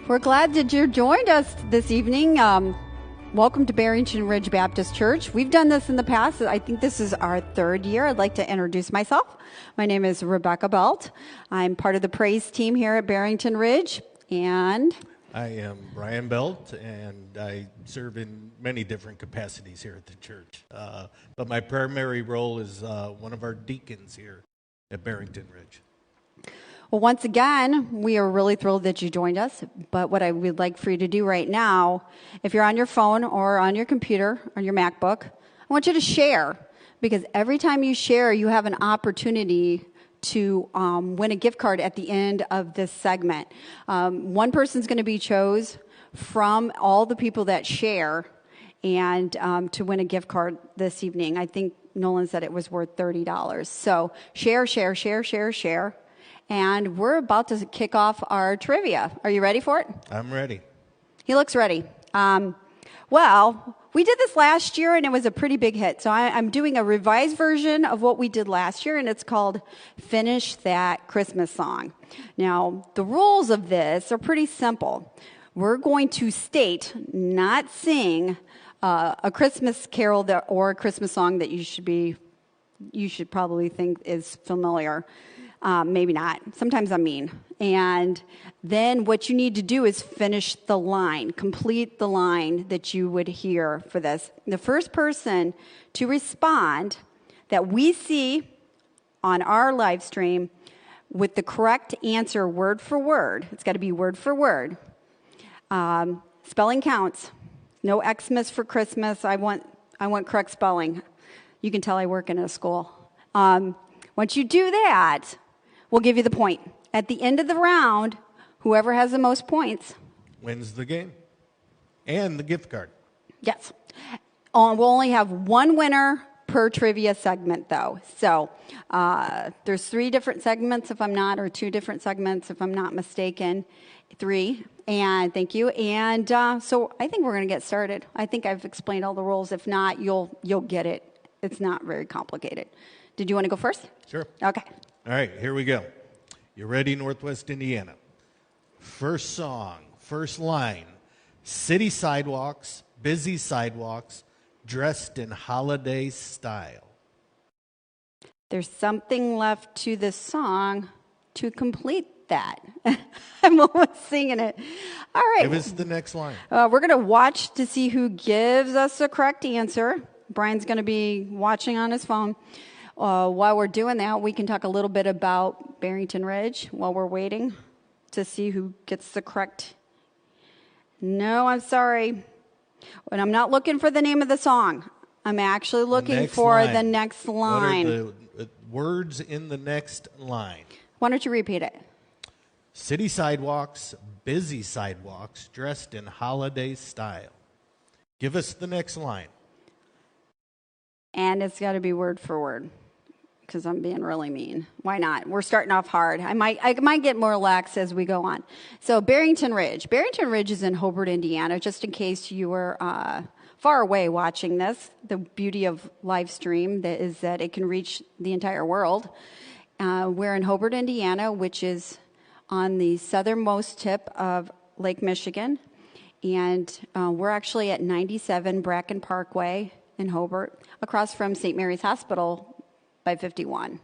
We're glad that you joined us this evening. Welcome to Barrington Ridge Baptist Church. We've done this in the past. I think this is our third year. I'd like to introduce myself. My name is Rebecca Belt. I'm part of the praise team here at Barrington Ridge. And I am Brian Belt, and I serve in many different capacities here at the church. But my primary role is one of our deacons here at Barrington Ridge. well, once again, we are really thrilled that you joined us. But what I would like for you to do right now, if you're on your phone or on your computer, on your MacBook, I want you to share. Because every time you share, you have an opportunity to win a gift card at the end of this segment. One person's going to be chose from all the people that share and to win a gift card this evening. I think Nolan said it was worth $30. So share, share, share, share, share. And we're about to kick off our trivia. Are you ready for it? I'm ready. He looks ready. Well, we did this last year, and it was a pretty big hit. So I'm doing a revised version of what we did last year, and it's called Finish That Christmas Song. Now, the rules of this are pretty simple. We're going to state, not sing, a Christmas carol or a Christmas song that you should probably think is familiar. Maybe not. Sometimes I'm mean. And then what you need to do is finish the line, complete the line that you would hear for this. The first person to respond that we see on our live stream with the correct answer word for word, it's got to be word for word. Spelling counts. No Xmas for Christmas. I want correct spelling. You can tell I work in a school. Once you do that, we'll give you the point. At the end of the round, whoever has the most points Wins the game. And the gift card. Yes. We'll only have one winner per trivia segment, though. So there's 3 different segments, or 2 different segments, if I'm not mistaken. 3. And thank you. And so I think we're going to get started. I think I've explained all the rules. If not, you'll get it. It's not very complicated. Did you want to go first? Sure. Okay. All right, here we go. You ready, Northwest Indiana? First song, first line. City sidewalks, busy sidewalks, dressed in holiday style. There's something left to the song to complete that. I'm almost singing it. All right. Give us the next line. We're going to watch to see who gives us the correct answer. Brian's going to be watching on his phone. While we're doing that, we can talk a little bit about Barrington Ridge while we're waiting to see who gets the correct. No, I'm sorry. And I'm not looking for the name of the song. I'm actually looking for the next line. What are the words in the next line? Why don't you repeat it? City sidewalks, busy sidewalks, dressed in holiday style. Give us the next line. And it's got to be word for word, because I'm being really mean. Why not? We're starting off hard. I might get more lax as we go on. So Barrington Ridge. Barrington Ridge is in Hobart, Indiana, just in case you were far away watching this. The beauty of live stream is that it can reach the entire world. We're in Hobart, Indiana, which is on the southernmost tip of Lake Michigan. And we're actually at 97 Bracken Parkway in Hobart, across from St. Mary's Hospital by 51.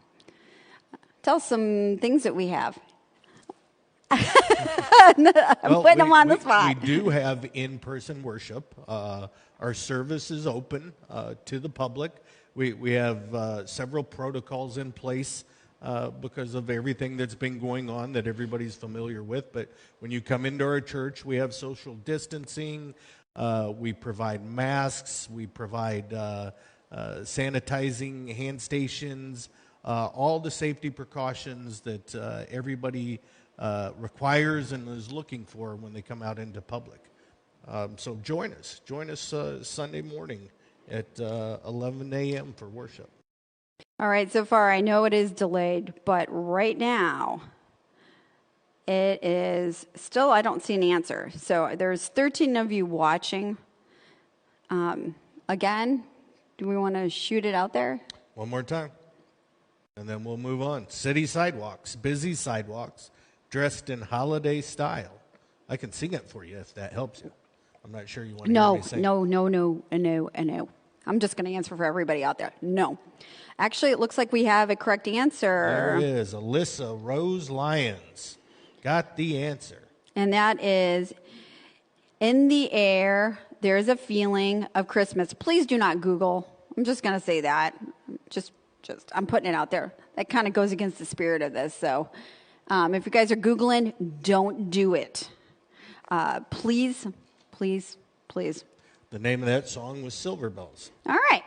Tell us some things that we have. I'm putting them on the spot. We do have in-person worship. Our service is open to the public. We have several protocols in place because of everything that's been going on that everybody's familiar with. But when you come into our church, we have social distancing. We provide masks. We provide sanitizing hand stations, all the safety precautions that everybody requires and is looking for when they come out into public. So join us. Join us Sunday morning at 11 a.m. for worship. All right, so far I know it is delayed, but right now it is still, I don't see an answer. So there's 13 of you watching. Again, do we want to shoot it out there? One more time, and then we'll move on. City sidewalks, busy sidewalks, dressed in holiday style. I can sing it for you if that helps you. I'm not sure you want to hear me sing. No. I'm just going to answer for everybody out there. No. Actually, it looks like we have a correct answer. There is. Alyssa Rose Lyons got the answer. And that is, in the air, there's a feeling of Christmas. Please do not Google. I'm just going to say that. Just, I'm putting it out there. That kind of goes against the spirit of this. So if you guys are Googling, don't do it. Please. The name of that song was Silver Bells. All right.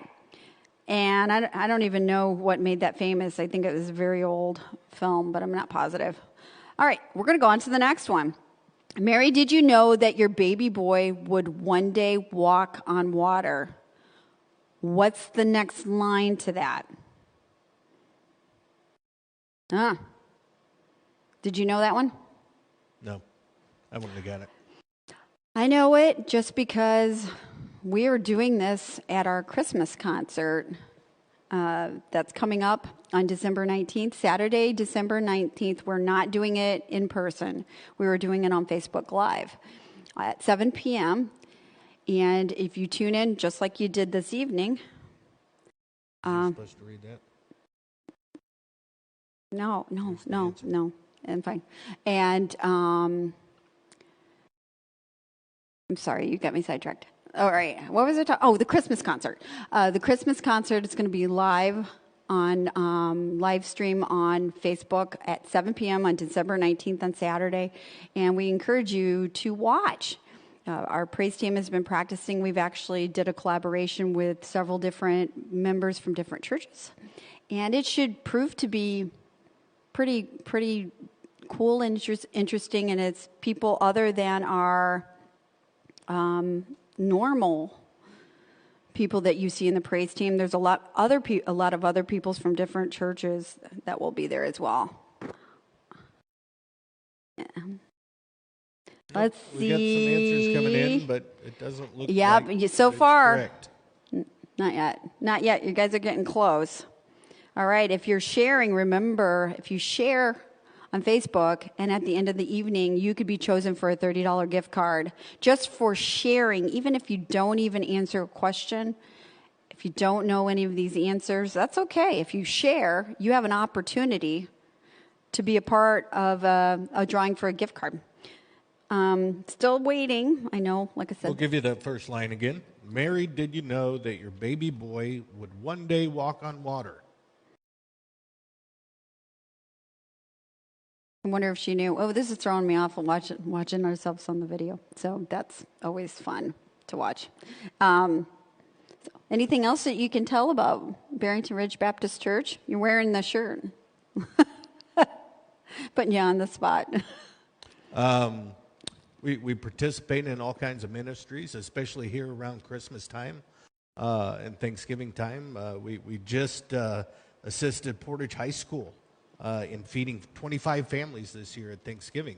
And I don't even know what made that famous. I think it was a very old film, but I'm not positive. All right, we're going to go on to the next one. Mary, did you know that your baby boy would one day walk on water? What's the next line to that? Did you know that one? No, I wouldn't have got it. I know it just because we are doing this at our Christmas concert that's coming up on December 19th, Saturday, December 19th. We're not doing it in person. We were doing it on Facebook Live at 7 p.m. And if you tune in, just like you did this evening. You're supposed to read that? No. I'm fine. And I'm sorry, you got me sidetracked. All right. What was it? The Christmas concert. The Christmas concert is going to be live on live stream on Facebook at 7 p.m. on December 19th on Saturday. And we encourage you to watch. Our praise team has been practicing. We've actually did a collaboration with several different members from different churches. And it should prove to be pretty cool and interesting. And it's people other than our normal people that you see in the praise team. There's a lot of other peoples from different churches that will be there as well. Yeah. Let's see. We got some answers coming in, but it doesn't look like so far. Correct. Not yet. You guys are getting close. All right. If you're sharing, remember, if you share on Facebook, and at the end of the evening, you could be chosen for a $30 gift card just for sharing. Even if you don't even answer a question, if you don't know any of these answers, that's okay. If you share, you have an opportunity to be a part of a drawing for a gift card. Still waiting. I know, like I said. We'll give you that first line again. Mary, did you know that your baby boy would one day walk on water? I wonder if she knew. Oh, this is throwing me off watching ourselves on the video. So that's always fun to watch. Anything else that you can tell about Barrington Ridge Baptist Church? You're wearing the shirt. Putting you on the spot. We participate in all kinds of ministries, especially here around Christmas time and Thanksgiving time. We just assisted Portage High School in feeding 25 families this year at Thanksgiving.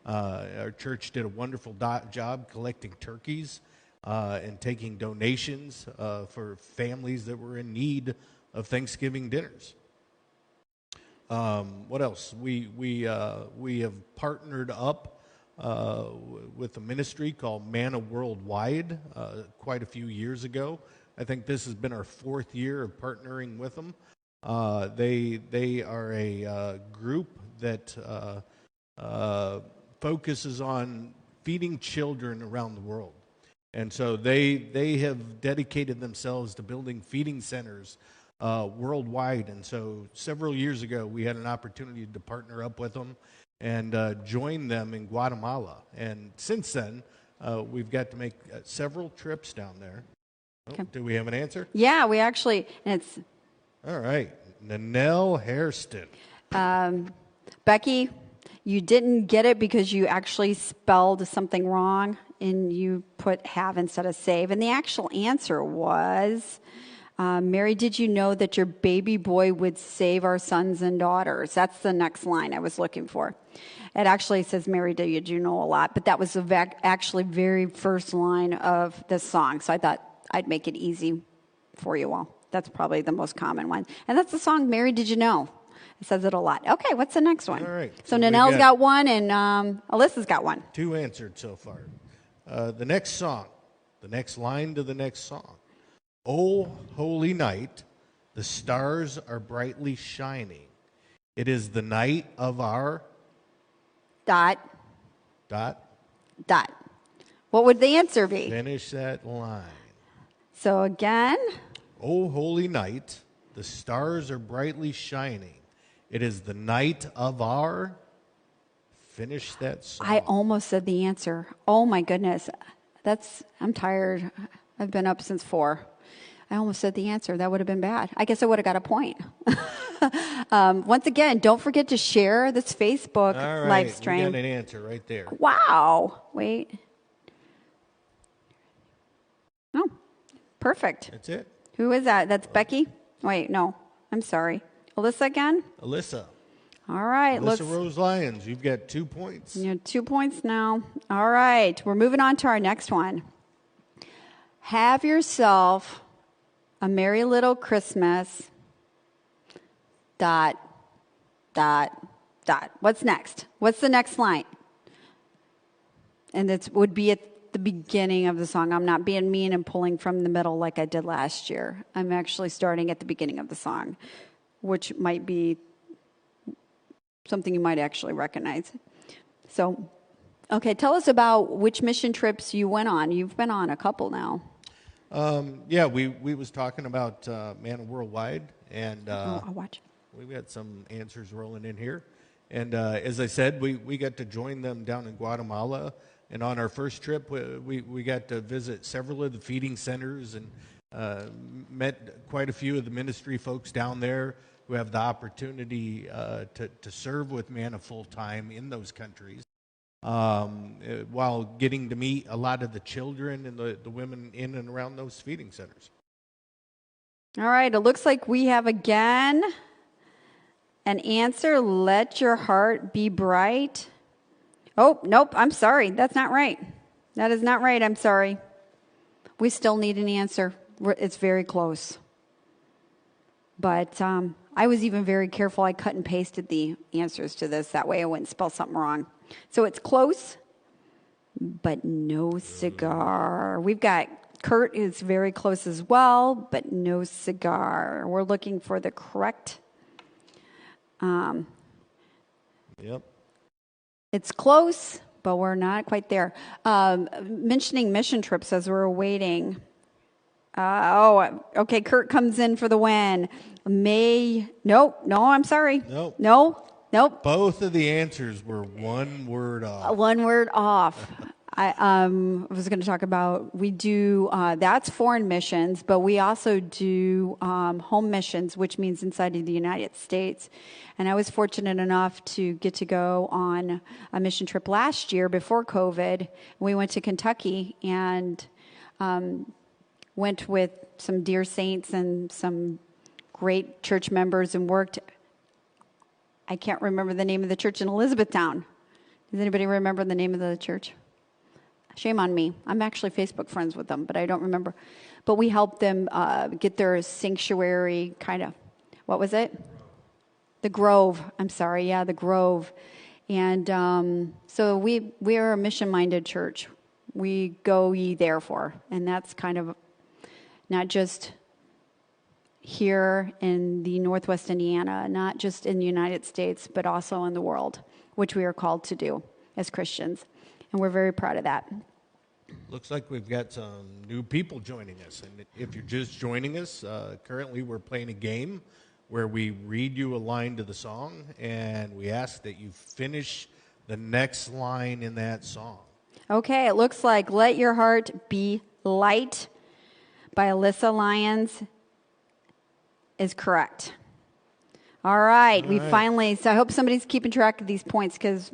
Our church did a wonderful job collecting turkeys and taking donations for families that were in need of Thanksgiving dinners. What else? We have partnered up with a ministry called Manna Worldwide quite a few years ago. I think this has been our fourth year of partnering with them. They are a group that focuses on feeding children around the world. And so they have dedicated themselves to building feeding centers worldwide. And so several years ago, we had an opportunity to partner up with them and join them in Guatemala. And since then, we've got to make several trips down there. Okay. Do we have an answer? Yeah, we actually, and it's... All right. Nanelle Hairston. Becky, you didn't get it because you actually spelled something wrong and you put have instead of save. And the actual answer was, Mary, did you know that your baby boy would save our sons and daughters? That's the next line I was looking for. It actually says, Mary, did you know a lot? But that was the actually very first line of this song. So I thought I'd make it easy for you all. That's probably the most common one. And that's the song, Mary, Did You Know? It says it a lot. Okay, what's the next one? All right. So we Nanelle's got one, and Alyssa's got one. 2 answered so far. The next song, the next line to the next song. O holy night, the stars are brightly shining. It is the night of our... Dot. Dot. Dot. What would the answer be? Finish that line. So again, O holy night, the stars are brightly shining. It is the night of our... Finish that song. I almost said the answer. Oh my goodness. I'm tired. I've been up since 4. I almost said the answer. That would have been bad. I guess I would have got a point. Once again, don't forget to share this Facebook All right, live stream. we got an answer right there. Wow. Wait. Oh, perfect. That's it. Who is that? That's Becky? Wait, no. I'm sorry. Alyssa again? Alyssa. All right. Alyssa Rose Lyons, you've got 2 points. You have 2 points now. All right. We're moving on to our next one. Have yourself a merry little Christmas. ... What's next? What's the next line? And it would be at the beginning of the song. I'm not being mean and pulling from the middle like I did last year. I'm actually starting at the beginning of the song, which might be something you might actually recognize. So, okay, tell us about which mission trips you went on. You've been on a couple now. Yeah, we was talking about Manna Worldwide, and I'll watch. we've got some answers rolling in here. And as I said, we got to join them down in Guatemala. And on our first trip, we got to visit several of the feeding centers and met quite a few of the ministry folks down there who have the opportunity to serve with Manna full time in those countries, while getting to meet a lot of the children and the women in and around those feeding centers. All right, it looks like we have again an answer. Let your heart be bright. Oh, nope, I'm sorry. That's not right. That is not right. I'm sorry. We still need an answer. It's very close. But I was even very careful. I cut and pasted the answers to this. That way I wouldn't spell something wrong. So it's close, but no cigar. We've got Kurt is very close as well, but no cigar. We're looking for the correct. Yep. It's close, but we're not quite there. Mentioning mission trips as we're waiting. Okay, Kurt comes in for the win. No, I'm sorry. Nope. Nope. Both of the answers were one word off. One word off. I was going to talk about, we do, that's foreign missions, but we also do home missions, which means inside of the United States. And I was fortunate enough to get to go on a mission trip last year before COVID. We went to Kentucky and went with some dear saints and some great church members and worked. I can't remember the name of the church in Elizabethtown. Does anybody remember the name of the church? Shame on me. I'm actually Facebook friends with them, but I don't remember. But we helped them get their sanctuary kind of, what was it? The Grove. I'm sorry. Yeah, the Grove. And so we are a mission-minded church. We go ye therefore. And that's kind of not just here in the Northwest Indiana, not just in the United States, but also in the world, which we are called to do as Christians. And we're very proud of that. Looks like we've got some new people joining us. And if you're just joining us, currently we're playing a game where we read you a line to the song, and we ask that you finish the next line in that song. Okay, it looks like Let Your Heart Be Light by Alyssa Lyons is correct. All right, we finally, so I hope somebody's keeping track of these points, because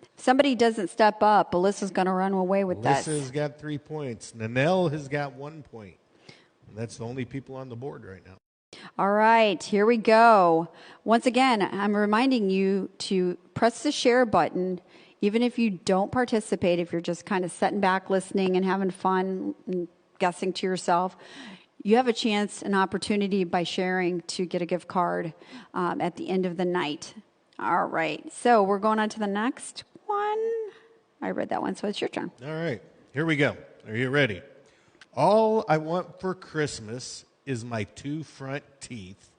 if somebody doesn't step up, Alyssa's going to run away with that. Alyssa's got 3 points. Nanelle has got 1 point. And that's the only people on the board right now. All right, here we go. Once again, I'm reminding you to press the share button, even if you don't participate, if you're just kind of sitting back, listening, and having fun, and guessing to yourself. you have a chance, an opportunity by sharing to get a gift card at the end of the night. All right. So we're going on to the next one. I read that one, so it's your turn. All right. Here we go. Are you ready? All I want for Christmas is my 2 front teeth. ...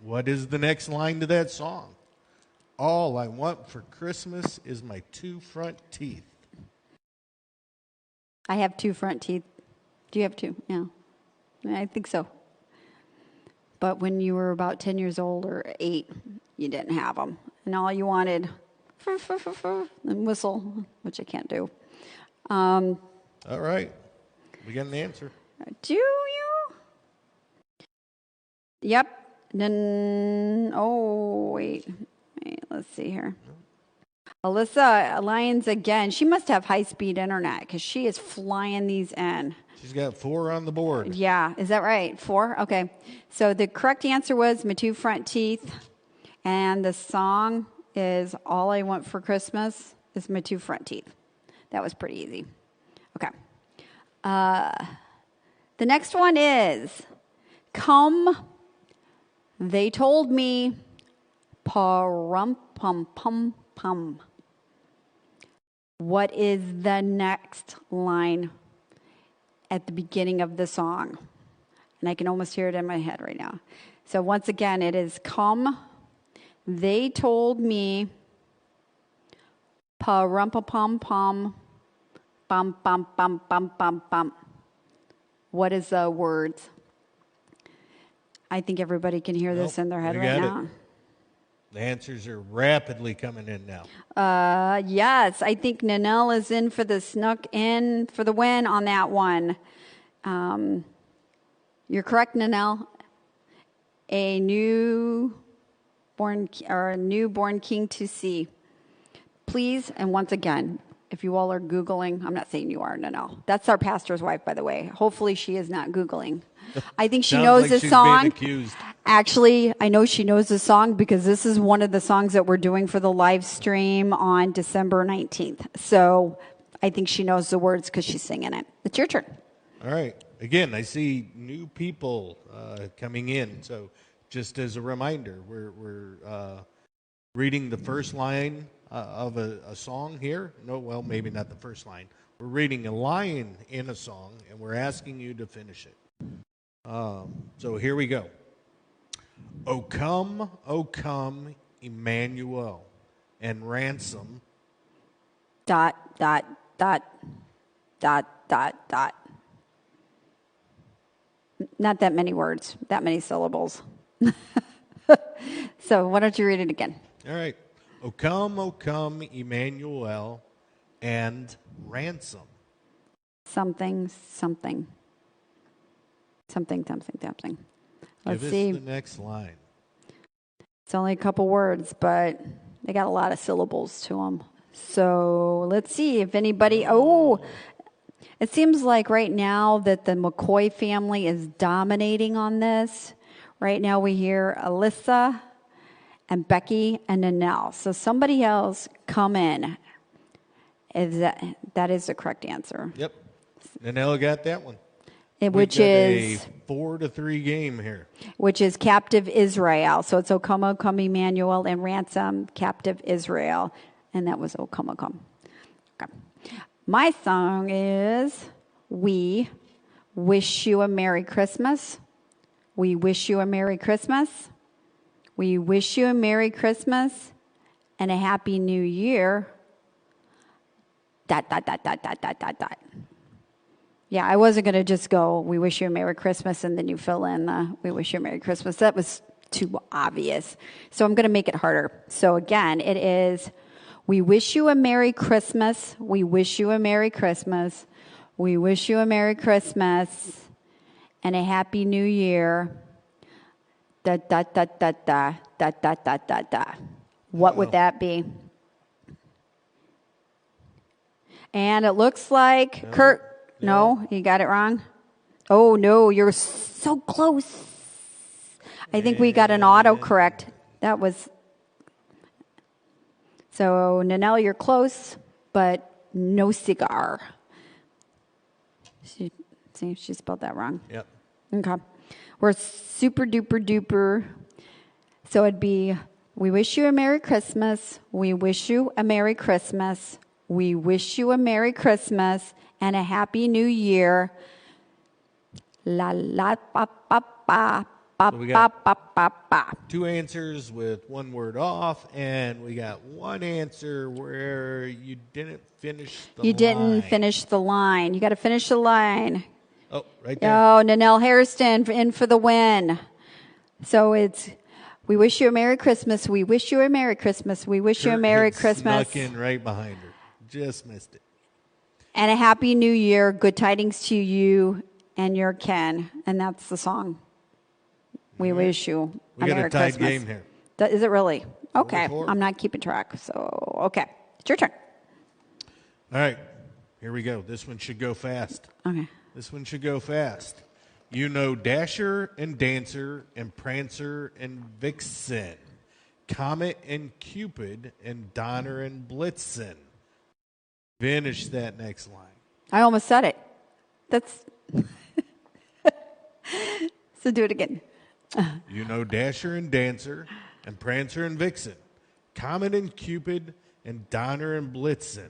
What is the next line to that song? All I want for Christmas is my 2 front teeth. I have 2 front teeth. Do you have 2? Yeah. I think so. But when you were about 10 years old or 8, you didn't have them. And all you wanted, and whistle, which I can't do. All right. We got an answer. Do you? Yep. Then, wait, let's see here. Alyssa Lyons again. She must have high-speed internet because she is flying these in. She's got 4 on the board. Yeah, is that right? 4? Okay. So the correct answer was my 2 front teeth. And the song is All I Want for Christmas is My 2 Front Teeth. That was pretty easy. Okay. The next one is Come, They Told Me, Pa-rum-pum-pum-pum. What is the next line at the beginning of the song? And I can almost hear it in my head right now. So once again, it is Come, They Told Me, Pa-rum-pum-pum-pum, bum-bum-bum-bum-bum-bum. What is the words? I think everybody can hear this in their head right now. The answers are rapidly coming in now. Yes, I think Nanelle is in for the snuck in for the win on that one. You're correct, Nanelle. A newborn king to see. Please, and once again, if you all are Googling, I'm not saying you are, Nanelle. That's our pastor's wife, by the way. Hopefully she is not Googling. I think she knows like this she's song. being accused. Actually, I know she knows the song because this is one of the songs that we're doing for the live stream on December 19th. So I think she knows the words because she's singing it. It's your turn. All right. Again, I see new people coming in. So just as a reminder, we're reading the first line of a song here. No, well, maybe not the first line. We're reading a line in a song, and we're asking you to finish it. So here we go. O come, Emmanuel, and ransom. ... Not that many words, that many syllables. So why don't you read it again? All right. O come, Emmanuel, and ransom. Something. Let's Give see. us the next line. It's only a couple words, but they got a lot of syllables to them. So let's see if anybody... it seems like right now that the McCoy family is dominating on this. Right now we hear Alyssa and Becky and Nanelle. So somebody else come in. That is the correct answer. Yep. Nanelle got that one. Which is a 4-3 game here. Which is Captive Israel. So it's O come, Emmanuel, and ransom, Captive Israel. And that was O come. Okay. My song is We Wish You a Merry Christmas. We wish you a Merry Christmas. We wish you a Merry Christmas and a Happy New Year. ... Yeah, I wasn't going to just go, we wish you a Merry Christmas, and then you fill in the, we wish you a Merry Christmas. That was too obvious. So I'm going to make it harder. So again, it is, we wish you a Merry Christmas. We wish you a Merry Christmas. We wish you a Merry Christmas and a Happy New Year. ... What would that be? And it looks like Kurt... No, you got it wrong? Oh, no, you're so close. I think we got an autocorrect. That was... So, Nanelle, you're close, but no cigar. See, she spelled that wrong. Yep. Okay. We're super duper duper. So it'd be, we wish you a Merry Christmas. We wish you a Merry Christmas. We wish you a Merry Christmas and a Happy New Year. La la pa pa pa pa So we pa got- pa pa pa. 2 answers with 1 word off, and we got 1 answer where you didn't finish the You didn't line. finish the line. You got to finish the line. Oh, right there. Oh, Nanelle Hairston in for the win. So it's, we wish you a Merry Christmas. We wish you a Merry Christmas. We wish you a Kurt Merry had Christmas. Snuck in right behind her. Just missed it. And a Happy New Year. Good tidings to you and your Ken. And that's the song. We wish you We a got Merry a tied Christmas. game here. Is it really? Okay. 4-4. I'm not keeping track. So, okay. It's your turn. All right, here we go. This one should go fast. Okay. This one should go fast. You know Dasher and Dancer and Prancer and Vixen, Comet and Cupid and Donner and Blitzen. Finish that next line. I almost said it. That's. So do it again. You know Dasher and Dancer and Prancer and Vixen, Comet and Cupid and Donner and Blitzen.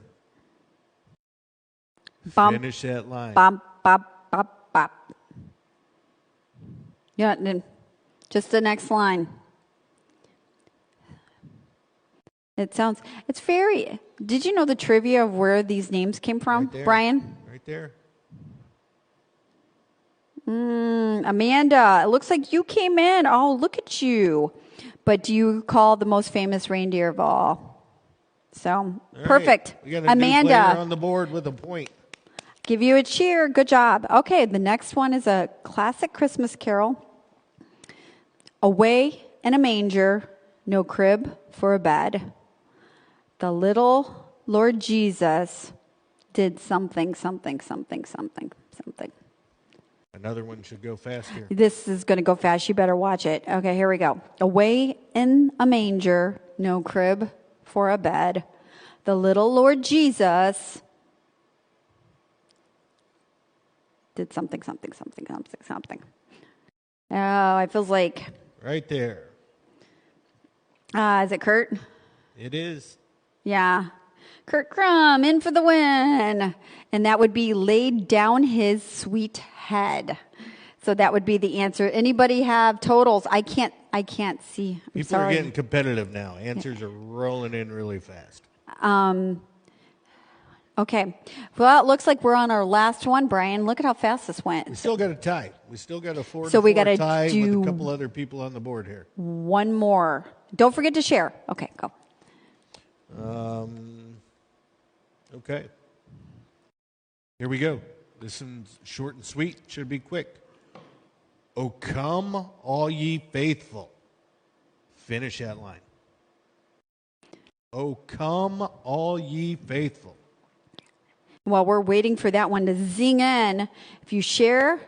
Bum, Finish that line. bum, bop, bop, bop. Yeah, and then just the next line. It's very, did you know the trivia of where these names came from, Right there. Brian? Right there. Amanda, it looks like you came in. Oh, look at you. But do you call the most famous reindeer of all? So, All right. perfect. We got a new Amanda, player on the board with a point. give you a cheer. Good job. Okay, the next one is a classic Christmas carol. Away in a manger, no crib for a bed. The little Lord Jesus did something, something, something, something, something. Another one should go fast here. This is going to go fast. You better watch it. Okay, here we go. Away in a manger, no crib for a bed. The little Lord Jesus did something, something, something, something, something. Oh, it feels like, Right there. is it Kurt? It is. Yeah. Kurt Crum in for the win. And that would be laid down his sweet head. So that would be the answer. Anybody have totals? I can't see. I'm People sorry. are getting competitive now. Answers are rolling in really fast. Okay. Well, it looks like we're on our last one, Brian. Look at how fast this We went. still got a tie. We still got a 4 So we gotta tie with do- a couple other people on the board here. One more. Don't forget to share. Okay, go. Okay. Here we go. This one's short and sweet. Should be quick. O come, all ye faithful. Finish that line. O come, all ye faithful. While we're waiting for that one to zing in, if you share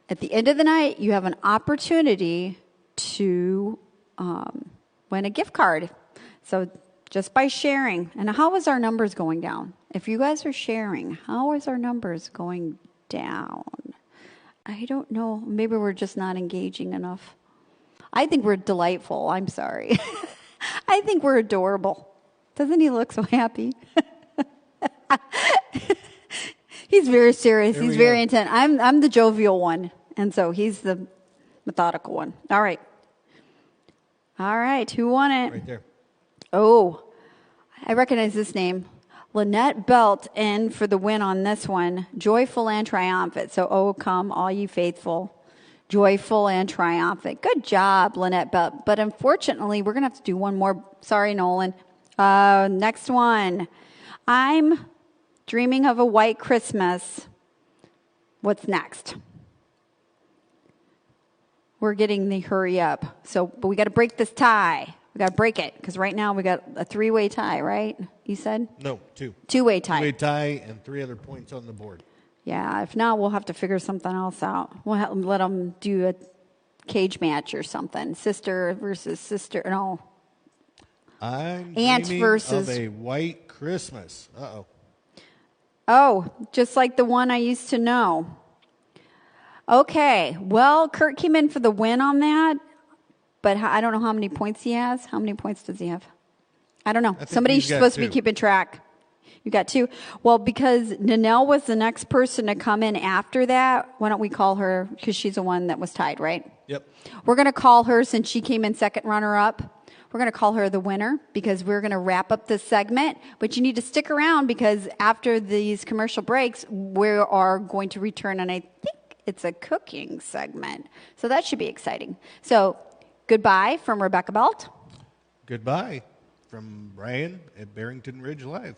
at the end of the night, you have an opportunity to win a gift card. So just by sharing. And how is our numbers going down? If you guys are sharing, how is our numbers going down? I don't know. Maybe we're just not engaging enough. I think we're delightful. I'm sorry. I think we're adorable. Doesn't he look so happy? He's very serious. Here He's we very go. intent. I'm the jovial one, and so he's the methodical one. All right. All right. Who won it? Right there. Oh, I recognize this name. Lynette Belt in for the win on this one. Joyful and triumphant. So, oh, come, all you faithful. Joyful and triumphant. Good job, Lynette Belt. But unfortunately, we're going to have to do one more. Sorry, Nolan. Next one. I'm dreaming of a white Christmas. What's next? We're getting the hurry up. So, but we got to break this tie. We got to break it because right now we got a 3-way tie, right? You said? No, 2. 2-way tie. 2-way tie and 3 other points on the board. Yeah, if not, we'll have to figure something else out. We'll let them do a cage match or something. Sister versus sister. No. I'm Aunt dreaming versus- of a white Christmas. Uh-oh. Oh, just like the one I used to know. Okay, well, Kurt came in for the win on that, but I don't know how many points he has. How many points does he have? I don't know. I think Somebody's he's got supposed to be 2. keeping track. You got 2? Well, because Nanelle was the next person to come in after that, why don't we call her, because she's the one that was tied, right? Yep. We're going to call her, since she came in second runner-up, we're going to call her the winner because we're going to wrap up this segment. But you need to stick around because after these commercial breaks, we are going to return, and I think it's a cooking segment. So that should be exciting. So goodbye from Rebecca Belt. Goodbye from Brian at Barrington Ridge Live.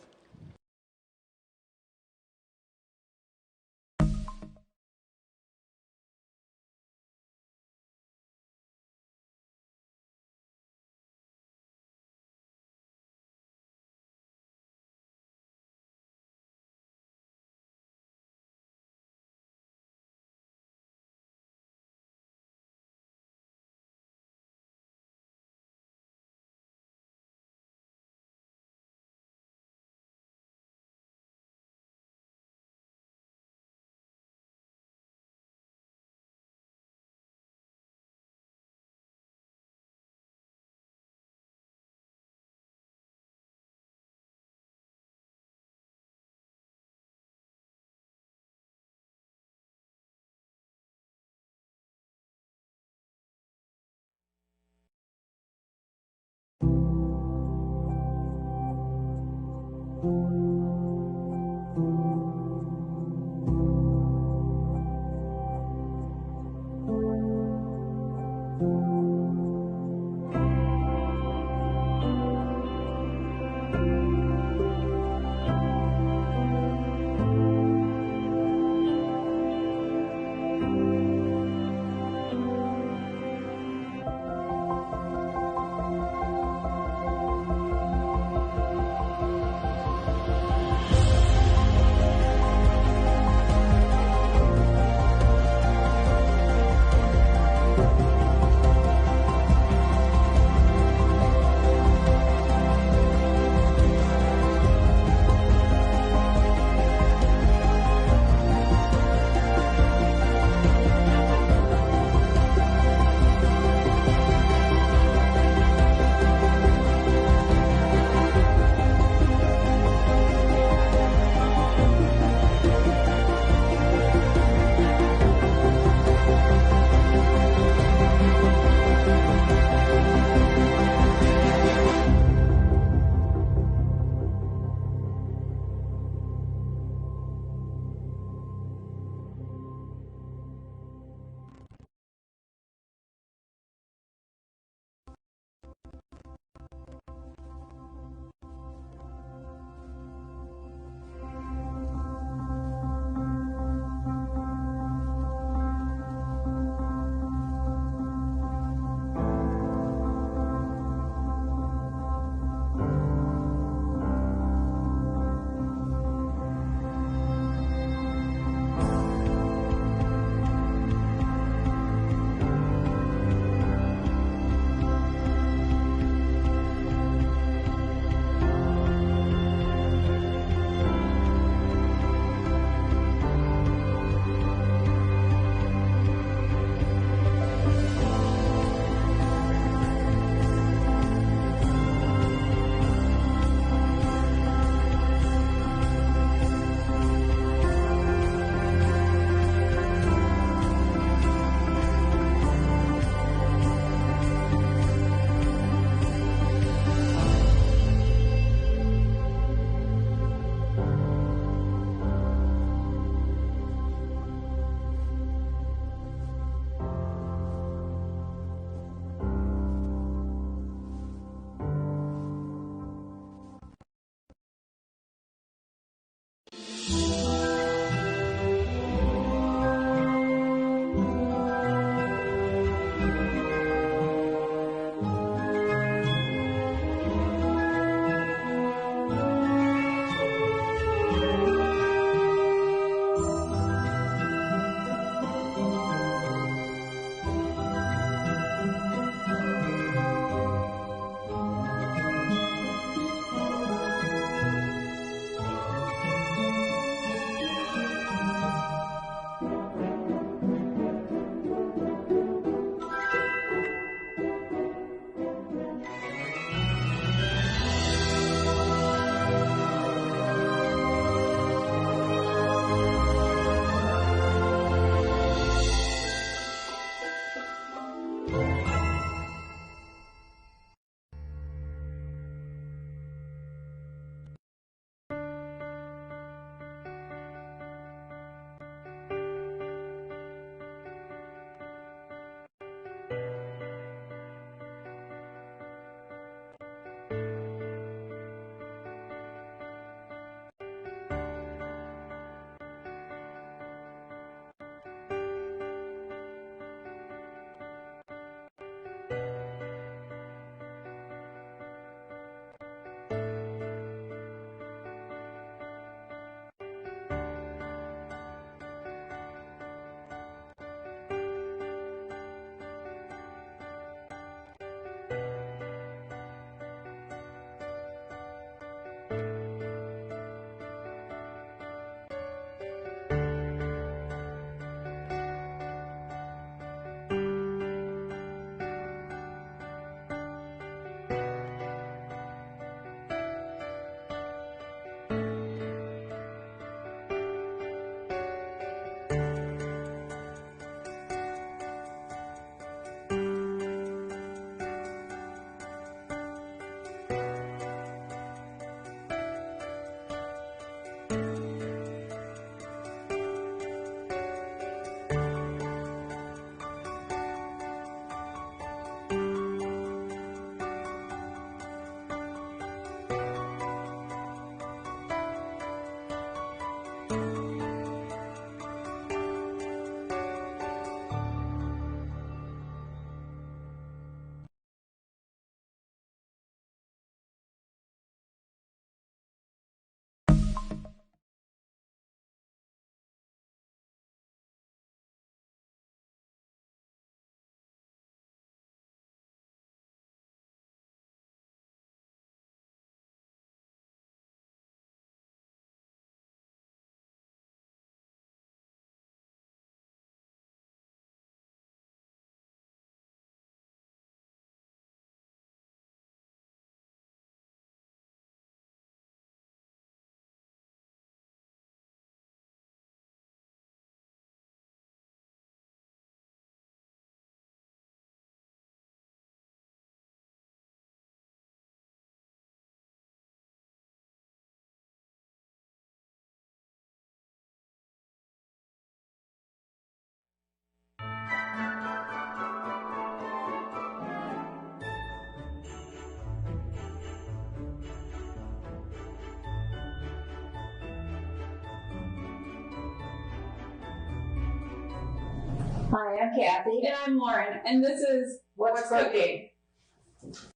Hi, I'm Kathy. And I'm Lauren, and this is What's Cooking.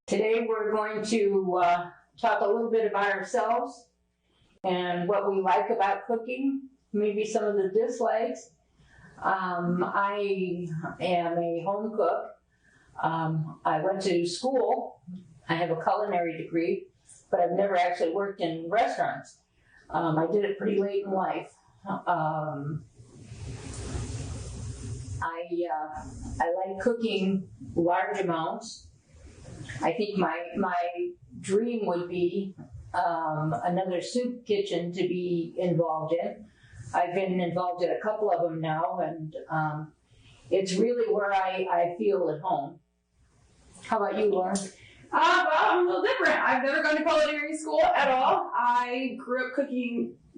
Today we're going to talk a little bit about ourselves and what we like about cooking, maybe some of the dislikes. I am a home cook. I went to school. I have a culinary degree, but I've never actually worked in restaurants. I did it pretty late in life. I like cooking large amounts. I think my dream would be another soup kitchen to be involved in. I've been involved in a couple of them now, and it's really where I feel at home. How about you, Lauren? Well, I'm a little different. I've never gone to culinary school at all. I grew up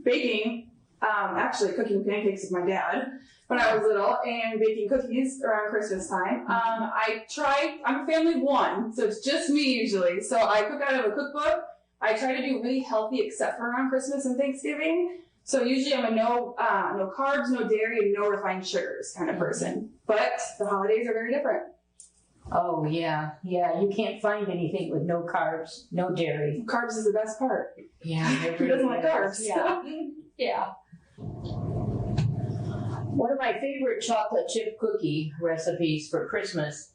baking, actually cooking pancakes with my dad when I was little, and baking cookies around Christmas time. I'm a family of one, so it's just me usually. So I cook out of a cookbook. I try to do really healthy except for around Christmas and Thanksgiving. So usually I'm a no carbs, no dairy, and no refined sugars kind of person. But the holidays are very different. Oh, yeah. You can't find anything with no carbs, no dairy. Carbs is the best part. Yeah. Who doesn't like carbs? Yeah. Yeah. One of my favorite chocolate chip cookie recipes for Christmas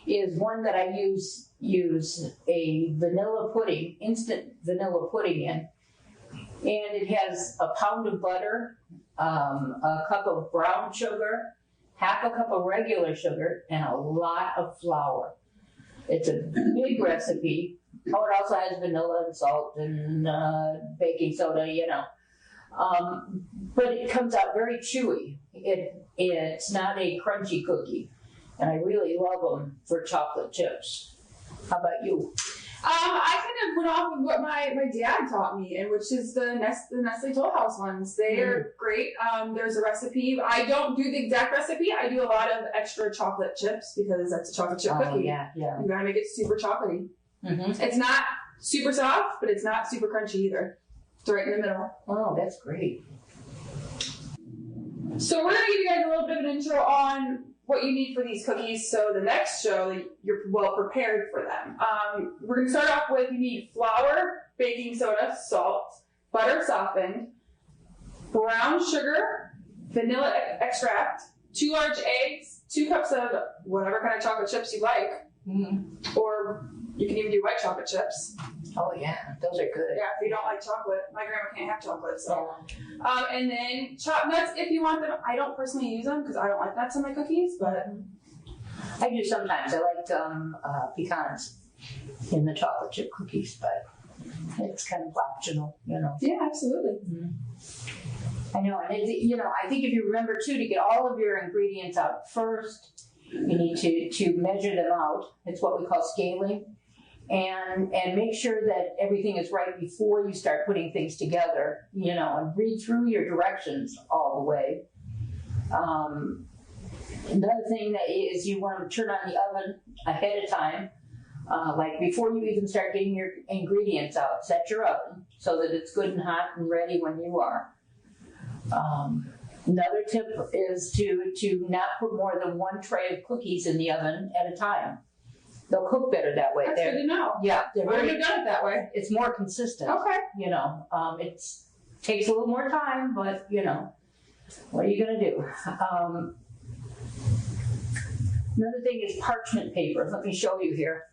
is one that I use a vanilla pudding, instant vanilla pudding in. And it has a pound of butter, a cup of brown sugar, half a cup of regular sugar, and a lot of flour. It's a big recipe. Oh, it also has vanilla and salt and baking soda, but it comes out very chewy. It's not a crunchy cookie, and I really love them for chocolate chips. How about you? I kind of went off of what my dad taught me, and which is the Nestle Toll House ones. They are great. There's a recipe. I don't do the exact recipe. I do a lot of extra chocolate chips because that's a chocolate chip cookie. Yeah. You gotta make it super chocolatey. Mm-hmm. It's not super soft, but it's not super crunchy either. It's right in the middle. Oh, that's great. So we're gonna give you guys a little bit of an intro on what you need for these cookies, so the next show you're well prepared for them. We're going to start off with, you need flour, baking soda, salt, butter softened, brown sugar, vanilla extract, 2 large eggs, 2 cups of whatever kind of chocolate chips you like, or you can even do white chocolate chips. Oh yeah, those are good. Yeah, if you don't like chocolate. My grandma can't have chocolate, so. And then chopped nuts if you want them. I don't personally use them because I don't like nuts in my cookies, but. I do sometimes. I like pecans in the chocolate chip cookies, but it's kind of optional, Yeah, absolutely. I know, and I think if you remember too, to get all of your ingredients out first, you need to measure them out. It's what we call scaling. And make sure that everything is right before you start putting things together, and read through your directions all the way. Another thing that is you want to turn on the oven ahead of time, like before you even start getting your ingredients out. Set your oven so that it's good and hot and ready when you are. Another tip is to not put more than 1 tray of cookies in the oven at a time. They'll cook better that way. That's good to know. Yeah, I would have done it that way. It's more consistent. Okay. It takes a little more time, but what are you gonna do? Another thing is parchment paper. Let me show you here.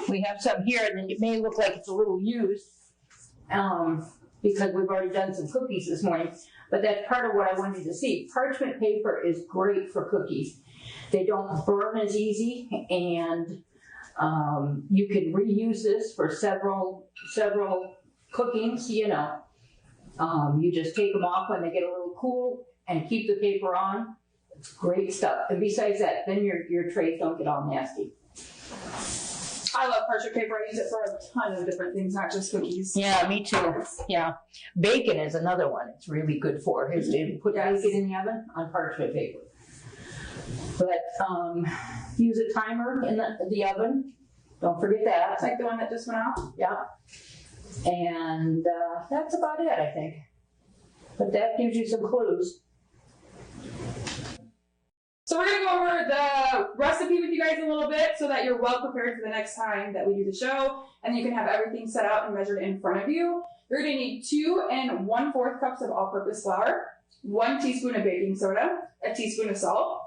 We have some here, and it may look like it's a little used because we've already done some cookies this morning. But that's part of what I wanted to see. Parchment paper is great for cookies. They don't burn as easy, and you can reuse this for several cookings. You just take them off when they get a little cool and keep the paper on. It's great stuff. And besides that, then your trays don't get all nasty. I love parchment paper. I use it for a ton of different things, not just cookies. Yeah, me too. Yeah. Bacon is another one it's really good for, is to put bacon in the oven on parchment paper. But use a timer in the oven. Don't forget that. It's like the one that just went out? Yeah. And that's about it, I think. But that gives you some clues. So we're gonna go over the recipe with you guys a little bit so that you're well prepared for the next time that we do the show, and you can have everything set out and measured in front of you. You're gonna need 2 1/4 cups of all-purpose flour, 1 teaspoon of baking soda, a teaspoon of salt,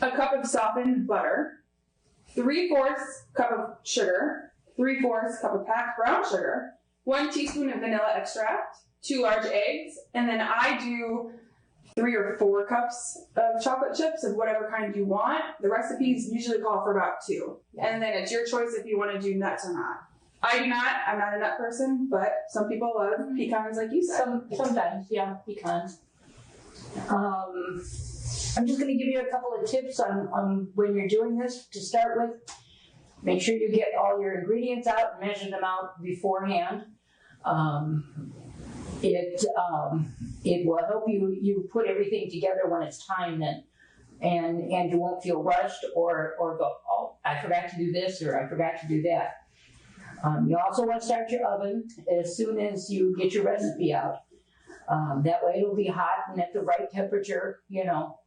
a cup of softened butter, 3/4 cup of sugar, 3/4 cup of packed brown sugar, 1 teaspoon of vanilla extract, 2 large eggs, and then I do 3 or 4 cups of chocolate chips of whatever kind you want. The recipes usually call for about 2. And then it's your choice if you want to do nuts or not. I do not. I'm not a nut person, but some people love pecans like you said. Sometimes, yeah, pecans. I'm just going to give you a couple of tips on when you're doing this to start with. Make sure you get all your ingredients out and measure them out beforehand. It will help you put everything together when it's time then, and you won't feel rushed or go, oh, I forgot to do this or I forgot to do that. You also want to start your oven as soon as you get your recipe out. That way it'll be hot and at the right temperature, you know.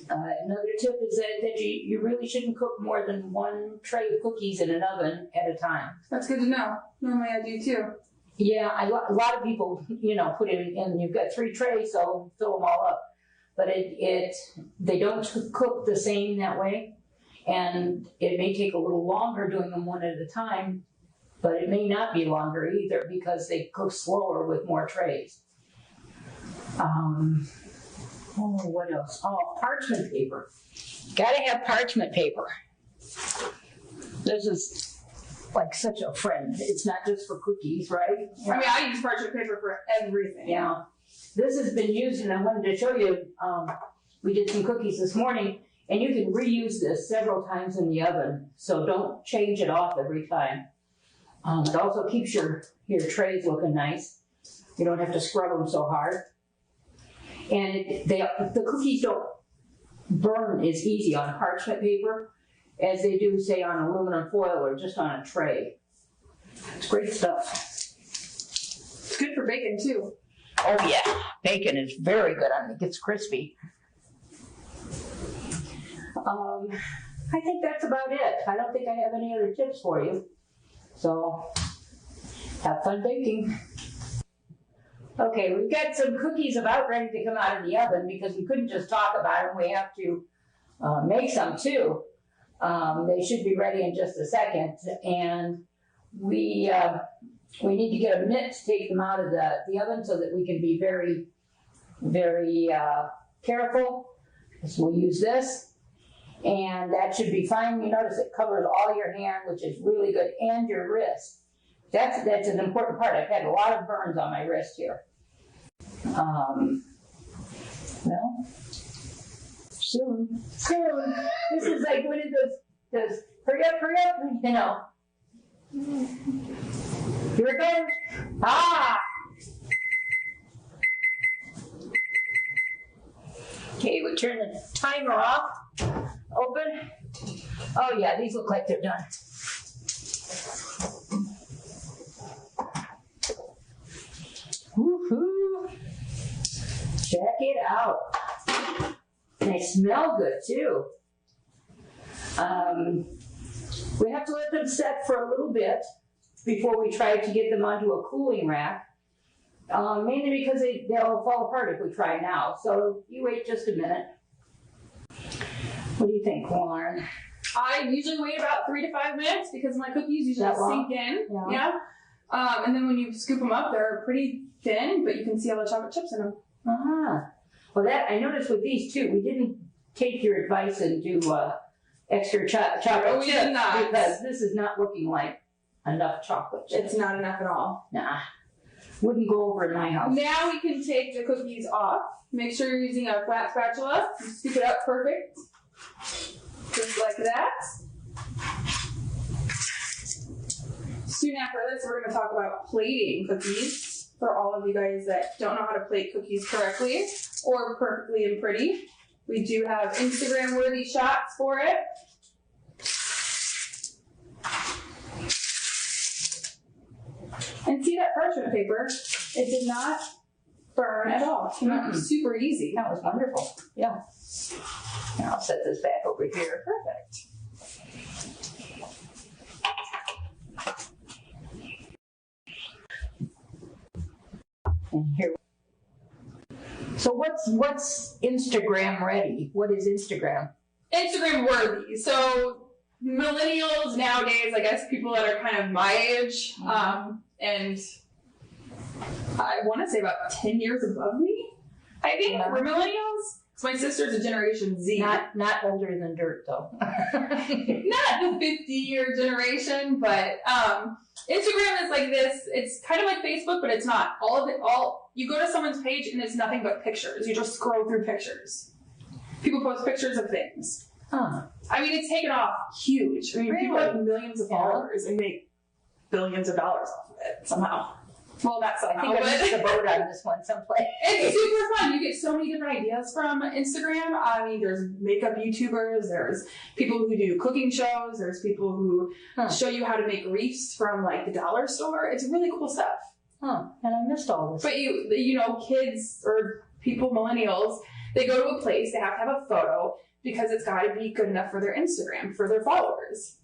Another tip is that you really shouldn't cook more than 1 tray of cookies in an oven at a time. That's good to know. Normally I do too. Yeah, a lot of people, you know, put it in, you've got 3 trays, so fill them all up. But they don't cook the same that way. And it may take a little longer doing them one at a time, but it may not be longer either because they cook slower with more trays. What else? Oh, parchment paper. Gotta have parchment paper. This is like such a friend. It's not just for cookies, right? I mean, I use parchment paper for everything. Yeah. This has been used, and I wanted to show you, we did some cookies this morning, and you can reuse this several times in the oven, so don't change it off every time. It also keeps your trays looking nice. You don't have to scrub them so hard. And the cookies don't burn as easy on parchment paper as they do, say, on aluminum foil or just on a tray. It's great stuff. It's good for bacon too. Oh yeah, bacon is very good on it. It gets crispy. I think that's about it. I don't think I have any other tips for you. So, have fun baking. Okay, we've got some cookies about ready to come out of the oven because we couldn't just talk about them. We have to make some too. They should be ready in just a second. And we need to get a mitt to take them out of the oven so that we can be very, very careful. So we'll use this. And that should be fine. You notice it covers all your hand, which is really good, and your wrist. That's an important part. I've had a lot of burns on my wrist here. Well, soon. This is like one of those hurry up, you know. Here it goes. Ah! Okay, we turn the timer off. Open. Oh yeah, these look like they're done. Woohoo! Check it out. They smell good too. We have to let them set for a little bit before we try to get them onto a cooling rack. Mainly because they'll fall apart if we try now. So you wait just a minute. What do you think, Lauren? I usually wait about 3 to 5 minutes because my cookies usually sink in. Yeah. And then when you scoop them up, they're pretty thin, but you can see all the chocolate chips in them. Well, I noticed with these too, we didn't take your advice and do extra chocolate chips. We did not. Because this is not looking like enough chocolate chips. It's not enough at all. Nah. Wouldn't go over in my house. Now we can take the cookies off. Make sure you're using a flat spatula. Scoop it up perfect. Just like that. Soon after this, we're going to talk about plating cookies for all of you guys that don't know how to plate cookies correctly or perfectly and pretty. We do have Instagram-worthy shots for it. And see that parchment paper? It did not burn at all. It came out super easy. That was wonderful. Yeah. Now I'll set this back over here. Perfect. And here. So what's Instagram ready? What is Instagram? Instagram worthy. So millennials nowadays, I guess people that are kind of my age, and I want to say about 10 years above me, I think, we're millennials. So my sister's a Generation Z. Not older than dirt though. Not the 50-year generation, but Instagram is like this. It's kind of like Facebook, but it's not. You go to someone's page and it's nothing but pictures. You just scroll through pictures. People post pictures of things. Huh. I mean, it's taken off huge. I mean, people Really? have millions of followers and make billions of dollars off of it somehow. Well, not I somehow, think I but missed the boat on this one someplace. it's super fun. You get so many different ideas from Instagram. I mean, there's makeup YouTubers, there's people who do cooking shows, there's people who show you how to make wreaths from like the dollar store. It's really cool stuff. Huh. And I missed all this. But you know, kids or people, millennials, they go to a place, they have to have a photo because it's got to be good enough for their Instagram, for their followers.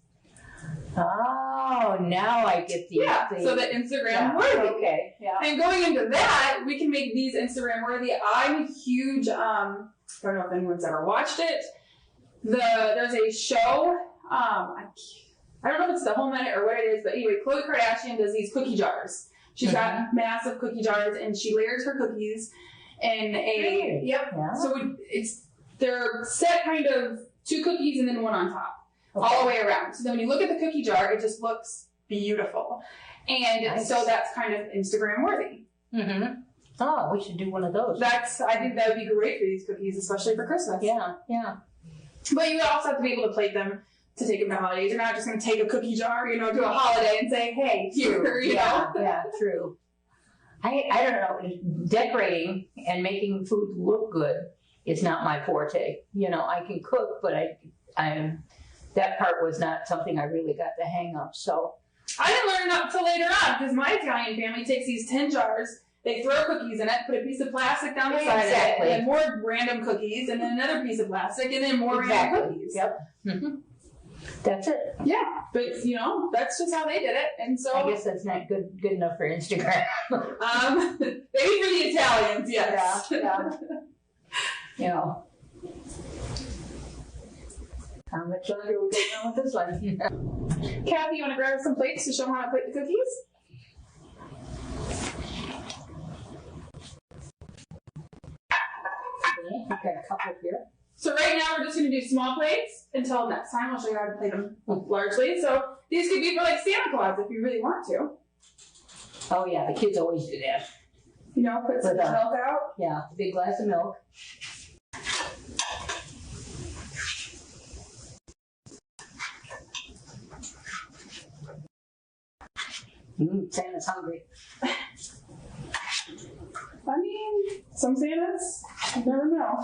Oh, now I get the So the Instagram worthy. Okay. Yeah. And going into that, we can make these Instagram worthy. I'm a huge, I don't know if anyone's ever watched it. There's a show, I don't know if it's the Home Edit or what it is, but anyway, Khloe Kardashian does these cookie jars. She's got massive cookie jars and she layers her cookies in a, Yeah. So they're set kind of 2 cookies and then one on top. Okay. All the way around. So then when you look at the cookie jar, it just looks beautiful. And so that's kind of Instagram worthy. Mm-hmm. Oh, we should do one of those. I think that would be great for these cookies, especially for Christmas. Yeah, yeah. But you also have to be able to plate them to take them to holidays. You're not just going to take a cookie jar, to a holiday and say, hey, here, you know. Yeah, true. I don't know. Decorating and making food look good is not my forte. I can cook, but that part was not something I really got the hang of. So I didn't learn it until later on because my Italian family takes these 10 jars, they throw cookies in it, put a piece of plastic down the side of it, and then more random cookies, and then another piece of plastic, and then more random cookies. Yep. Mm-hmm. That's it. Yeah, but that's just how they did it, and so I guess that's not good enough for Instagram. maybe for the Italians, yes. Yeah. How much longer are we going on with this one? Kathy, you want to grab some plates to show them how to plate the cookies? Okay, we've got a couple here. So right now we're just going to do small plates until next time. I'll show you how to plate them largely. So these could be for like Santa Claus if you really want to. Oh yeah, the kids always do that. Put some milk out. Yeah, a big glass of milk. Santa's hungry. I mean, some Santas, you never know.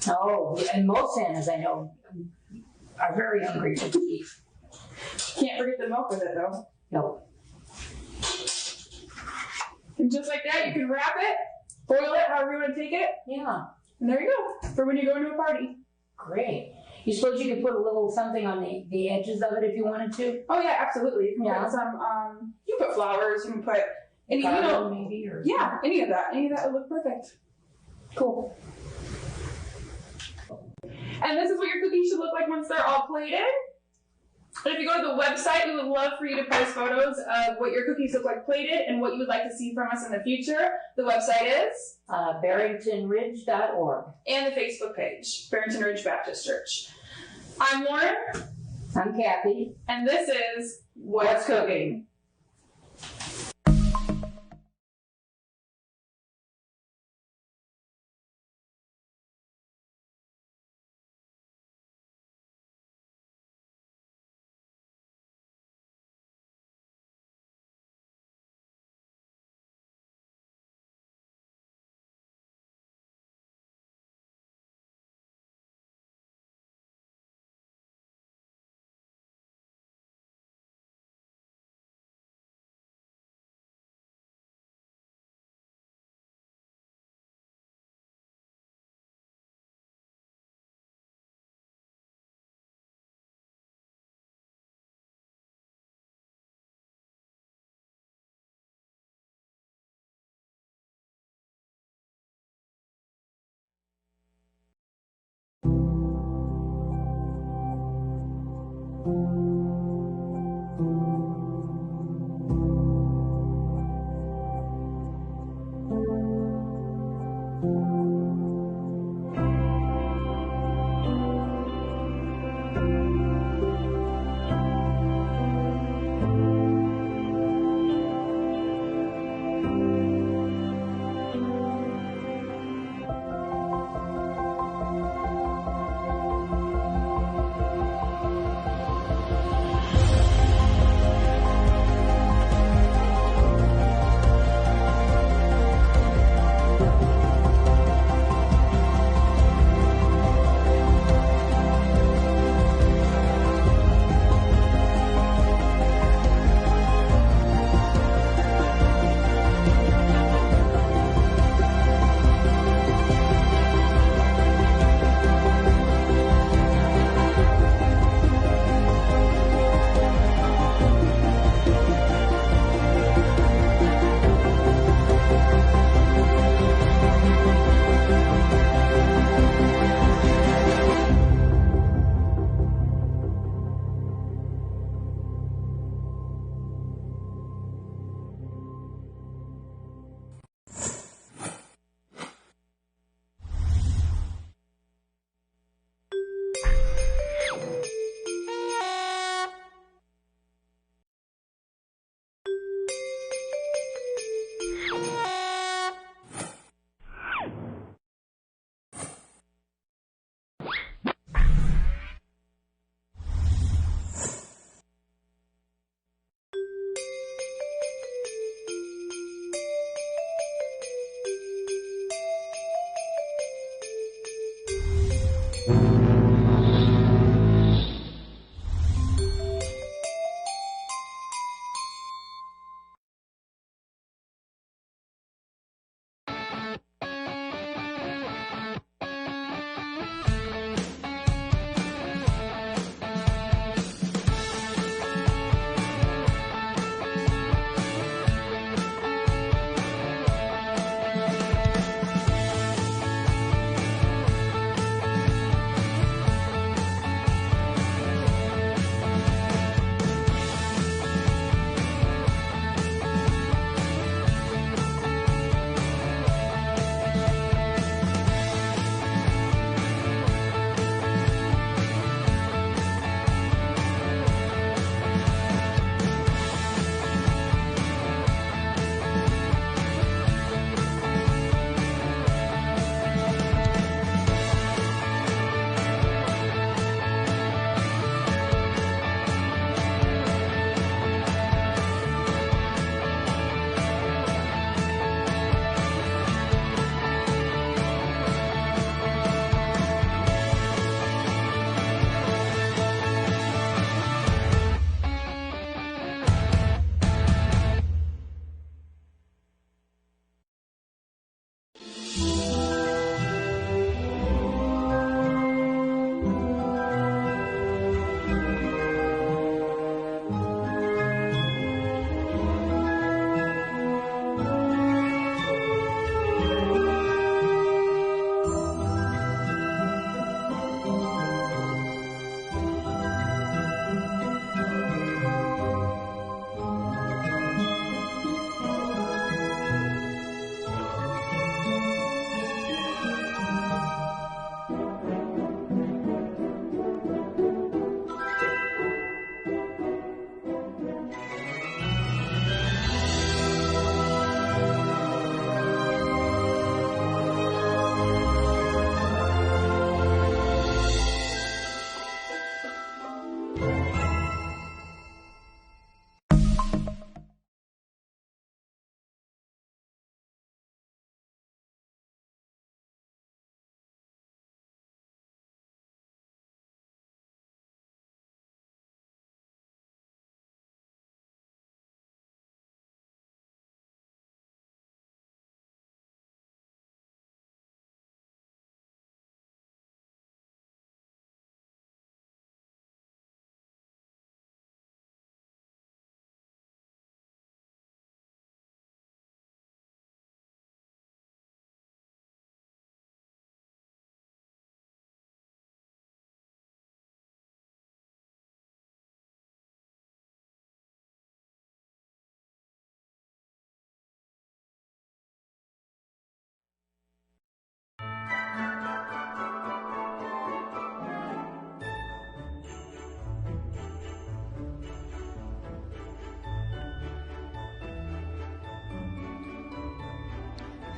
Oh, and most Santas I know are very hungry for cookies. Can't forget the milk with it though. No. And just like that, you can wrap it, boil it, however you want to take it, Yeah. and there you go, for when you go into a party. Great. You suppose you could put a little something on the edges of it if you wanted to? Oh yeah, absolutely. You can put some, you can put flowers, you can put any, maybe, or any of that would look perfect. cool. And this is what your cookies should look like once they're all plated. And if you go to the website, we would love for you to post photos of what your cookies look like plated and what you would like to see from us in the future. The website is BarringtonRidge.org. and the Facebook page, Barrington Ridge Baptist Church. I'm Lauren, I'm Kathy. and this is What's Cooking.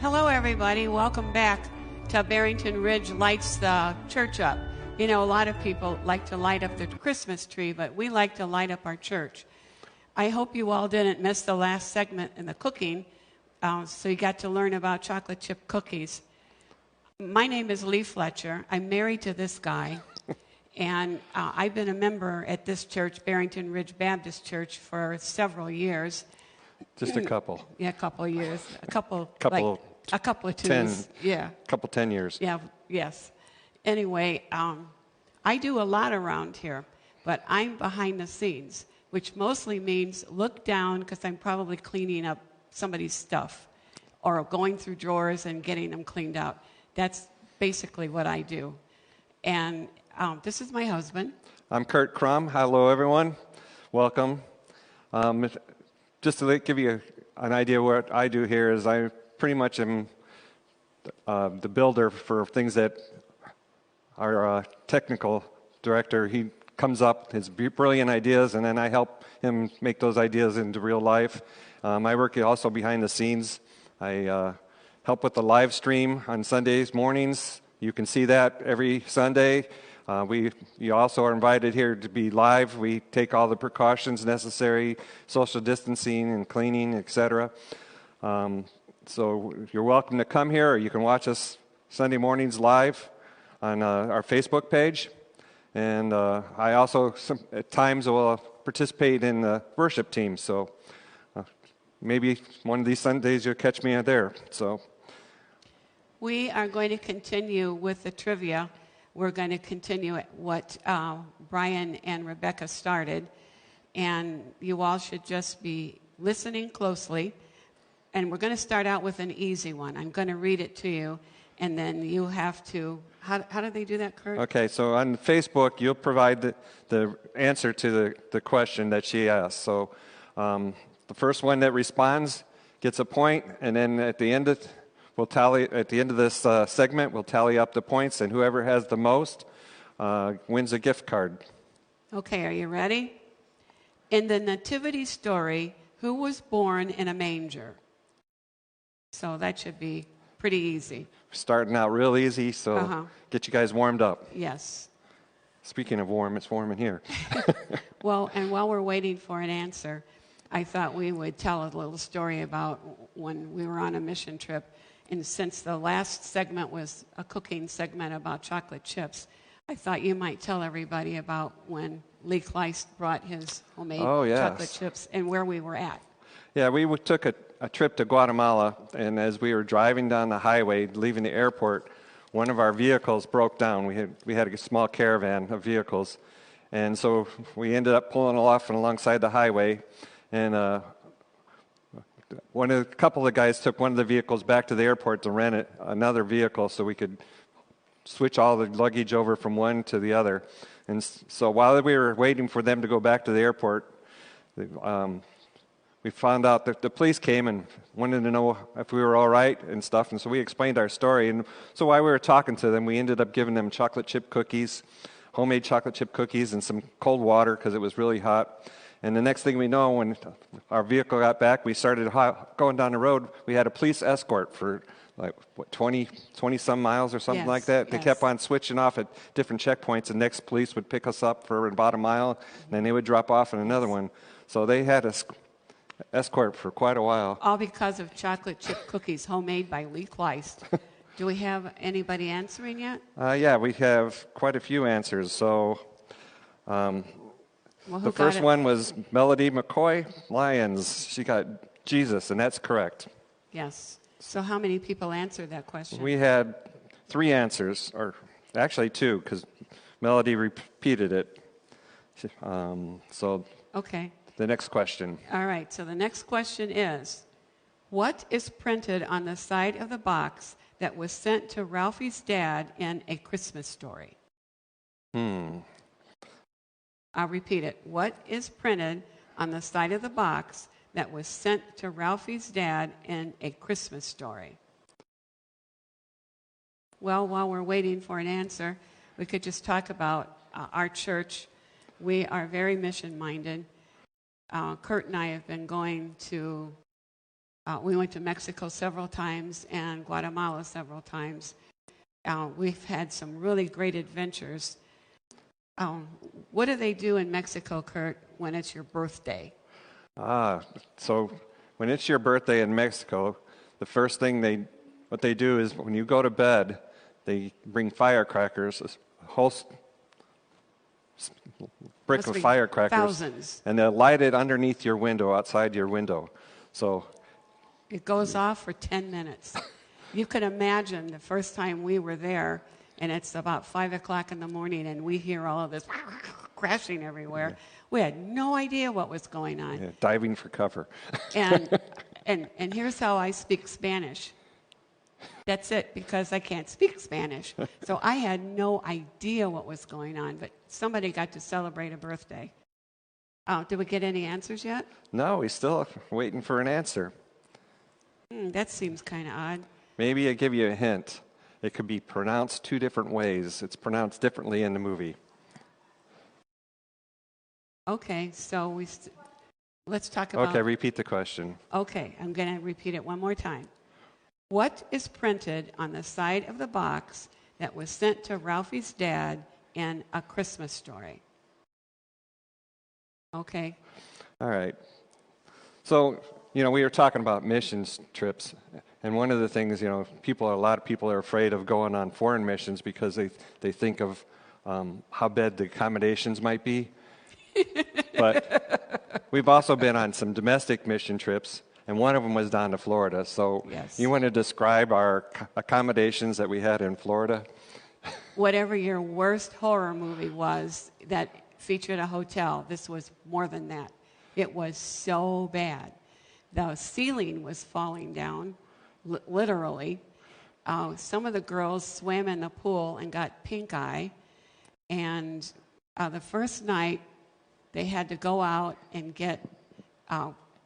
Hello, everybody. Welcome back to Barrington Ridge Lights the Church Up. You know, a lot of people like to light up the Christmas tree, but we like to light up our church. I hope you all didn't miss the last segment in the cooking, so you got to learn about chocolate chip cookies. My name is Lee Fletcher. I'm married to this guy, and I've been a member at this church, Barrington Ridge Baptist Church, for several years. Just a couple. Yeah, a couple of years. A couple of twos. 10, yeah. Couple 10 years. Yeah, yes. Anyway, I do a lot around here, but I'm behind the scenes, which mostly means look down because I'm probably cleaning up somebody's stuff or going through drawers and getting them cleaned out. That's basically what I do. And this is my husband. I'm Kurt Crum. Hello, everyone. Welcome. Just to give you an idea of what I do here is I pretty much am the builder for things that our technical director, he comes up, his brilliant ideas, and then I help him make those ideas into real life. I work also behind the scenes. I help with the live stream on Sundays mornings. You can see that every Sunday. You also are invited here to be live. We take all the precautions necessary, social distancing and cleaning, etc. So you're welcome to come here, or you can watch us Sunday mornings live on our Facebook page. And I also, at times, will participate in the worship team. So maybe one of these Sundays you'll catch me there. So We are going to continue with the trivia. We're going to continue what Brian and Rebecca started. And you all should just be listening closely. And we're going to start out with an easy one. I'm going to read it to you, and then you have to... How do they do that, Kurt? Okay, so on Facebook, you'll provide the answer to the question that she asked. So the first one that responds gets a point, and then at the end of this segment, we'll tally up the points, and whoever has the most wins a gift card. Okay, are you ready? In the nativity story, who was born in a manger? So that should be pretty easy. Starting out real easy, so get you guys warmed up. Yes. Speaking of warm, it's warm in here. Well, and while we're waiting for an answer, I thought we would tell a little story about when we were on a mission trip. And since the last segment was a cooking segment about chocolate chips, I thought you might tell everybody about when Lee Kleist brought his homemade chocolate chips and where we were at. Yeah, we took a trip to Guatemala, and as we were driving down the highway, leaving the airport, one of our vehicles broke down. We had a small caravan of vehicles, and so we ended up pulling off alongside the highway, and a couple of the guys took one of the vehicles back to the airport to rent another vehicle so we could switch all the luggage over from one to the other. And so while we were waiting for them to go back to the airport, we found out that the police came and wanted to know if we were all right and stuff, and so we explained our story. And so while we were talking to them, we ended up giving them chocolate chip cookies, homemade chocolate chip cookies, and some cold water because it was really hot. And the next thing we know, when our vehicle got back, we started going down the road. We had a police escort for 20-some miles or something like that. They kept on switching off at different checkpoints. The next police would pick us up for about a mile, and then they would drop off in another one. So they had us escort for quite a while. All because of chocolate chip cookies homemade by Lee Kleist. Do we have anybody answering yet? Yeah, we have quite a few answers. So the first one was Melody McCoy Lyons. She got Jesus, and that's correct. Yes. So how many people answered that question? We had 3 answers, or actually 2, because Melody repeated it. Okay. The next question. All right, so the next question is, what is printed on the side of the box that was sent to Ralphie's dad in A Christmas Story? I'll repeat it. What is printed on the side of the box that was sent to Ralphie's dad in A Christmas Story? Well, while we're waiting for an answer, we could just talk about our church. We are very mission-minded. Kurt and I have been going to We went to Mexico several times and Guatemala several times. We've had some really great adventures. What do they do in Mexico, Kurt, when it's your birthday? So when it's your birthday in Mexico, the first thing what they do is when you go to bed, they bring firecrackers, a whole brick Must of be firecrackers, thousands. and they'll light it underneath your window, outside your window. So It goes off for 10 minutes. You can imagine the first time we were there, and it's about 5 o'clock in the morning, and we hear all of this crashing everywhere. We had no idea what was going on. yeah, diving for cover. And here's how I speak Spanish. That's it, because I can't speak Spanish. So I had no idea what was going on, but somebody got to celebrate a birthday. Did we get any answers yet? No, we're still waiting for an answer. That seems kind of odd. Maybe I give you a hint. It could be pronounced two different ways. It's pronounced differently in the movie. Okay, so let's talk about... Okay, repeat the question. Okay, I'm going to repeat it one more time. What is printed on the side of the box that was sent to Ralphie's dad in A Christmas Story? Okay. All right. So, we were talking about missions trips, and one of the things, a lot of people are afraid of going on foreign missions because they think of how bad the accommodations might be. But we've also been on some domestic mission trips, and one of them was down to Florida. So Yes. You want to describe our accommodations that we had in Florida? Whatever your worst horror movie was that featured a hotel, this was more than that. It was so bad. The ceiling was falling down, literally. Some of the girls swam in the pool and got pink eye. And the first night, they had to go out and get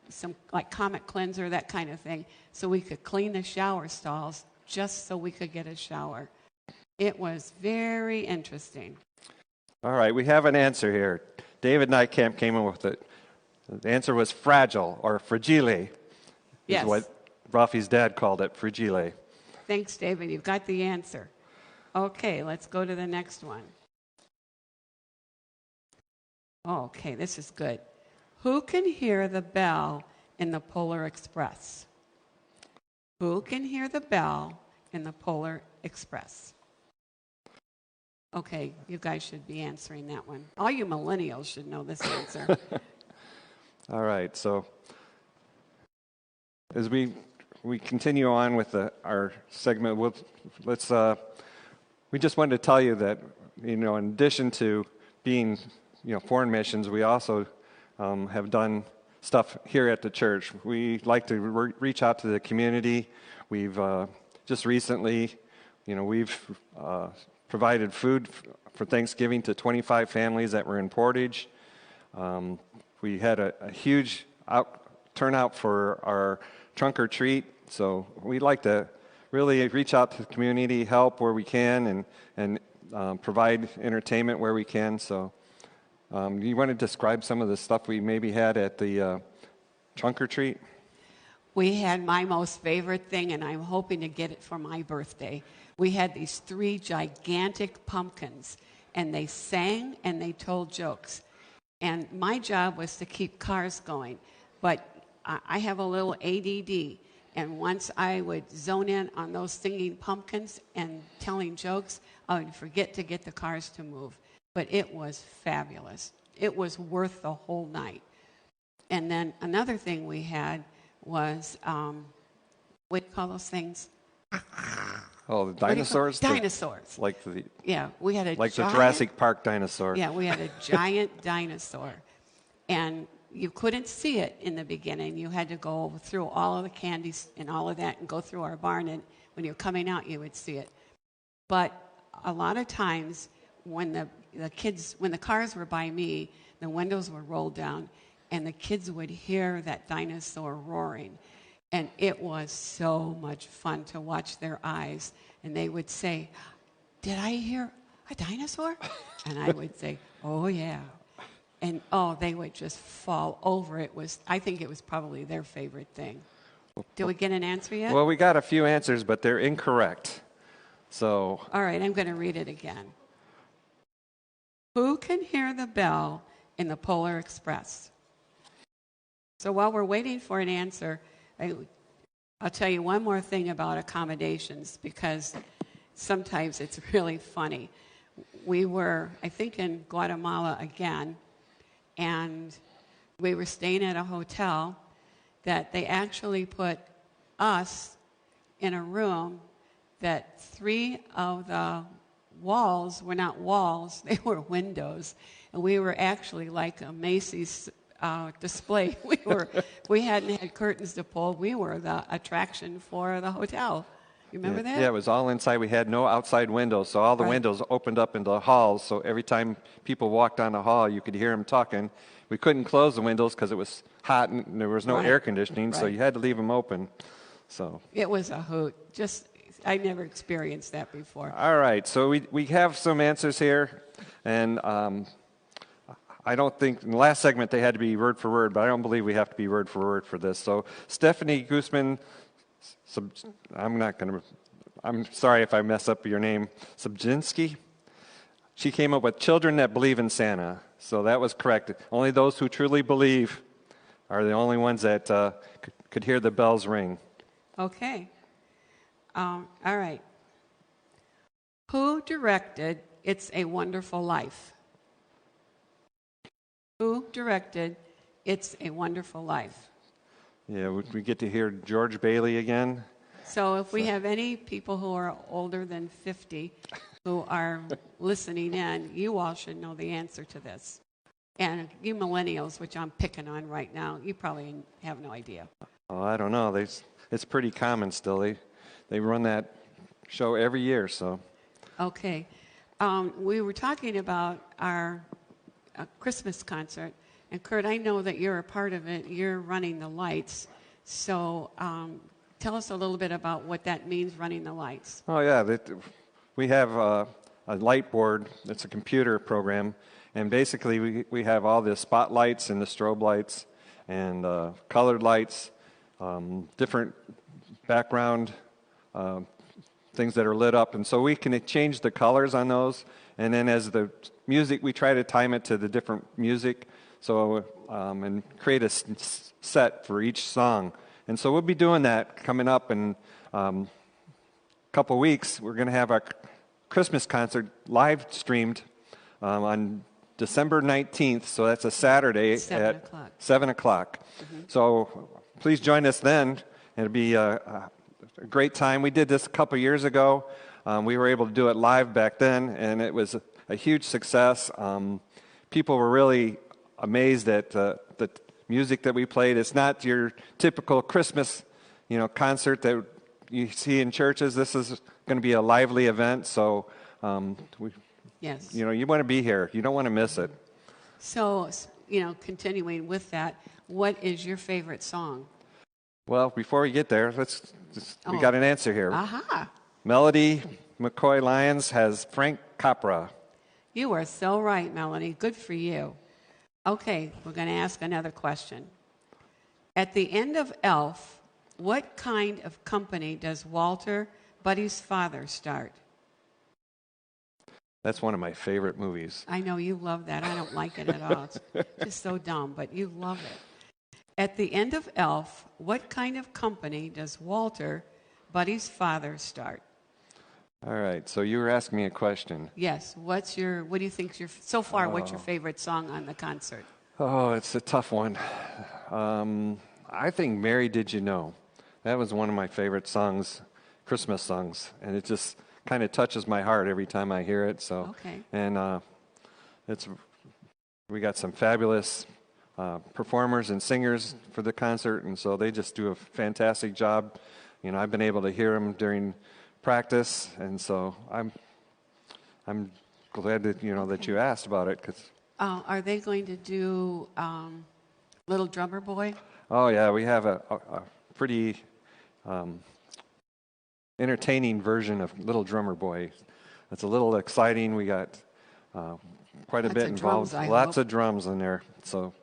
some like Comet cleanser, that kind of thing, so we could clean the shower stalls just so we could get a shower. It was very interesting. All right, we have an answer here. David Nightcamp came in with it. The answer was fragile, or fragile. Yes. Is what Rafi's dad called it, fragile. Thanks, David. You've got the answer. Okay, let's go to the next one. Okay, this is good. Who can hear the bell in the Polar Express? Who can hear the bell in the Polar Express? Okay, you guys should be answering that one. All you millennials should know this answer. All right, so as we continue on with our segment, we just wanted to tell you that, in addition to being, foreign missions, we also have done stuff here at the church. We like to reach out to the community. We've just recently, we've provided food for Thanksgiving to 25 families that were in Portage. We had a huge turnout for our trunk or treat, so we'd like to really reach out to the community, help where we can, and provide entertainment where we can. So you want to describe some of the stuff we maybe had at the trunk or treat? We had my most favorite thing, and I'm hoping to get it for my birthday. We had these 3 gigantic pumpkins, and they sang and they told jokes. And my job was to keep cars going, but I have a little ADD, and once I would zone in on those singing pumpkins and telling jokes, I would forget to get the cars to move. But it was fabulous. It was worth the whole night. And then another thing we had was, what do you call those things? Oh, the dinosaurs? Dinosaurs. Yeah, we had the Jurassic Park dinosaur. Yeah, we had a giant dinosaur. And you couldn't see it in the beginning. You had to go through all of the candies and all of that and go through our barn. And when you're coming out, you would see it. But a lot of times when when the cars were by me, the windows were rolled down and the kids would hear that dinosaur roaring. And it was so much fun to watch their eyes. And they would say, "Did I hear a dinosaur?" And I would say, "Oh, yeah." And, they would just fall over. I think it was probably their favorite thing. Did we get an answer yet? Well, we got a few answers, but they're incorrect. So, All right, I'm going to read it again. Who can hear the bell in the Polar Express? So while we're waiting for an answer, I'll tell you one more thing about accommodations, because sometimes it's really funny. We were, I think, in Guatemala again, and we were staying at a hotel that they actually put us in a room that 3 of the walls were not walls, they were windows. And we were actually like a Macy's display. We hadn't had curtains to pull. We were the attraction for the hotel. You remember that? Yeah, it was all inside. We had no outside windows, so all the windows opened up into the halls. So every time people walked down the hall, you could hear them talking. We couldn't close the windows because it was hot and there was no air conditioning, so you had to leave them open. So it was a hoot. I never experienced that before. All right, so we have some answers here, and I don't think in the last segment they had to be word for word, but I don't believe we have to be word for word for this. So Stephanie Guzman, I'm sorry if I mess up your name, Subjinsky. She came up with children that believe in Santa. So that was correct. Only those who truly believe are the only ones that could hear the bells ring. Okay. All right. Who directed It's a Wonderful Life? Who directed It's a Wonderful Life? Yeah, we get to hear George Bailey again. So if we have any people who are older than 50 who are listening in, you all should know the answer to this. And you millennials, which I'm picking on right now, you probably have no idea. Oh, I don't know. It's pretty common still. They run that show every year, so. Okay. We were talking about our Christmas concert, and Kurt, I know that you're a part of it. You're running the lights. So tell us a little bit about what that means, running the lights. Oh, yeah. We have a light board. It's a computer program. And basically, we have all the spotlights and the strobe lights and colored lights, different background things that are lit up. And so we can change the colors on those. And then as the music, we try to time it to the different music. So, and create a set for each song. And so we'll be doing that coming up in a couple weeks. We're going to have our Christmas concert live streamed on December 19th, so that's a Saturday at 7 o'clock. Mm-hmm. So please join us then. It'll be a great time. We did this a couple years ago. We were able to do it live back then, and it was a huge success. People were really amazed at the music that we played. It's not your typical Christmas, concert that you see in churches. This is going to be a lively event, so yes. You want to be here. You don't want to miss it. So, continuing with that, what is your favorite song? Well, before we get there, we got an answer here. Aha. Melody McCoy Lyons has Frank Capra. You are so right, Melanie. Good for you. Okay, we're going to ask another question. At the end of Elf, what kind of company does Walter, Buddy's father, start? That's one of my favorite movies. I know you love that. I don't like it at all. It's just so dumb, but you love it. At the end of Elf, what kind of company does Walter, Buddy's father, start? All right, so you were asking me a question. Yes. What do you think what's your favorite song on the concert? Oh, it's a tough one. I think Mary Did You Know. That was one of my favorite songs, Christmas songs, and it just kind of touches my heart every time I hear it. So, okay. And we got some fabulous performers and singers for the concert, and so they just do a fantastic job. I've been able to hear them during practice, and so I'm glad that that you asked about it. Cause are they going to do Little Drummer Boy? Oh yeah, we have a pretty entertaining version of Little Drummer Boy. It's a little exciting. We got quite a bit involved. Lots of drums in there, so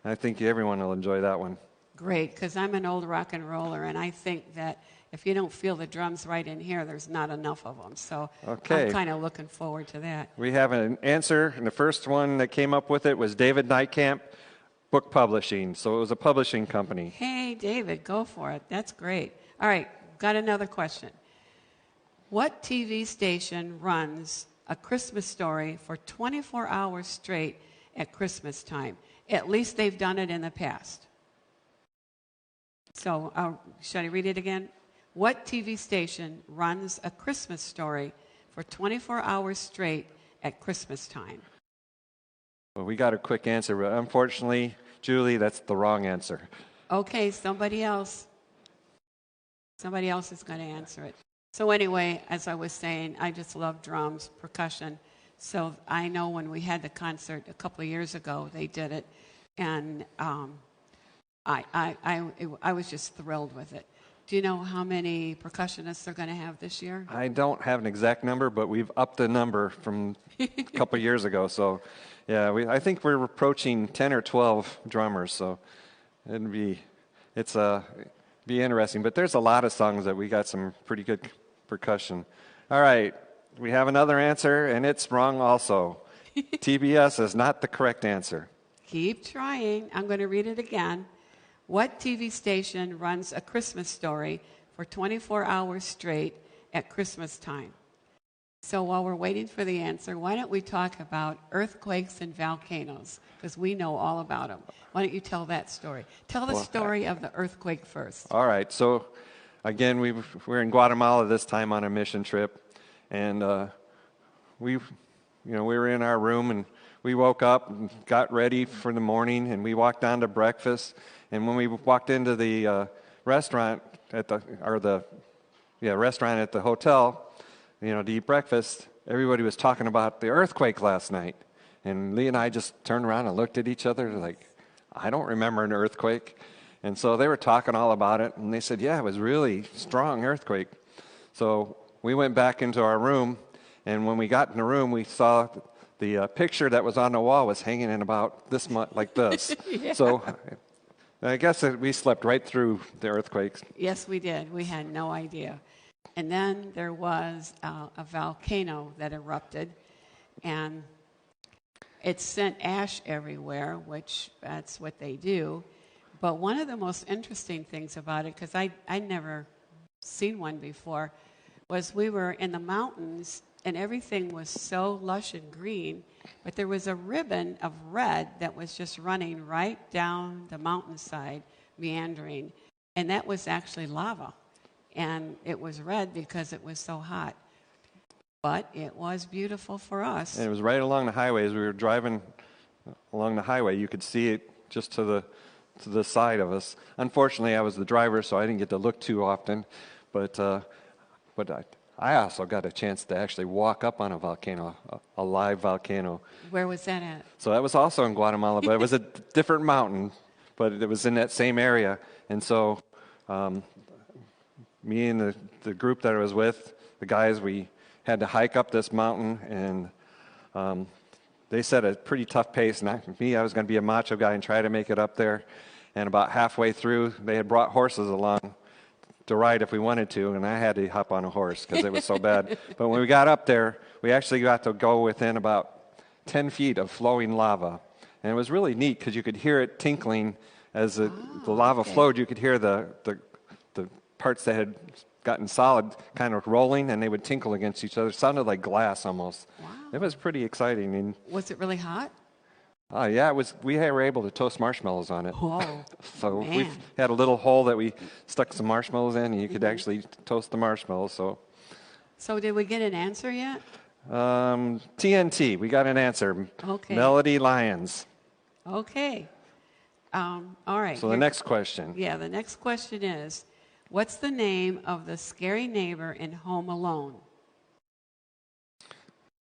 I think everyone will enjoy that one. Great, because I'm an old rock and roller, and I think that if you don't feel the drums right in here, there's not enough of them. So Okay. I'm kind of looking forward to that. We have an answer, and the first one that came up with it was David Nightcamp, Book Publishing. So it was a publishing company. Hey, David, go for it. That's great. All right, got another question. What TV station runs A Christmas Story for 24 hours straight at Christmas time? At least they've done it in the past. So, should I read it again? What TV station runs A Christmas Story for 24 hours straight at Christmas time? Well, we got a quick answer, but unfortunately, Julie, that's the wrong answer. Okay, somebody else. Somebody else is going to answer it. So anyway, as I was saying, I just love drums, percussion. So I know when we had the concert a couple of years ago, they did it, and I was just thrilled with it. Do you know how many percussionists they're going to have this year? I don't have an exact number, but we've upped the number from a couple of years ago. So, yeah, I think we're approaching 10 or 12 drummers. So it's be interesting. But there's a lot of songs that we got some pretty good percussion. All right, we have another answer, and it's wrong also. TBS is not the correct answer. Keep trying. I'm going to read it again. What TV station runs A Christmas Story for 24 hours straight at Christmas time? So while we're waiting for the answer, why don't we talk about earthquakes and volcanoes? Because we know all about them. Why don't you tell that story? Tell the story of the earthquake first. All right. So, again, we're in Guatemala this time on a mission trip, and we were in our room, and we woke up and got ready for the morning, and we walked down to breakfast. And when we walked into the restaurant at the restaurant at the hotel, to eat breakfast, everybody was talking about the earthquake last night. And Lee and I just turned around and looked at each other like, I don't remember an earthquake. And so they were talking all about it, and they said, yeah, it was really strong earthquake. So we went back into our room, and when we got in the room, we saw the picture that was on the wall was hanging in about this much, like this. Yeah. So I guess that we slept right through the earthquakes. Yes, we did. We had no idea. And then there was a volcano that erupted, and it sent ash everywhere, which that's what they do. But one of the most interesting things about it, because I'd never seen one before, was we were in the mountains, and everything was so lush and green, but there was a ribbon of red that was just running right down the mountainside, meandering, and that was actually lava. And it was red because it was so hot. But it was beautiful for us. And it was right along the highway. As we were driving along the highway, you could see it just to the side of us. Unfortunately, I was the driver, so I didn't get to look too often. But I also got a chance to actually walk up on a volcano, a live volcano. Where was that at? So that was also in Guatemala, but it was a different mountain, but it was in that same area. And so me and the group that I was with, the guys, we had to hike up this mountain, and they set a pretty tough pace. And I was going to be a macho guy and try to make it up there. And about halfway through, they had brought horses along to ride if we wanted to, and I had to hop on a horse because it was so bad. But when we got up there, we actually got to go within about 10 feet of flowing lava. And it was really neat because you could hear it tinkling as the lava flowed. You could hear the parts that had gotten solid kind of rolling, and they would tinkle against each other. It sounded like glass almost. Wow. It was pretty exciting. And Was it really hot? yeah, it was. We were able to toast marshmallows on it. Oh, So man. we had a little hole that we stuck some marshmallows in, and you could actually toast the marshmallows. So did we get an answer yet? TNT, we got an answer. Okay. Melody Lyons. Okay. All right. So the next question. Yeah, the next question is, what's the name of the scary neighbor in Home Alone?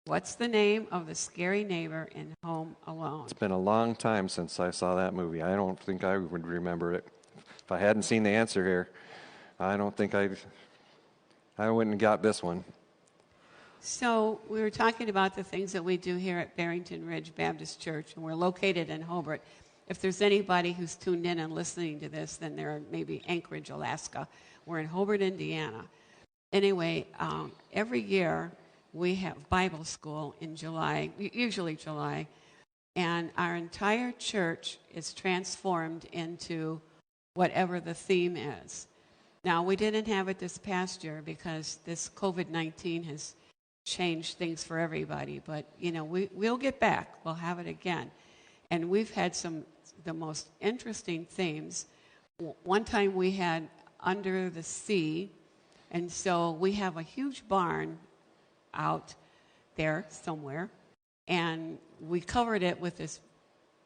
What's the name of the scary neighbor in Home Alone? It's been a long time since I saw that movie. I don't think I would remember it. If I hadn't seen the answer here, I don't think I wouldn't have got this one. So we were talking about the things that we do here at Barrington Ridge Baptist Church, and we're located in Hobart. if there's anybody who's tuned in and listening to this, then they're maybe Anchorage, Alaska. We're in Hobart, Indiana. Anyway, every year we have Bible school in July, usually July, and our entire church is transformed into whatever the theme is. Now, we didn't have it this past year because this COVID-19 has changed things for everybody, but, we'll get back. We'll have it again. And we've had the most interesting themes. One time we had Under the Sea, and so we have a huge barn out there somewhere, and we covered it with this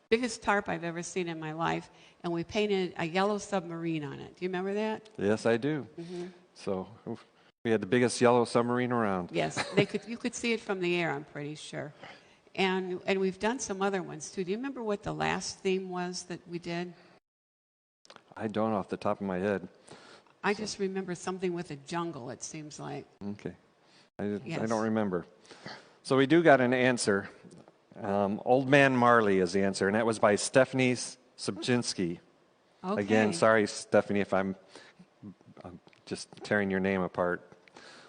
biggest tarp I've ever seen in my life, and we painted a yellow submarine on it. Do you remember that? Yes, I do. So we had the biggest yellow submarine around. Yes, you could see it from the air, I'm pretty sure. And we've done some other ones, too. Do you remember what the last theme was that we did? I don't off the top of my head. I just remember something with a jungle, it seems like. Okay. I Yes. don't remember. So we do got an answer. Old Man Marley is the answer, and that was by Stephanie Subczynski. Okay. Again, sorry, Stephanie, if I'm just tearing your name apart.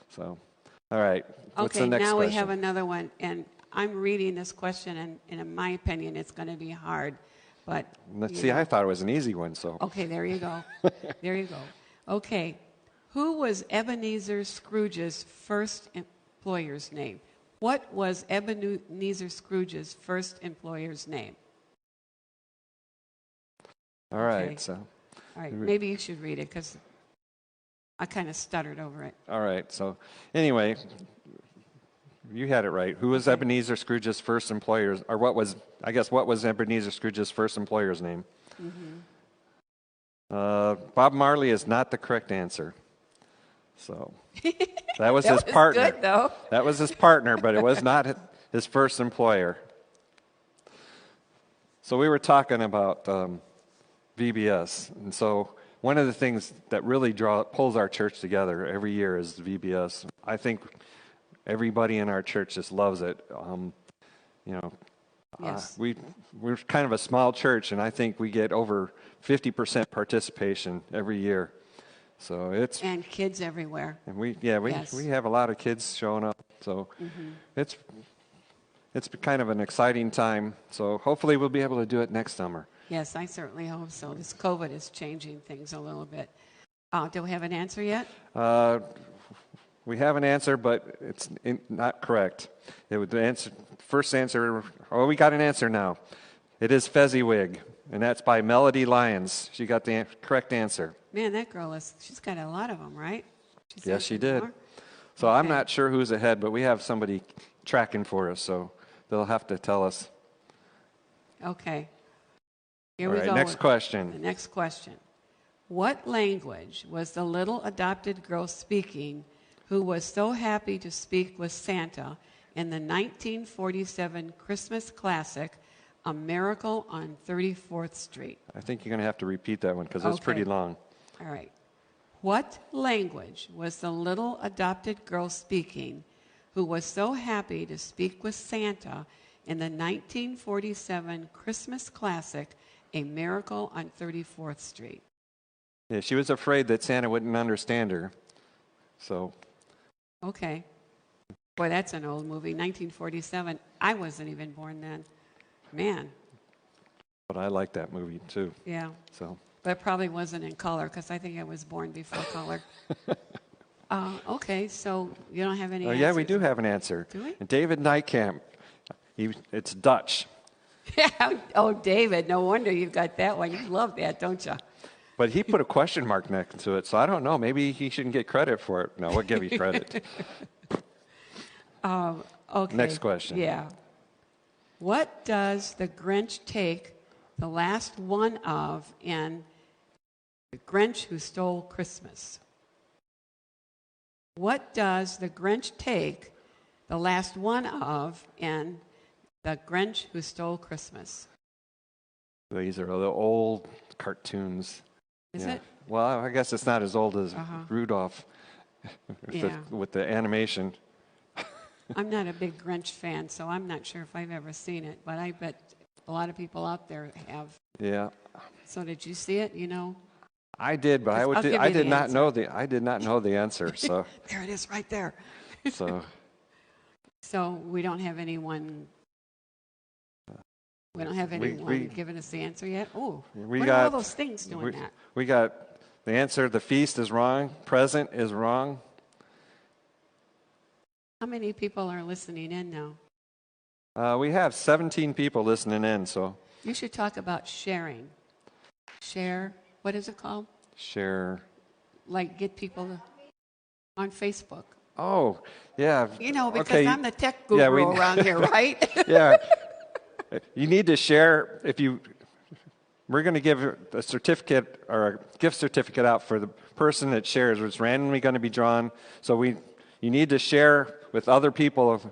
So, all right. What's Okay, the next now question? we have another one, and I'm reading this question, and in my opinion, it's going to be hard. But Let's you see, know. I thought it was an easy one, so. Okay, there you go. There you go. Okay, who was Ebenezer Scrooge's first employer's name? What was Ebenezer Scrooge's first employer's name? All right, Okay. so. All right, maybe you should read it because I kind of stuttered over it. All right, so anyway, you had it right. Who was Ebenezer Scrooge's first employer's, or what was Ebenezer Scrooge's first employer's name? Bob Marley is not the correct answer. So that was his partner. Good though. That was his partner, but it was not his first employer. So we were talking about VBS, and so one of the things that really pulls our church together every year is VBS. I think everybody in our church just loves it. Yes. We're kind of a small church, and I think we get over 50% participation every year. So it's And kids everywhere. and we Yes. have a lot of kids showing up. So it's kind of an exciting time. So hopefully we'll be able to do it next summer. Yes, I certainly hope so. This COVID is changing things a little bit. Do we have an answer yet? We have an answer, but it's not correct. It would first answer. Oh, we got an answer now. It is Fezziwig, and that's by Melody Lyons. She got the correct answer. Man, that girl she's got a lot of them, right? She's Yes, she answered did. more? So I'm Okay. not sure who's ahead, but we have somebody tracking for us, so they'll have to tell us. Okay. Here All we right, go. next The question. next question. What language was the little adopted girl speaking who was so happy to speak with Santa in the 1947 Christmas classic, A Miracle on 34th Street? I think you're going to have to repeat that one because it's Okay. pretty long. All right. What language was the little adopted girl speaking who was so happy to speak with Santa in the 1947 Christmas classic, A Miracle on 34th Street? Yeah, she was afraid that Santa wouldn't understand her. So, Okay. Boy, that's an old movie, 1947. I wasn't even born then. Man, but I like that movie too. yeah. So, But it probably wasn't in color because I think I was born before color. Okay, so you don't have any oh yeah, we answers. do have an answer. Do we? David Nightcamp. It's Dutch, Oh, David, no wonder you've got that one. You love that, don't you? but he put a question mark next to it, so I don't know. Maybe he shouldn't get credit for it. No, we'll give you credit. Okay. Next question. Yeah. What does the Grinch take the last one of in The Grinch Who Stole Christmas? What does the Grinch take the last one of in The Grinch Who Stole Christmas? These are the old cartoons. Is Yeah. it? Well, I guess it's not as old as Rudolph Yeah. with the animation. I'm not a big Grinch fan, so I'm not sure if I've ever seen it, but I bet a lot of people out there have. Yeah. So did you see it? You know? I did, but I'll give you I did the not answer. know I did not know the answer. So There it is, right there. so So we don't have anyone. We don't have We- anyone we- giving us the answer yet. Oh, we what are all got those things doing we, that? we got the answer. The feast is wrong. Present is wrong. How many people are listening in now? We have 17 people listening in. So You should talk about sharing. Share. What is it called? share. Like get people on Facebook. Oh, yeah. You know, because Okay. I'm the tech guru Yeah, we- around here, right? Yeah. You need to share. We're going to give a certificate or a gift certificate out for the person that shares. It's randomly going to be drawn. So you need to share with other people of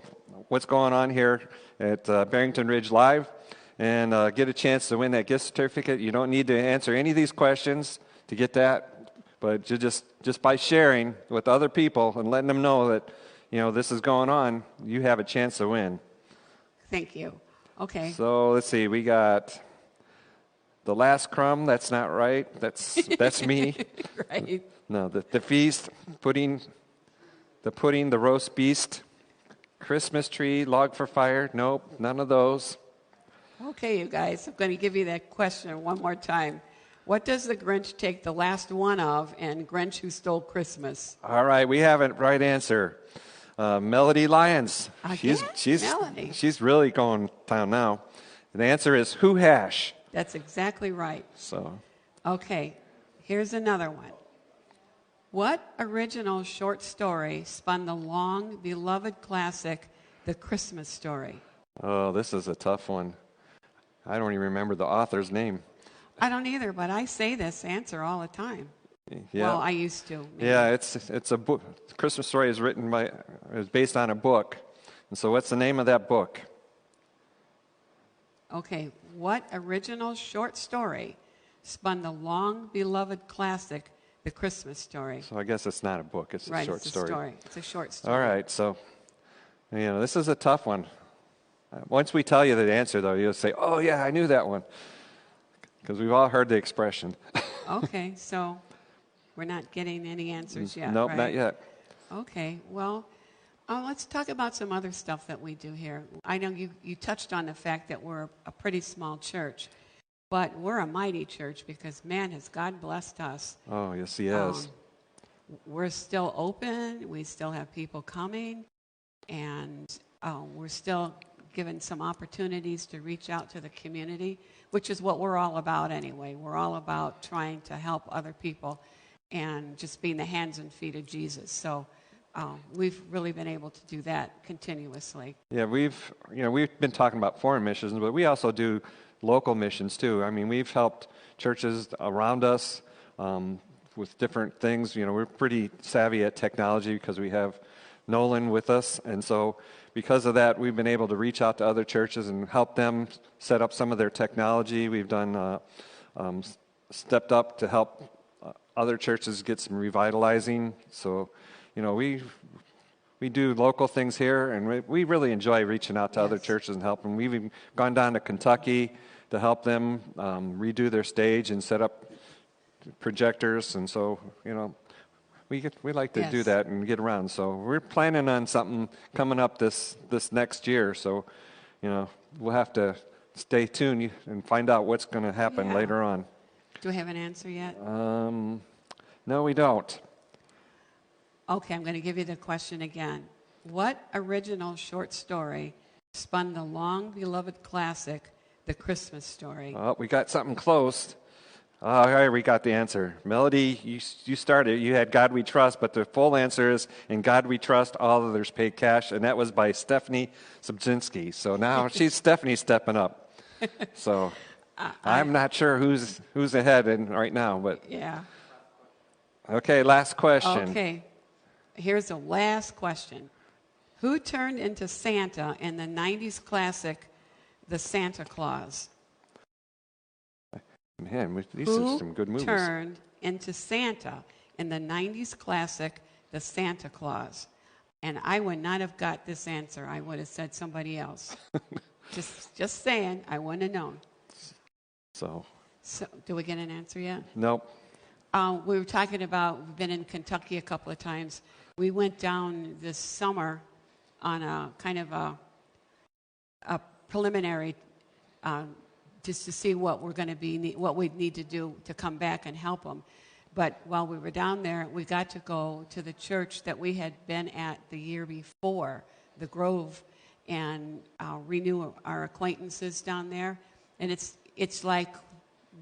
what's going on here at Barrington Ridge Live, and get a chance to win that gift certificate. You don't need to answer any of these questions to get that, but you just by sharing with other people and letting them know that this is going on, you have a chance to win. Thank you. Okay. So let's see. We got the last crumb. That's not right. That's me. Right. No, the feast, pudding, the roast beast, Christmas tree, log for fire. Nope, none of those. Okay, you guys, I'm going to give you that question one more time. What does the Grinch take the last one of in Grinch Who Stole Christmas? All right, we have a right answer. Melody Lyons. Again? Melody. She's really going down now. The answer is Who Hash. That's exactly right. So Okay, here's another one. What original short story spun the long beloved classic, The Christmas Story? oh, this is a tough one. I don't even remember the author's name. I don't either, but I say this answer all the time. Yeah. Well, I used to. maybe. Yeah, it's a book. Christmas Story is based on a book. And so what's the name of that book? Okay, what original short story spun the long beloved classic, The Christmas Story? So I guess it's not a book, it's a Right, short it's a story. story. It's a short story. All right, so this is a tough one. Once we tell you the answer, though, you'll say, "Oh yeah, I knew that one," because we've all heard the expression. Okay, so we're not getting any answers yet. Nope, right? not yet. Okay, well, let's talk about some other stuff that we do here. I know you touched on the fact that we're a pretty small church, but we're a mighty church because, man, has God blessed us. Oh yes, he has. We're still open. We still have people coming, and we're still given some opportunities to reach out to the community, which is what we're all about anyway. We're all about trying to help other people and just being the hands and feet of Jesus. So we've really been able to do that continuously. Yeah, we've been talking about foreign missions, but we also do local missions too. I mean, we've helped churches around us with different things. We're pretty savvy at technology because we have Nolan with us, and so because of that, we've been able to reach out to other churches and help them set up some of their technology. We've done stepped up to help other churches get some revitalizing. So, we do local things here, and we really enjoy reaching out to other churches and helping. We've even gone down to Kentucky to help them redo their stage and set up projectors, and so we like to do that and get around. So we're planning on something coming up this next year. So we'll have to stay tuned and find out what's going to happen later on. Do we have an answer yet? No, we don't. Okay, I'm going to give you the question again. What original short story spun the long-beloved classic, The Christmas Story? Oh, we got something close. All right, we got the answer. Melody, you started. You had God We Trust, but the full answer is In God We Trust, All Others Pay Cash, and that was by Stephanie Subzinski. So now Stephanie's stepping up. So I'm not sure who's ahead right now, but Yeah. okay. Last question. Okay. Here's the last question. Who turned into Santa in the 90s classic, The Santa Claus? Man, these Who are some good movies. turned into Santa in the 90s classic, The Santa Claus? And I would not have got this answer. I would have said somebody else. just saying, I wouldn't have known. So So, do we get an answer yet? Nope. We were talking about, we've been in Kentucky a couple of times. We went down this summer on a kind of a preliminary, just to see what we're going to be, what we need to do to come back and help them. But while we were down there, we got to go to the church that we had been at the year before, the Grove, and renew our acquaintances down there. And it's like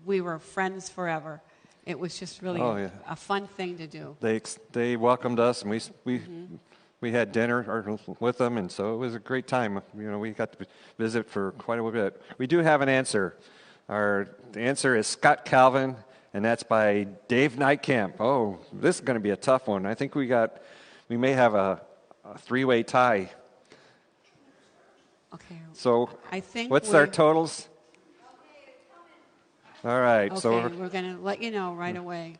we were friends forever. It was just really a fun thing to do. They welcomed us, and we had dinner with them, and so it was a great time. You know, we got to visit for quite a bit. We do have an answer. The answer is Scott Calvin, and that's by Dave Nightcamp. Oh, this is going to be a tough one. I think we may have a three-way tie. Okay. So I think what's our totals? All right. Okay, So we're going to let you know right away.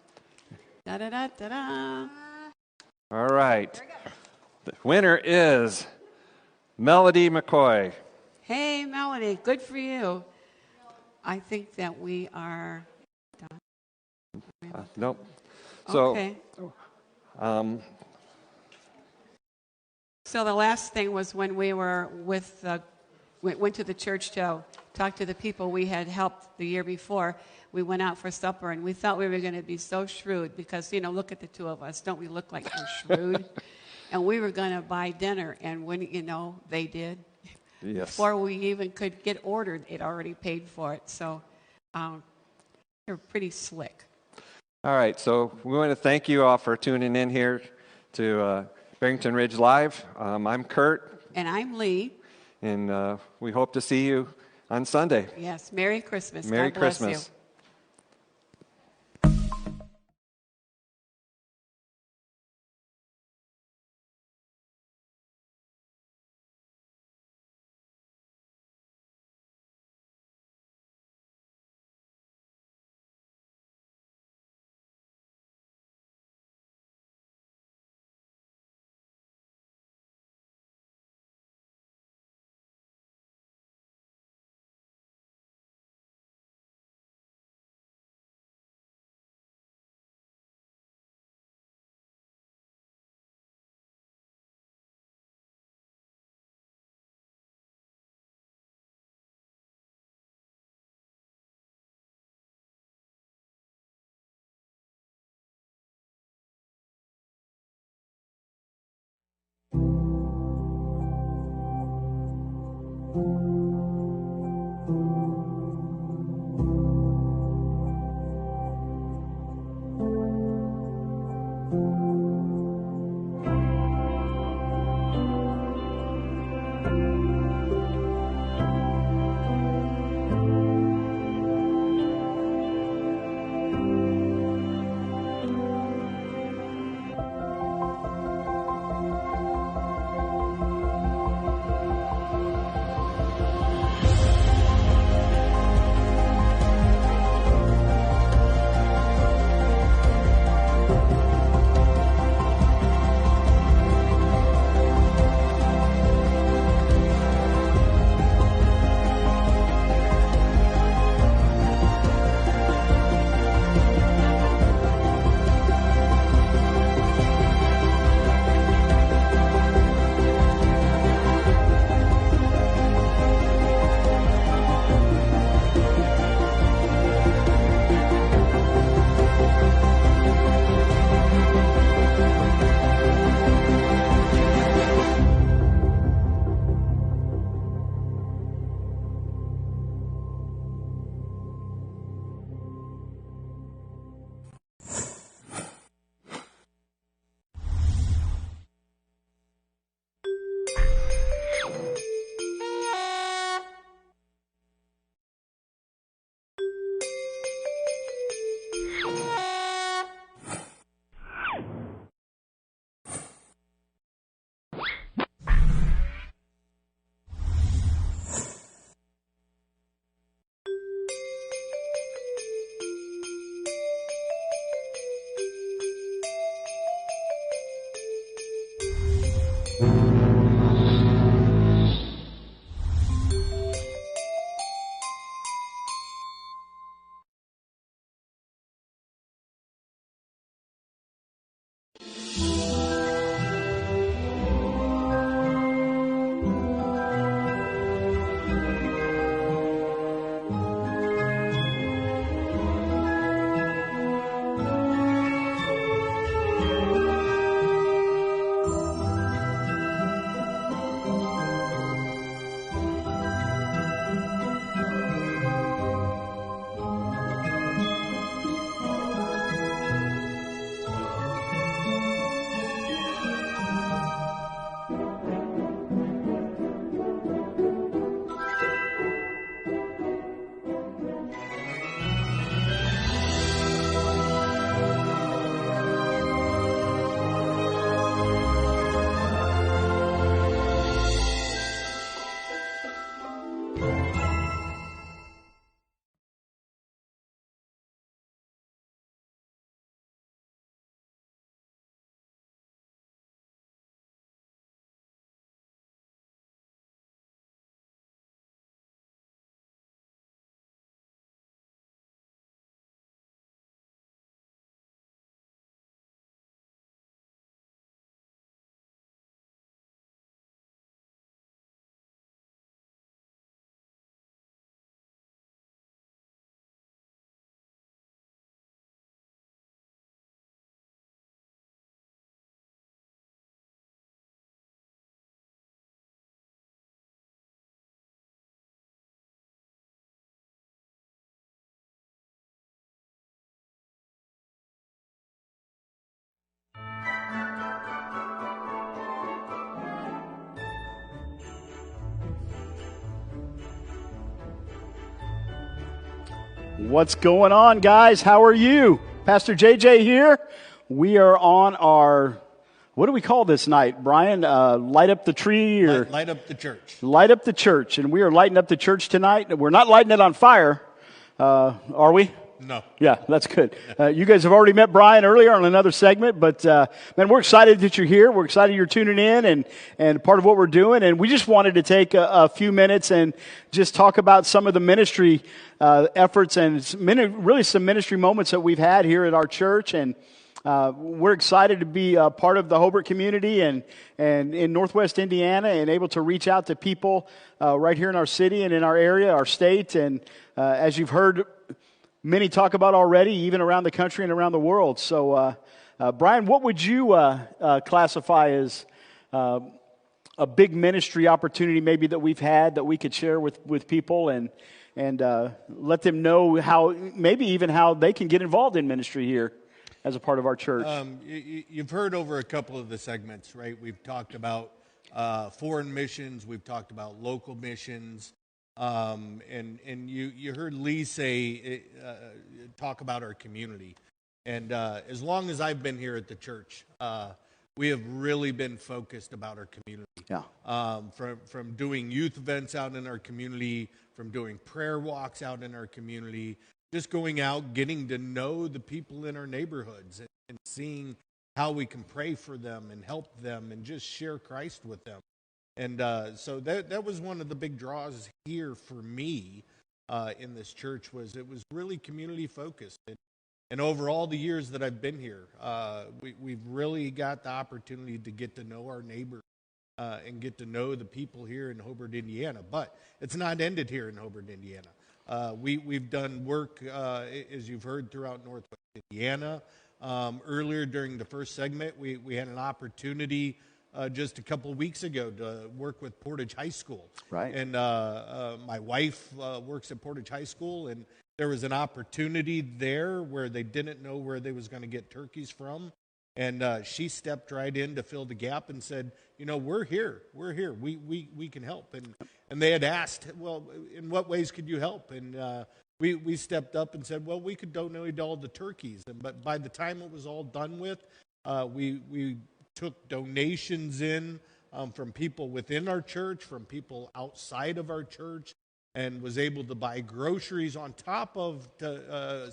Da-da-da-da-da. all right. The winner is Melody McCoy. Hey, Melody, good for you. I think that we are done. Nope. So, Okay. So the last thing was when we were went to the church to talk to the people we had helped the year before. We went out for supper, and we thought we were going to be so shrewd because, you know, look at the two of us. Don't we look like we're shrewd? And we were going to buy dinner, and when, you know, they did. Yes. Before we even could get ordered, they'd already paid for it. So they're pretty slick. All right. So we want to thank you all for tuning in here to Barrington Ridge Live. I'm Kurt. And I'm Lee. And we hope to see you on Sunday. Yes. Merry Christmas. Merry God bless Christmas. you. What's going on, guys? How are you? Pastor JJ here. We are on our, what do we call this night, Brian? Light up the tree or Light up the church. Light up the church. And we are lighting up the church tonight. We're not lighting it on fire, are we? No. Yeah, that's good. You guys have already met Brian earlier on another segment, but man, we're excited that you're here. We're excited you're tuning in and part of what we're doing. And we just wanted to take a few minutes and just talk about some of the ministry efforts and really some ministry moments that we've had here at our church. And we're excited to be part of the Hobart community and in Northwest Indiana and able to reach out to people right here in our city and in our area, our state. And as you've heard many talk about already, even around the country and around the world. So, Brian, what would you classify as a big ministry opportunity maybe that we've had that we could share with people and let them know how, maybe even how they can get involved in ministry here as a part of our church? You've heard over a couple of the segments, right? We've talked about foreign missions. We've talked about local missions. And you heard Lee say, talk about our community. And as long as I've been here at the church, we have really been focused about our community. Yeah. From doing youth events out in our community, from doing prayer walks out in our community, just going out, getting to know the people in our neighborhoods and seeing how we can pray for them and help them and just share Christ with them. And so that was one of the big draws here for me in this church was it was really community focused. And over all the years that I've been here, we've really got the opportunity to get to know our neighbors and get to know the people here in Hobart, Indiana. But it's not ended here in Hobart, Indiana. We've done work, as you've heard, throughout Northwest Indiana. Earlier during the first segment, we had an opportunity just a couple of weeks ago to work with Portage High School. Right. And my wife works at Portage High School, and there was an opportunity there where they didn't know where they was going to get turkeys from. And she stepped right in to fill the gap and said, you know, we're here. We can help. And they had asked, well, in what ways could you help? And we stepped up and said, well, we could donate all the turkeys. But by the time it was all done with, we took donations in from people within our church, from people outside of our church, and was able to buy groceries on top of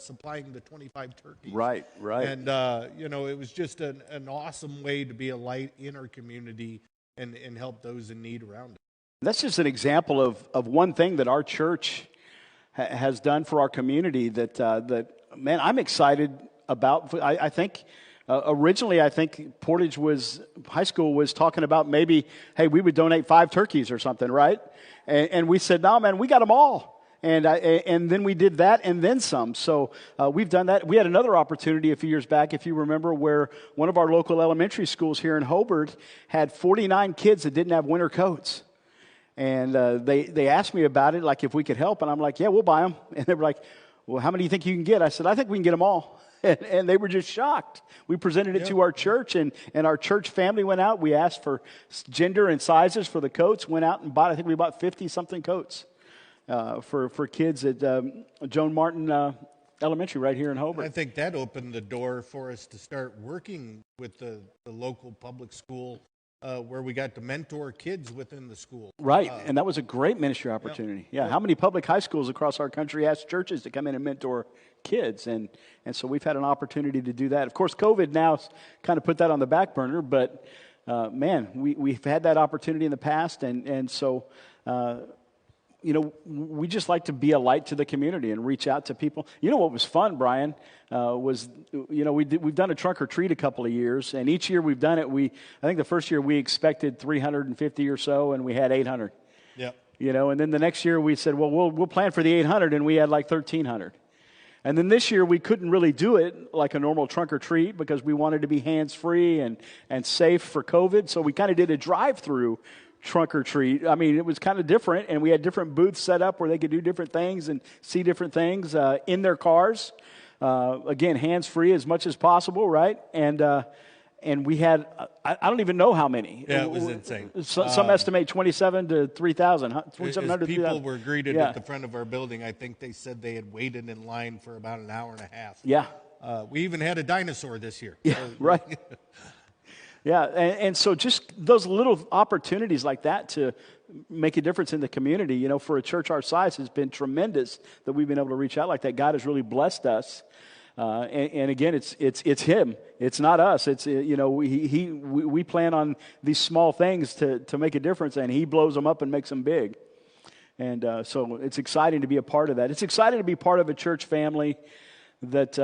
supplying the 25 turkeys. Right. And, you know, it was just an awesome way to be a light in our community and help those in need around us. That's just an example of one thing that our church has done for our community that man, I'm excited about. I think originally, I think Portage High School was talking about maybe, hey, we would donate 5 turkeys or something, right? And we said, no, man, we got them all. And then we did that and then some. So we've done that. We had another opportunity a few years back, if you remember, where one of our local elementary schools here in Hobart had 49 kids that didn't have winter coats. And they asked me about it, like if we could help. And I'm like, yeah, we'll buy them. And they were like, well, how many do you think you can get? I said, I think we can get them all. And they were just shocked. We presented it to our church, and our church family went out. We asked for gender and sizes for the coats, went out and bought, I think we bought 50-something coats for kids at Joan Martin Elementary right here in Hobart. I think that opened the door for us to start working with the local public school where we got to mentor kids within the school. Right, and that was a great ministry opportunity. Yeah, how many public high schools across our country ask churches to come in and mentor kids? And so we've had an opportunity to do that. Of course, COVID now kind of put that on the back burner, but man, we've had that opportunity in the past, and so you know, we just like to be a light to the community and reach out to people. You know what was fun, Brian, was, you know, we've done a trunk or treat a couple of years, and each year we've done it, I think the first year we expected 350 or so, and we had 800. Yeah. You know, and then the next year we said, well, we'll plan for the 800, and we had like 1,300. And then this year we couldn't really do it like a normal trunk or treat because we wanted to be hands-free and safe for COVID, so we kind of did a drive-through trunk or treat. I mean, it was kind of different, and we had different booths set up where they could do different things and see different things in their cars. Again, hands-free as much as possible, right? And and we had, I don't even know how many. Yeah, it was insane. Some estimate 27 to 3,000. As 2,700 people 3,000. were greeted Yeah. at the front of our building, I think they said they had waited in line for about an hour and a half. Yeah. We even had a dinosaur this year. Yeah, right. Yeah, and so just those little opportunities like that to make a difference in the community, you know, for a church our size has been tremendous that we've been able to reach out like that. God has really blessed us. And again, it's Him. It's not us. It's, you know, we plan on these small things to make a difference, and He blows them up and makes them big. And so it's exciting to be a part of that. It's exciting to be part of a church family that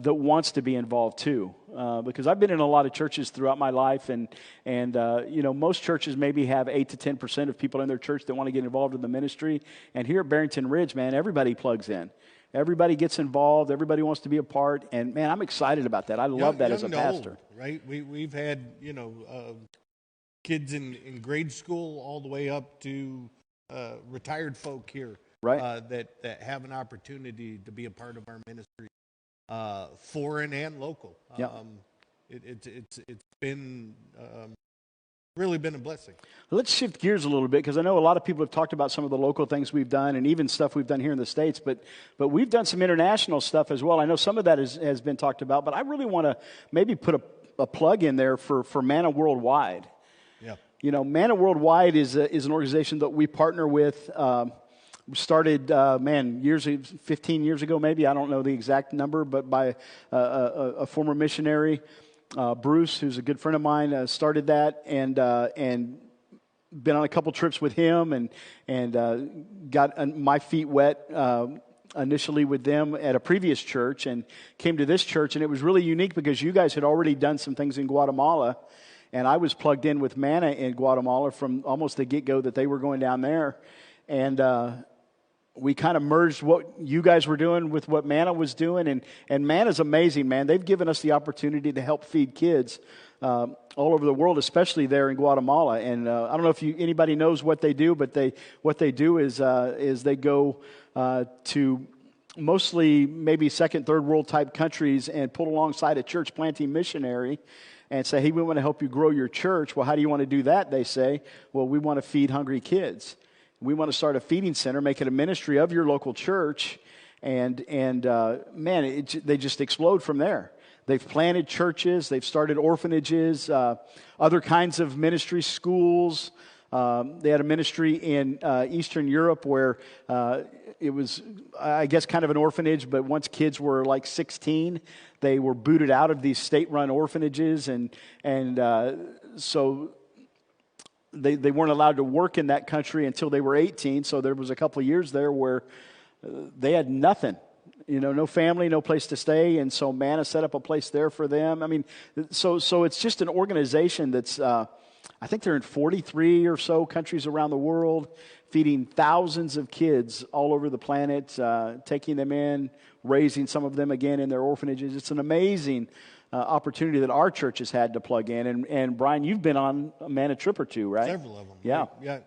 wants to be involved too, because I've been in a lot of churches throughout my life, and you know, most churches maybe have 8 to 10% of people in their church that want to get involved in the ministry. And here at Barrington Ridge, man, everybody plugs in. Everybody gets involved. Everybody wants to be a part, and man, I'm excited about that. I love that as a pastor. Right? We've had, you know, kids in grade school all the way up to retired folk here, right? That have an opportunity to be a part of our ministry, foreign and local. Yeah. It's been really been a blessing. Let's shift gears a little bit, because I know a lot of people have talked about some of the local things we've done and even stuff we've done here in the States, but we've done some international stuff as well. I know some of that has been talked about, but I really want to maybe put a plug in there for Manna Worldwide. Yeah. You know, Manna Worldwide is an organization that we partner with. We started, 15 years ago maybe. I don't know the exact number, but by a former missionary, Bruce, who's a good friend of mine, started that and been on a couple trips with him and got my feet wet initially with them at a previous church and came to this church. And it was really unique because you guys had already done some things in Guatemala, and I was plugged in with Manna in Guatemala from almost the get-go that they were going down there. And we kind of merged what you guys were doing with what Manna was doing. And Manna's amazing, man. They've given us the opportunity to help feed kids all over the world, especially there in Guatemala. And I don't know if anybody knows what they do, but what they do is they go to mostly maybe second, third world type countries and put alongside a church planting missionary and say, hey, we want to help you grow your church. Well, how do you want to do that? They say, well, we want to feed hungry kids. We want to start a feeding center, make it a ministry of your local church, and man, they just explode from there. They've planted churches, they've started orphanages, other kinds of ministry schools. They had a ministry in Eastern Europe where it was, I guess, kind of an orphanage, but once kids were like 16, they were booted out of these state-run orphanages, and so they weren't allowed to work in that country until they were 18. So there was a couple of years there where they had nothing, you know, no family, no place to stay. And so Manna set up a place there for them. I mean, so it's just an organization that's, I think they're in 43 or so countries around the world, feeding thousands of kids all over the planet, taking them in, raising some of them again in their orphanages. It's an amazing opportunity that our church has had to plug in. And Brian, you've been on a Manna trip or two, right? Several of them. Yeah. Yeah.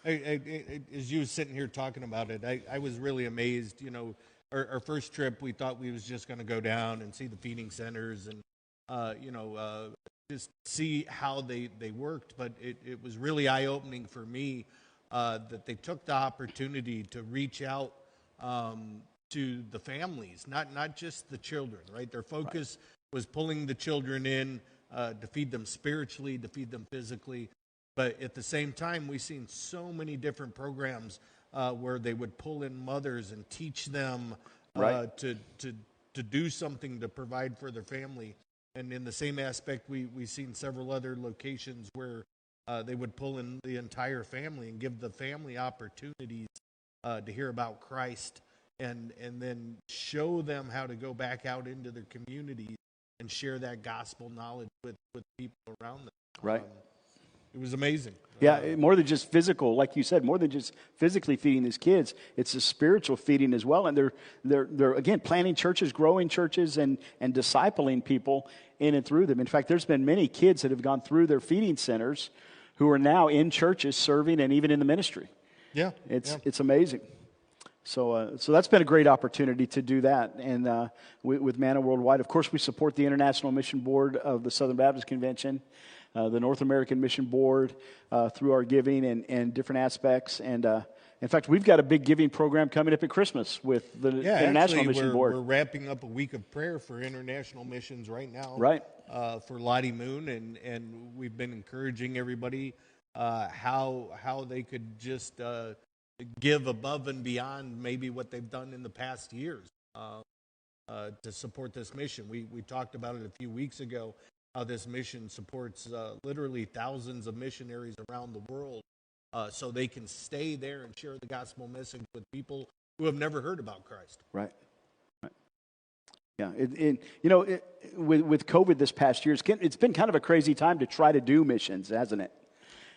As you were sitting here talking about it, I was really amazed. You know, our first trip, we thought we was just going to go down and see the feeding centers and, just see how they worked. But it was really eye-opening for me that they took the opportunity to reach out to the families, not just the children, right? Their focus was pulling the children in to feed them spiritually, to feed them physically. But at the same time, we've seen so many different programs where they would pull in mothers and teach them to do something to provide for their family. And in the same aspect, we've seen several other locations where they would pull in the entire family and give the family opportunities to hear about Christ and then show them how to go back out into their communities and share that gospel knowledge with people around them. Right. It was amazing. Yeah, more than just physical, like you said, more than just physically feeding these kids, it's a spiritual feeding as well. And they're again planting churches, growing churches, and discipling people in and through them. In fact, there's been many kids that have gone through their feeding centers who are now in churches serving and even in the ministry. Yeah, it's amazing. So that's been a great opportunity to do that. And with Manna Worldwide, of course, we support the International Mission Board of the Southern Baptist Convention, the North American Mission Board, through our giving and different aspects. And in fact, we've got a big giving program coming up at Christmas with the International Mission Board. We're wrapping up a week of prayer for international missions right now. Right. For Lottie Moon, and we've been encouraging everybody how they could just give above and beyond maybe what they've done in the past years to support this mission. We talked about it a few weeks ago, how this mission supports literally thousands of missionaries around the world so they can stay there and share the gospel message with people who have never heard about Christ. Right. Yeah, with COVID this past year, it's been kind of a crazy time to try to do missions, hasn't it?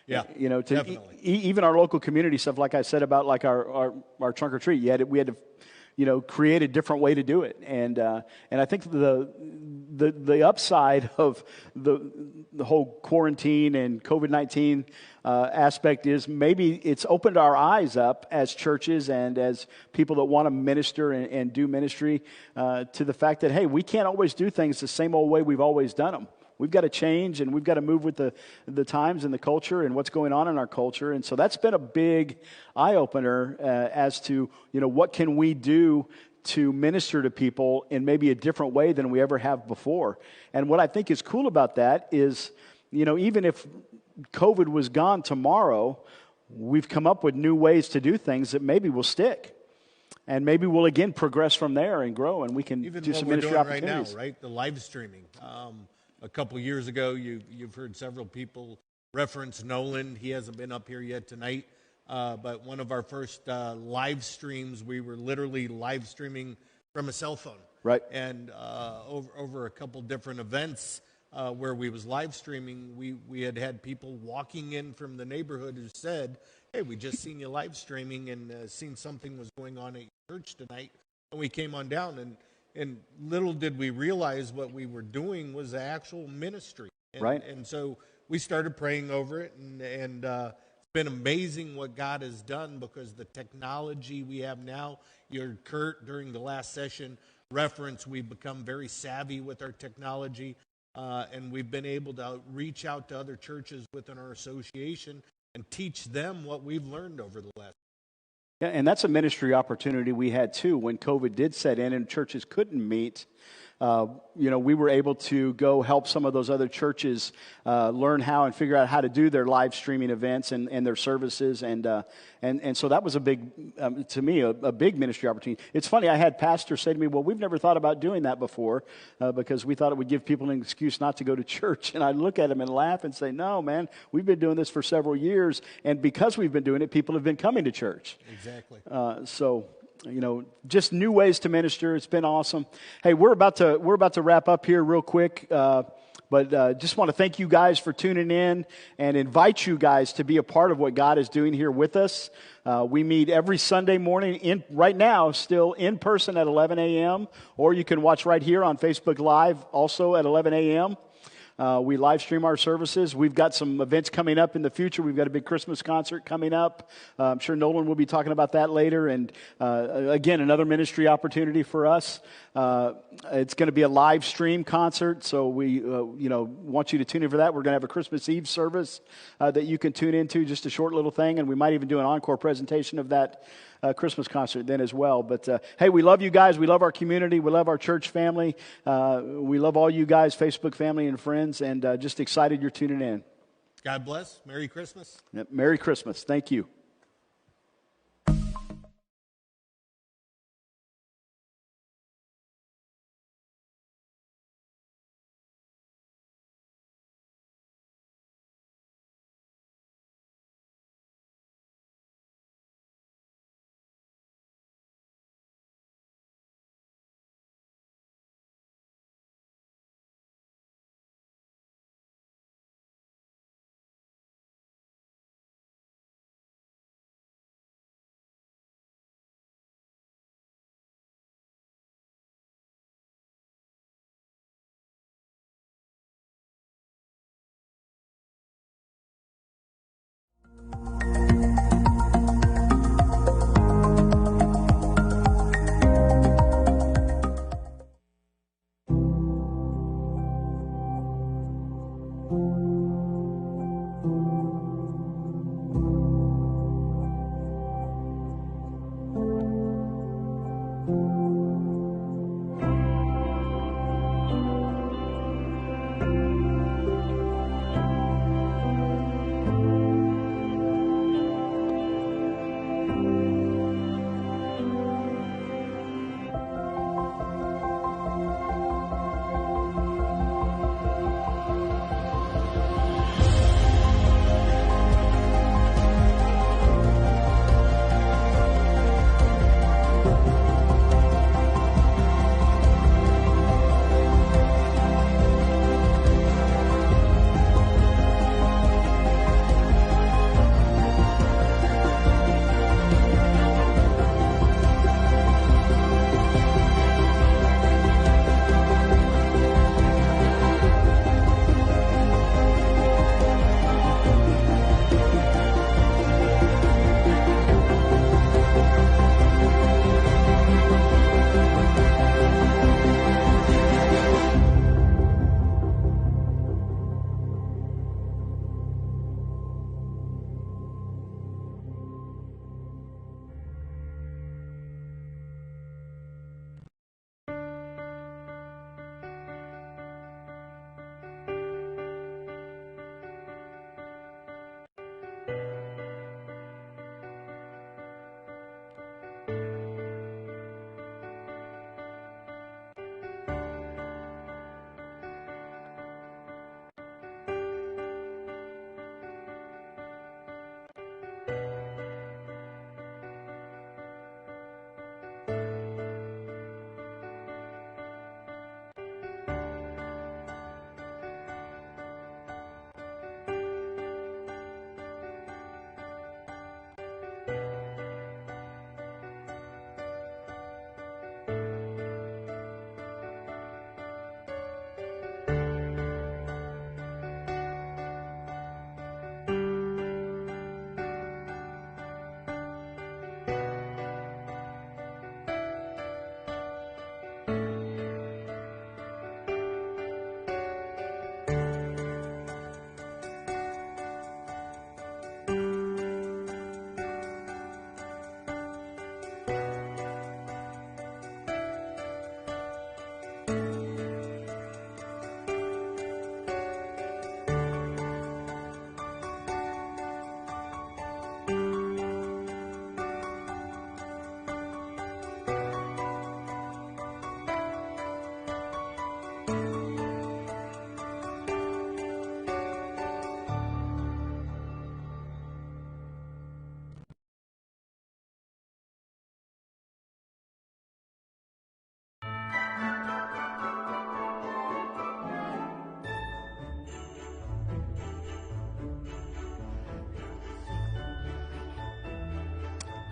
Yeah, definitely. Even our local community stuff, like I said about like our trunk or treat, we had to create a different way to do it, and I think the upside of the whole quarantine and COVID-19 aspect is maybe it's opened our eyes up as churches and as people that want to minister and do ministry to the fact that, hey, we can't always do things the same old way we've always done them. We've got to change, and we've got to move with the times and the culture and what's going on in our culture. And so that's been a big eye-opener as to, what can we do to minister to people in maybe a different way than we ever have before. And what I think is cool about that is, even if COVID was gone tomorrow, we've come up with new ways to do things that maybe will stick. And maybe we'll again progress from there and grow, and we can do some ministry opportunities. Right now, right? The live streaming. A couple years ago, you've heard several people reference Nolan. He hasn't been up here yet tonight, but one of our first live streams, we were literally live streaming from a cell phone. Right. And over a couple different events where we was live streaming, we had people walking in from the neighborhood who said, "Hey, we just seen you live streaming and seen something was going on at your church tonight," and we came on down and little did we realize what we were doing was the actual ministry. Right. And so we started praying over it, and it's been amazing what God has done because the technology we have now, you heard Kurt during the last session reference, we've become very savvy with our technology, and we've been able to reach out to other churches within our association and teach them what we've learned over the last. Yeah, and that's a ministry opportunity we had too when COVID did set in and churches couldn't meet. We were able to go help some of those other churches learn how and figure out how to do their live streaming events and their services, and so that was a big, to me, a big ministry opportunity. It's funny, I had pastors say to me, "Well, we've never thought about doing that before because we thought it would give people an excuse not to go to church." And I look at them and laugh and say, "No, man, we've been doing this for several years, and because we've been doing it, people have been coming to church." Exactly. Just new ways to minister. It's been awesome. Hey, we're about to wrap up here real quick, but just want to thank you guys for tuning in and invite you guys to be a part of what God is doing here with us. We meet every Sunday morning right now, still in person at 11 a.m., or you can watch right here on Facebook Live also at 11 a.m. We live stream our services. We've got some events coming up in the future. We've got a big Christmas concert coming up. I'm sure Nolan will be talking about that later. And again, another ministry opportunity for us. It's going to be a live stream concert, so we want you to tune in for that. We're going to have a Christmas Eve service that you can tune into, just a short little thing, and we might even do an encore presentation of that Christmas concert then as well. But hey, we love you guys. We love our community. We love our church family. We love all you guys, Facebook family and friends, and just excited you're tuning in. God bless. Merry Christmas. Yep, Merry Christmas. Thank you.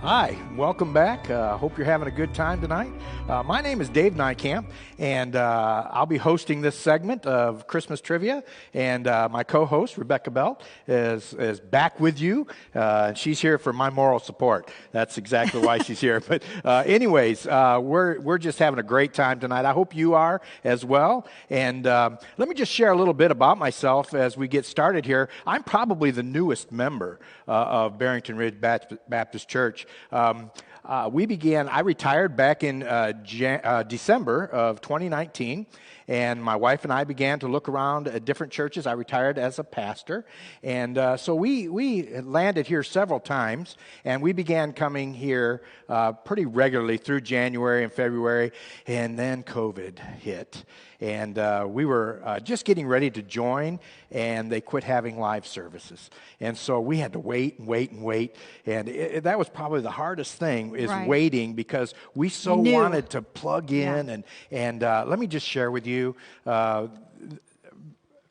Hi, welcome back. Hope you're having a good time tonight. My name is Dave Nykamp, and I'll be hosting this segment of Christmas Trivia. And my co-host, Rebecca Belt, is back with you. She's here for my moral support. That's exactly why she's here. But anyways, we're just having a great time tonight. I hope you are as well. And let me just share a little bit about myself as we get started here. I'm probably the newest member of Barrington Ridge Baptist Church. I retired back in December of 2019, and my wife and I began to look around at different churches. I retired as a pastor, and so we landed here several times, and we began coming here pretty regularly through January and February, and then COVID hit. And we were just getting ready to join, and they quit having live services. And so we had to wait. And that was probably the hardest thing, is waiting, because we so wanted to plug in. And let me just share with you,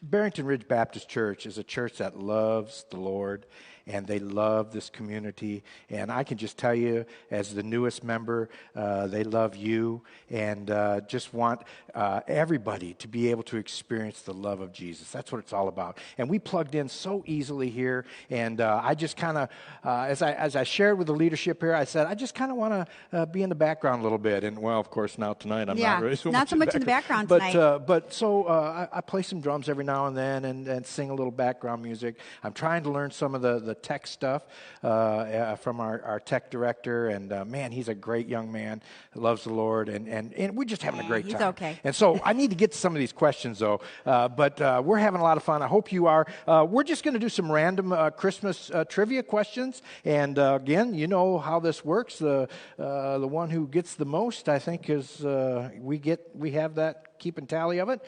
Barrington Ridge Baptist Church is a church that loves the Lord, and they love this community. And I can just tell you, as the newest member, they love you, and just want everybody to be able to experience the love of Jesus. That's what it's all about. And we plugged in so easily here, and I just kind of, as I shared with the leadership here, I said, I just kind of want to be in the background a little bit. And, well, of course, now tonight I'm not really so not much so much in the background but, tonight. So I play some drums every now and then, and sing a little background music. I'm trying to learn some of the tech stuff from our tech director, and man, he's a great young man, loves the Lord, and we're just having a great time. He's okay. And so I need to get to some of these questions, though, but we're having a lot of fun. I hope you are. We're just going to do some random Christmas trivia questions, and again, you know how this works. The one who gets the most, I think, is we have that keeping tally of it.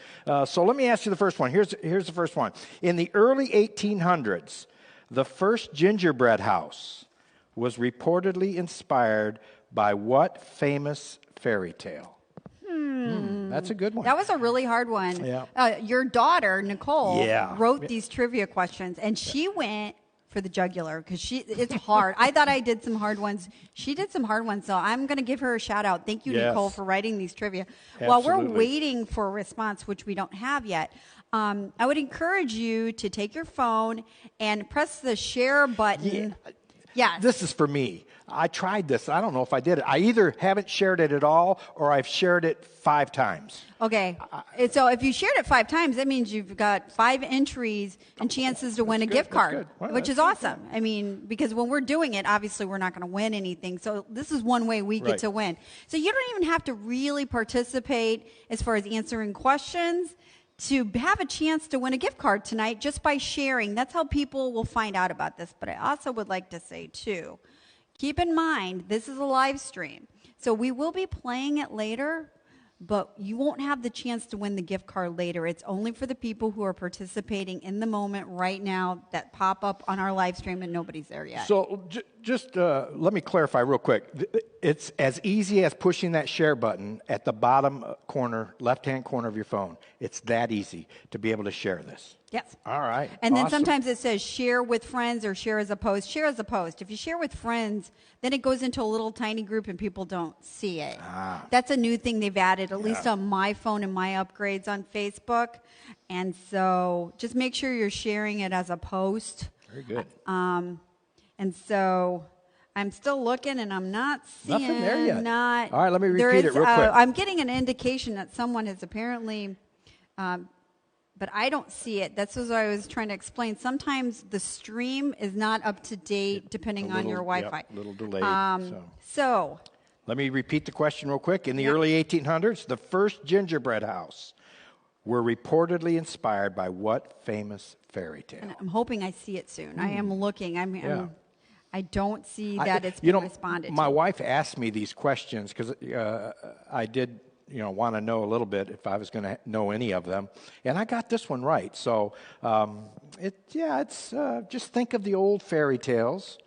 So let me ask you the first one. Here's the first one. In the early 1800s, the first gingerbread house was reportedly inspired by what famous fairy tale? That's a good one. That was a really hard one. Yeah. Your daughter, Nicole, Yeah. wrote these trivia questions, and she went for the jugular because it's hard. I thought I did some hard ones. She did some hard ones, so I'm going to give her a shout out. Thank you, Yes. Nicole, for writing these trivia. Absolutely. While we're waiting for a response, which we don't have yet, I would encourage you to take your phone and press the share button. Yes. This is for me. I tried this. I don't know if I did it. I either haven't shared it at all, or I've shared it 5 times. Okay. So if you shared it 5 times, that means you've got 5 entries and chances to win a gift card, which is awesome. I mean, because when we're doing it, obviously we're not going to win anything. So this is one way we get to win. So you don't even have to really participate as far as answering questions to have a chance to win a gift card tonight just by sharing. That's how people will find out about this. But I also would like to say, too, keep in mind, this is a live stream. So we will be playing it later, but you won't have the chance to win the gift card later. It's only for the people who are participating in the moment right now that pop up on our live stream, and nobody's there yet. So just let me clarify real quick. It's as easy as pushing that share button at the bottom corner, left-hand corner of your phone. It's that easy to be able to share this. Yes. All right. And then Awesome. sometimes it says share with friends or share as a post. Share as a post. If you share with friends, then it goes into a little tiny group and people don't see it. That's a new thing they've added, at least on my phone and my upgrades on Facebook. And so just make sure you're sharing it as a post. Very good. And so I'm still looking and I'm not seeing. Nothing there yet. Not, All right, let me there repeat is, it real quick. I'm getting an indication that someone has apparently, but I don't see it. That's what I was trying to explain. Sometimes the stream is not up to date depending on your Wi-Fi. A little delayed. So let me repeat the question real quick. In the early 1800s, the first gingerbread house were reportedly inspired by what famous fairy tale? and I'm hoping I see it soon. I am looking. I don't see that it's been responded to. My wife asked me these questions because I did, want to know a little bit if I was going to know any of them, and I got this one right. So, it's just think of the old fairy tales,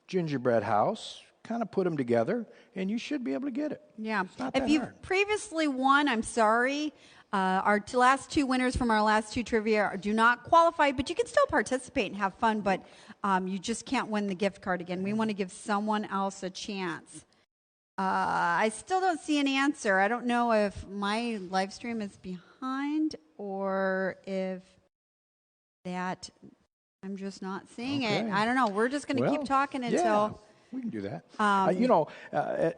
gingerbread house, kind of put them together, and you should be able to get it. Yeah. It's not If that you've hard. previously won, I'm sorry. Our last two winners from our last two trivia do not qualify, but you can still participate and have fun, but you just can't win the gift card again. We want to give someone else a chance. I still don't see an answer. I don't know if my live stream is behind or if that I'm just not seeing it. I don't know. We're just going to keep talking until... We can do that.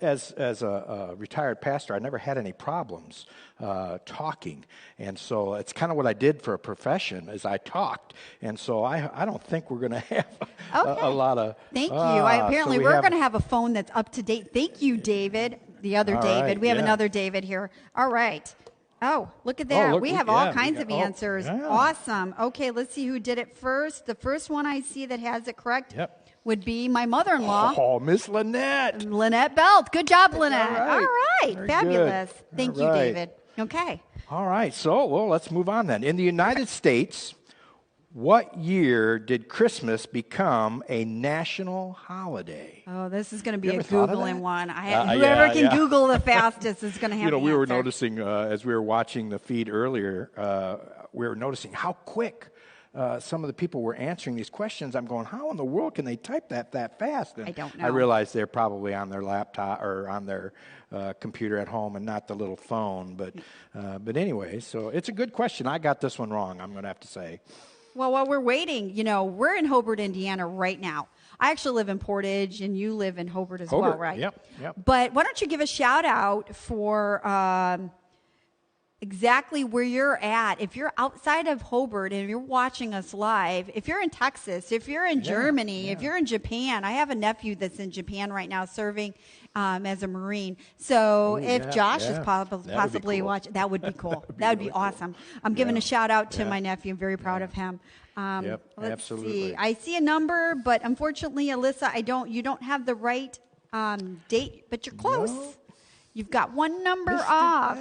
As a retired pastor, I never had any problems talking, and so it's kind of what I did for a profession. Is I talked, and so I don't think we're going to have a lot of. Thank you. Apparently, we're going to have a phone that's up to date. Thank you, David. The other David. Right, we have another David here. All right. Oh, look at that. We have all kinds of answers. Awesome. Okay, let's see who did it first. The first one I see that has it correct. Would be my mother-in-law. Oh, Miss Lynette. Lynette Belt. Good job, Lynette. All right. Very Fabulous. good. Thank you, David. Okay. All right. So, let's move on then. In the United States, what year did Christmas become a national holiday? Oh, this is going to be a Googling one. Whoever can Google the fastest is going to have the we answer. were noticing as we were watching the feed earlier, we were noticing how quick some of the people were answering these questions. I'm going, how in the world can they type that fast? And I don't know. I realized they're probably on their laptop or on their computer at home and not the little phone. But anyway, so it's a good question. I got this one wrong, I'm going to have to say. Well, while we're waiting, we're in Hobart, Indiana right now. I actually live in Portage, and you live in Hobart as well, right? Yep. But why don't you give a shout out for exactly where you're at. If you're outside of Hobart and you're watching us live, if you're in Texas, if you're in Germany, if you're in Japan, I have a nephew that's in Japan right now serving as a Marine. So if Josh is possibly watching, that would be cool. That would be awesome. I'm giving a shout out to my nephew. I'm very proud of him. Let's absolutely. see. I see a number, but unfortunately, Alyssa, you don't have the right date, but you're close. No. You've got one number off.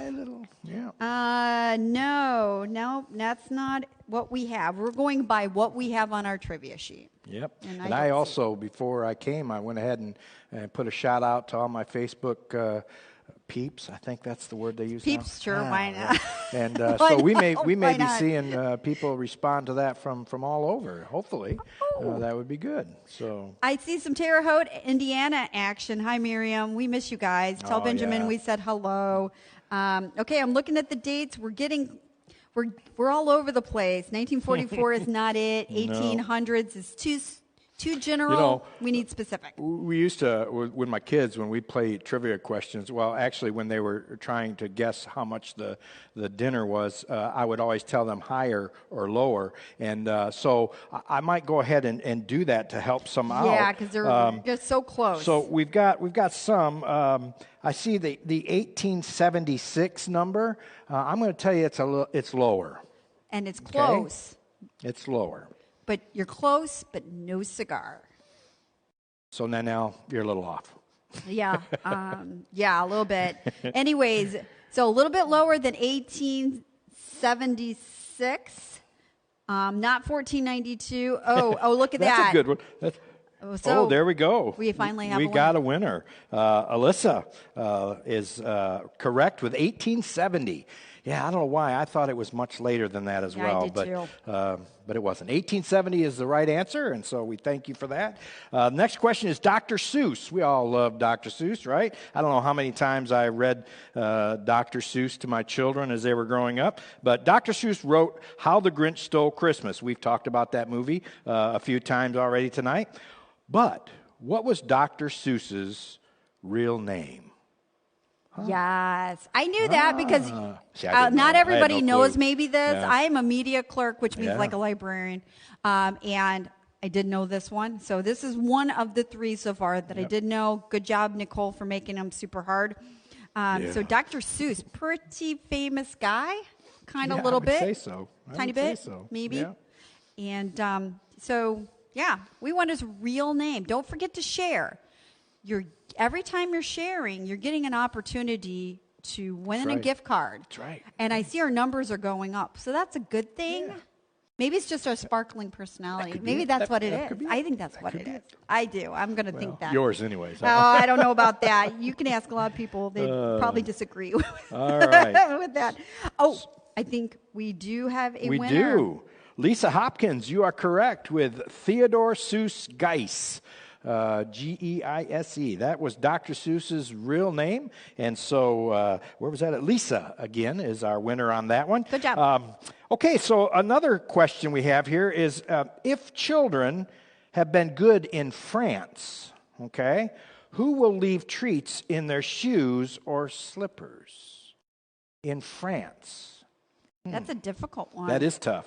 No, that's not what we have. We're going by what we have on our trivia sheet. Yep. And I also, before I came, I went ahead and put a shout out to all my Facebook peeps. I think that's the word they use peeps, now. Sure, why not? And so we may be seeing people respond to that from all over. Hopefully, that would be good. So I see some Terre Haute, Indiana action. Hi, Miriam. We miss you guys. Tell Benjamin we said hello. Okay, I'm looking at the dates. We're all over the place. 1944 is not it. 1800s is too general. We need specific. We used to, with my kids, when we'd play trivia questions, well, actually, when they were trying to guess how much the dinner was, I would always tell them higher or lower. And so I might go ahead and do that to help some out. Yeah, because they're just so close. So we've got some. I see the 1876 number. I'm going to tell you it's lower. And it's close. Okay? It's lower. But you're close, but no cigar. So now you're a little off. Yeah, a little bit. Anyways, so a little bit lower than 1876, not 1492. Oh, look at that. That's a good one. So there we go. We finally have got a winner. Alyssa is correct with 1870. Yeah, I don't know why. I thought it was much later than that as well. I did too. But it wasn't. 1870 is the right answer, and so we thank you for that. Next question is Dr. Seuss. We all love Dr. Seuss, right? I don't know how many times I read Dr. Seuss to my children as they were growing up, but Dr. Seuss wrote How the Grinch Stole Christmas. We've talked about that movie a few times already tonight. But what was Dr. Seuss's real name? Yes, I knew that because not everybody knows maybe this. Yeah. I am a media clerk, which means like a librarian, and I did know this one. So this is one of the three so far that I did know. Good job, Nicole, for making them super hard. So Dr. Seuss, pretty famous guy, kind of a little bit. I would say so. Tiny bit, maybe. Yeah. And we want his real name. Don't forget to share. Every time you're sharing, you're getting an opportunity to win a gift card. That's right. And I see our numbers are going up. So that's a good thing. Yeah. Maybe it's just our sparkling personality. Maybe that's what it is. I think that's what it is. I do. I'm going to think that. Yours anyways. Oh, I don't know about that. You can ask a lot of people. They probably disagree all right. with that. Oh, I think we do have a We winner. do. Lisa Hopkins, you are correct with Theodore Seuss Geis. Geise. That was Dr. Seuss's real name. And so, where was that? Lisa, again, is our winner on that one. Good job. Okay, so another question we have here is if children have been good in France, okay, who will leave treats in their shoes or slippers in France? That's a difficult one. That is tough.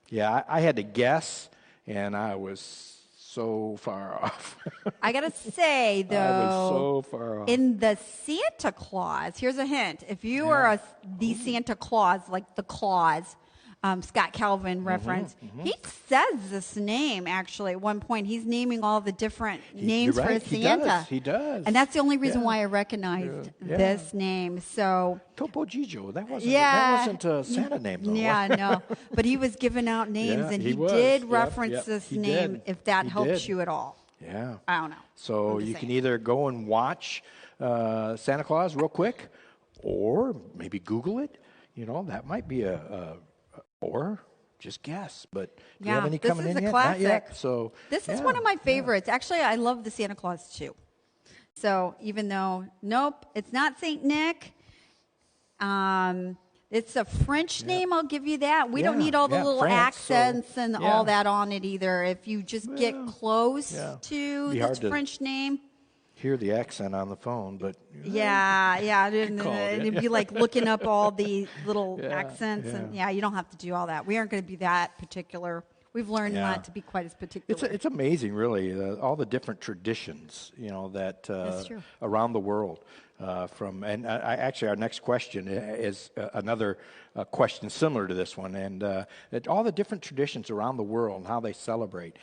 Yeah, I had to guess, and I was so far off. I gotta say though, I was so far off. in the Santa Claus, here's a hint: if you are the Santa Claus, like the Claus, Scott Calvin reference, he says this name actually at one point. He's naming all the different names you're for right. his Santa. He does. And that's the only reason Yeah. why I recognized Yeah. this name. So Topo Gigio. That wasn't. yeah, That wasn't a Santa name though. yeah, no, but he was giving out names, Yeah, and he he was. did Yep, reference yep, this he name. did. If that He helps did. you at all, Yeah. I don't know. So I'm just you can saying. either go and watch Santa Claus real quick, or maybe Google it. You know, that might be or just guess. But do you have any this coming is in a yet? classic. Not yet. So This is yeah, one of my yeah. favorites. Actually, I love the Santa Claus too. So even though, nope, it's not Saint Nick. It's a French name. I'll give you that. We don't Yeah, need all the yeah, little France, so, accents and yeah. all that on it either. If you just get close yeah. to Be this hard to- French name. Hear the accent on the phone, but Yeah, and call it, it'd be like looking up all the little Yeah, accents, and yeah. you don't have to do all that. We aren't going to be that particular. We've learned Yeah. not to be quite as particular. It's amazing, really, all the different traditions, you know, that That's true. around the world. Actually, our next question is another question similar to this one, and all the different traditions around the world and how they celebrate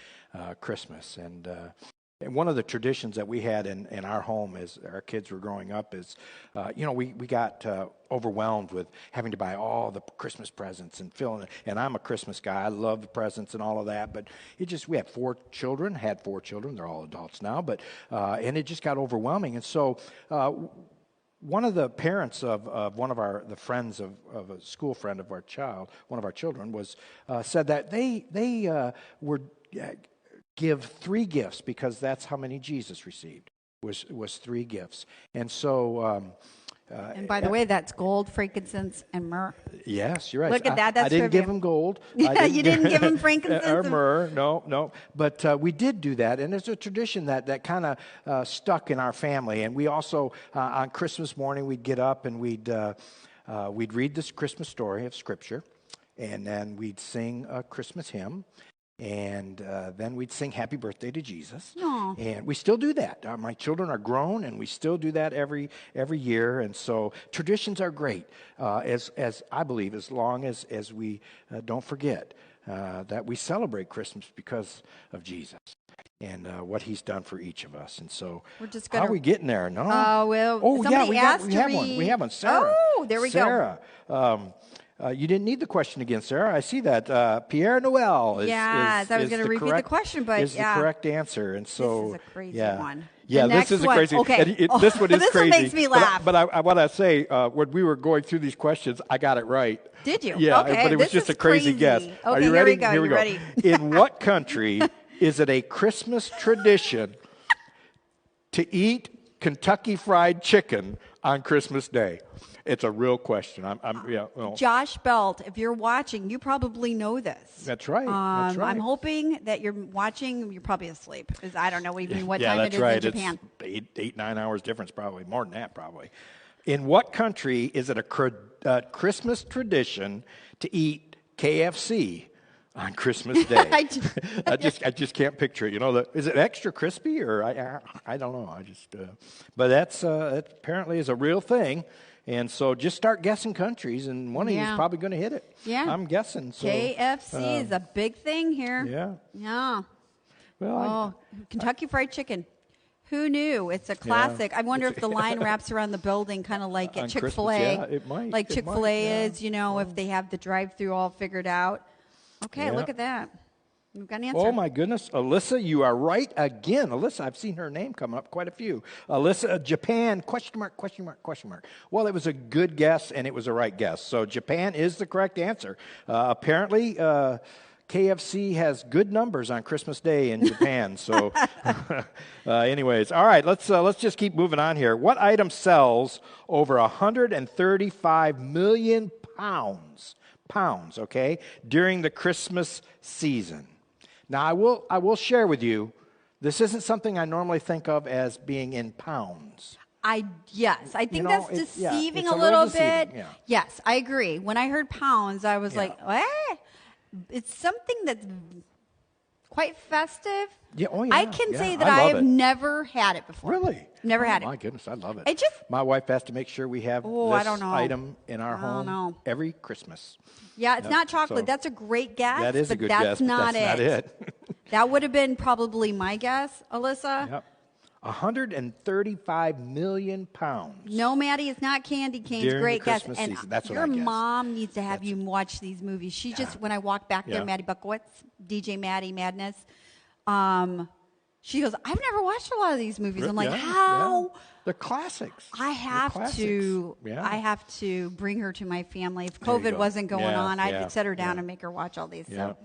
Christmas. And one of the traditions that we had in our home as our kids were growing up is, we got overwhelmed with having to buy all the Christmas presents and filling it. And I'm a Christmas guy. I love the presents and all of that. But we had four children. They're all adults now. But and it just got overwhelming. And so one of the parents of one of the friends of a school friend of our child, one of our children, said that they were give 3 gifts because that's how many Jesus received was 3 gifts. And so And by the way, that's gold, frankincense, and myrrh. yes, you're right. Look at that, that's I didn't trivia. give him gold. Yeah, you didn't give him frankincense or and- myrrh. No. But we did do that, and it's a tradition that kind of stuck in our family. And we also on Christmas morning we'd get up and we'd read this Christmas story of Scripture, and then we'd sing a Christmas hymn. And then we'd sing Happy Birthday to Jesus. Aw. And we still do that. My children are grown, and we still do that every year. And so traditions are great, as I believe, as long as we don't forget that we celebrate Christmas because of Jesus and what He's done for each of us. And so We're just how gonna- are we getting there? No? Oh, well, Oh, yeah, somebody we asked have to one. read- We have one. Sarah. Oh, there we go. Sarah. You didn't need the question again, Sarah. I see that. Pierre Noel is Yes, I was is gonna the repeat the correct- question, but is yeah. the correct answer. And so This is a crazy yeah. one. Yeah, The this next is a one. crazy. Okay. and this one is This one crazy. makes me laugh. But I want to say, when we were going through these questions, I got it right. Did you? Yeah, Okay, but it was this just is a crazy guess. crazy. Are Okay, you here ready? we go. Here we You go. ready? In what country is it a Christmas tradition to eat Kentucky Fried Chicken on Christmas Day? It's a real question. Josh Belt, if you're watching, you probably know this. That's right. That's right. I'm hoping that you're watching. You're probably asleep because I don't know even what yeah, time that's it is right. in Japan. It's 8-9 hours difference, probably more than that. Probably. In what country is it a Christmas tradition to eat KFC on Christmas Day? I just can't picture it. You know, is it extra crispy or I don't know. But that's it apparently is a real thing. And so just start guessing countries, and one of you is probably going to hit it. Yeah. I'm guessing. So, KFC is a big thing here. Yeah. Yeah. Well, Kentucky Fried Chicken. Who knew? It's a classic. I wonder if the line wraps around the building, kind of like On at Chick-fil-A. Christmas, yeah, it might. Like It Chick-fil-A might, yeah. is, if they have the drive-through all figured out. Okay, Yeah. look at that. We've got an answer. Oh, my goodness. Alyssa, you are right again. Alyssa, I've seen her name come up quite a few. Alyssa, Japan, question mark, question mark, question mark. Well, it was a good guess, and it was a right guess. So Japan is the correct answer. Apparently, KFC has good numbers on Christmas Day in Japan. So anyways, all right, let's just keep moving on here. What item sells over 135 million pounds, okay, during the Christmas season? Now, I will share with you, this isn't something I normally think of as being in pounds. Yes, I think that's deceiving it's a little deceiving, bit. yeah. Yes, I agree. When I heard pounds, I was like, eh? It's something that's quite festive. Yeah, oh yeah. I can yeah, say that I I love have it. never had it before. Really? Never had it. My goodness, I love it. It just- My wife has to make sure we have I this don't know. item in our I don't home know. every Christmas. Yeah, it's Yep, not chocolate. so- That's a great guess. That is but a good that's guess, but not that's not it. That would have been probably my guess, Alyssa. Yep. 135 million pounds. No, Maddie, it's not candy canes. During Great the guess. Christmas And season. That's what your I guessed. mom needs to have you watch these movies. She just, when I walked back there, Yeah. Maddie Buckowitz, DJ Maddie Madness, she goes, I've never watched a lot of these movies. I'm like, Yeah, how? yeah. They're classics. I have classics. to. Yeah. I have to bring her to my family. If There you COVID go. wasn't going Yeah, on, I'd yeah, set her down yeah. and make her watch all these. Yeah. So.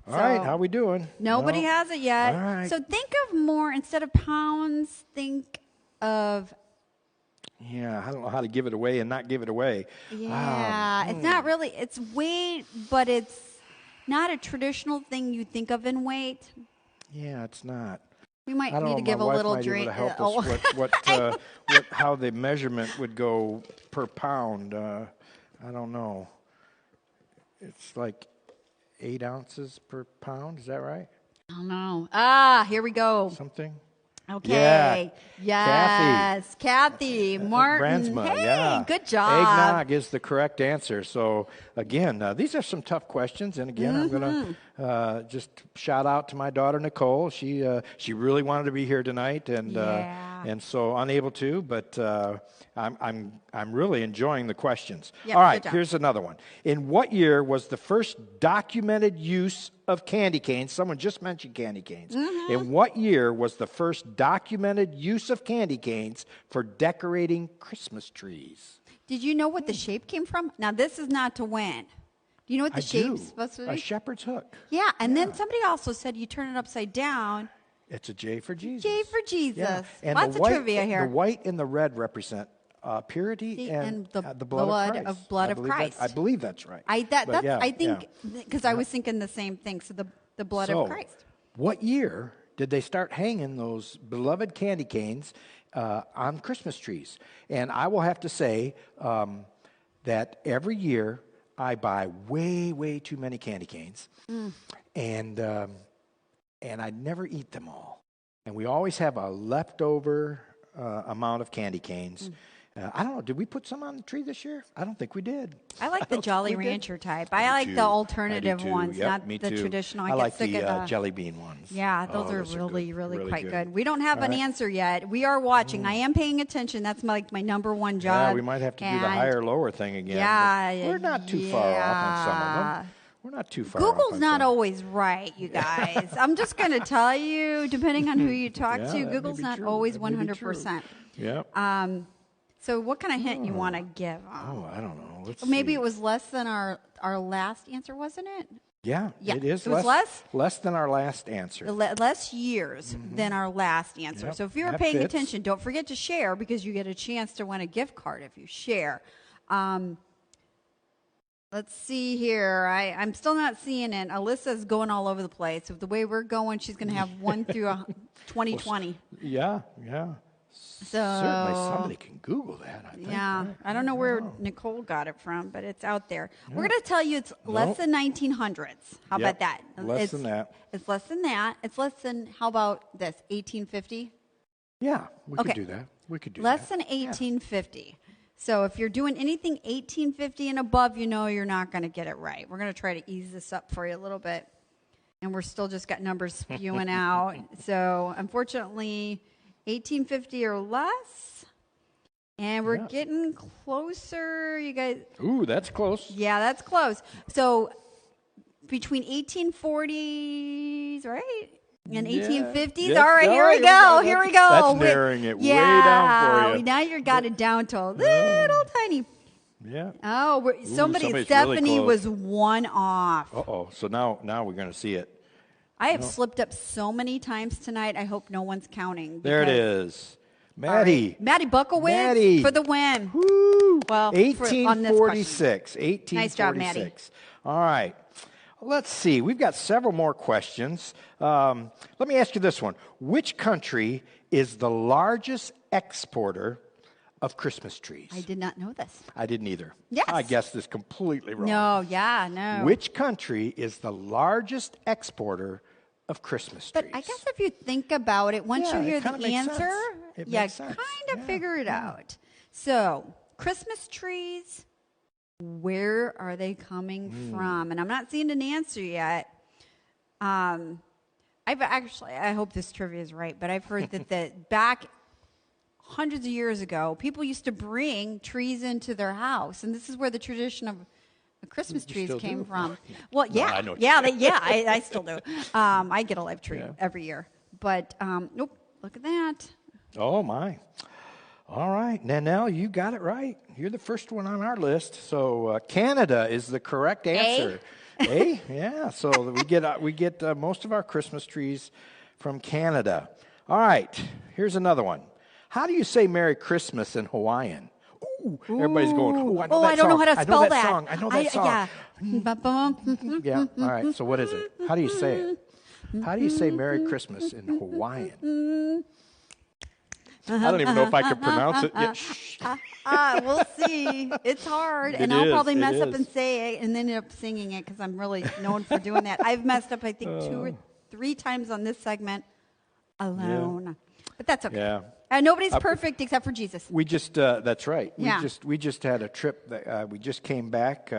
All right, So- how we doing? Nobody No? has it yet. All right. So think of more, instead of pounds, think of, Yeah, I don't know how to give it away and not give it away. yeah, it's not really, it's weight, but it's not a traditional thing you think of in weight. Yeah, it's not. We might I don't need know. to give my a wife little might drink. Be able to help us how the measurement would go per pound. I don't know. It's like 8 ounces per pound. Is that right? I don't know. Here we go. Something. Okay. Yeah. Yes. Kathy Martin. Brandsma, Hey, yeah. good job. Eggnog is the correct answer. So, again, these are some tough questions. And, again, I'm going to just shout out to my daughter, Nicole. She really wanted to be here tonight, and so unable to. But I'm really enjoying the questions. Yep, All right, good job. here's another one. In what year was the first documented use of candy canes? Someone just mentioned candy canes. In what year was the first documented use of candy canes for decorating Christmas trees? Did you know what the shape came from? Now, this is not to win. Do you know what the shape's supposed to be? A shepherd's hook. Yeah, and then somebody also said you turn it upside down. It's a J for Jesus. J for Jesus. Yeah. And Lots the of white, trivia here. The white and the red represent purity and the the blood of Christ. blood I of believe that- Christ. I believe that's right. I think yeah. because I was thinking the same thing. So the blood So, of Christ. What year did they start hanging those beloved candy canes on Christmas trees? And I will have to say that every year I buy way, way too many candy canes, and I never eat them all. And we always have a leftover amount of candy canes. I don't know. Did we put some on the tree this year? I don't think we did. I like the Jolly we did. Rancher type. I like the alternative ones, Yep, not me the too. traditional. I like get sick the of jelly bean ones. Yeah, those Oh, are those really, really quite good. good. We don't have All an right. answer yet. We are watching. I am paying attention. That's my number one job. Yeah, we might have to do the And higher lower thing again. Yeah, but we're not too far off on some of yeah. them. We're not too far off. Google's on not some. always right, you guys. I'm just going to tell you, depending on who you talk Yeah, to, that may Google's be not true. always That may be 100%. Yeah. So what kind of hint you want to give? Oh, I don't know. Let's Maybe see. it was less than our last answer, wasn't it? Yeah, Yeah, it is it was less? less than our last answer. Less years than our last answer. Yep, So if you were that paying fits. attention, don't forget to share because you get a chance to win a gift card if you share. Let's see here. I'm still not seeing it. Alyssa's going all over the place. So the way we're going, she's going to have 1 through 2020. Yeah. So Certainly somebody can Google that, I think. yeah, right? I don't know where Nicole got it from, but it's out there. We're going to tell you it's less than 1900s. How about Yep, that? less than that. It's less than that. It's less than, how about this, 1850? Yeah, we Okay. could do that. We could do Less that. than 1850. So if you're doing anything 1850 and above, you know you're not going to get it right. We're going to try to ease this up for you a little bit. And we're still just got numbers spewing out. So unfortunately, 1850 or less. And we're Yeah. getting closer. You guys, Ooh, that's close. yeah, that's close. So between 1840s, right? And Yeah. 1850s. Yep. All right, All here we right, go. okay, Here we that's- go. that's narrowing it way down for you. Now you got it down to a little tiny. Yeah. Oh, somebody's really Stephanie close. was one off. Uh-oh. So now we're going to see it. I have slipped up so many times tonight. I hope no one's counting. There it because- is. Maddie. Right. Maddie Buckowitz Maddie. for the win. Woo. Well, on this question. 1846. 1846. Nice job, Maddie. All right. Let's see. We've got several more questions. Let me ask you this one. Which country is the largest exporter of Christmas trees? I did not know this. I didn't either. Yes. I guessed this completely wrong. No. Which country is the largest exporter of Christmas trees? But I guess if you think about it, once Yeah, you hear it kinda the makes answer, sense. It you makes sense. kind of Yeah, figure it out. So, Christmas trees, where are they coming from? And I'm not seeing an answer yet. I hope this trivia is right, but I've heard that back hundreds of years ago, people used to bring trees into their house, and this is where the tradition of the Christmas trees still came do? from. Well, yeah, I know. I still do. I get a live tree every year, but nope. Look at that. Oh, my. All right. Nanelle, you got it right. You're the first one on our list. So Canada is the correct answer. A? Yeah. So we get most of our Christmas trees from Canada. All right. Here's another one. How do you say Merry Christmas in Hawaiian? Ooh, everybody's going, I don't know how to spell that. Song. I know that song. Yeah. Yeah. All right. So what is it? How do you say it? How do you say Merry Christmas in Hawaiian? I don't even know if I could pronounce it yet. We'll see. It's hard, and I'll probably mess up and say it and then end up singing it because I'm really known for doing that. I've messed up, I think, 2 or 3 times on this segment alone. But that's okay. Yeah. Nobody's perfect except for Jesus. We just that's right. Yeah. We just had a trip that we just came back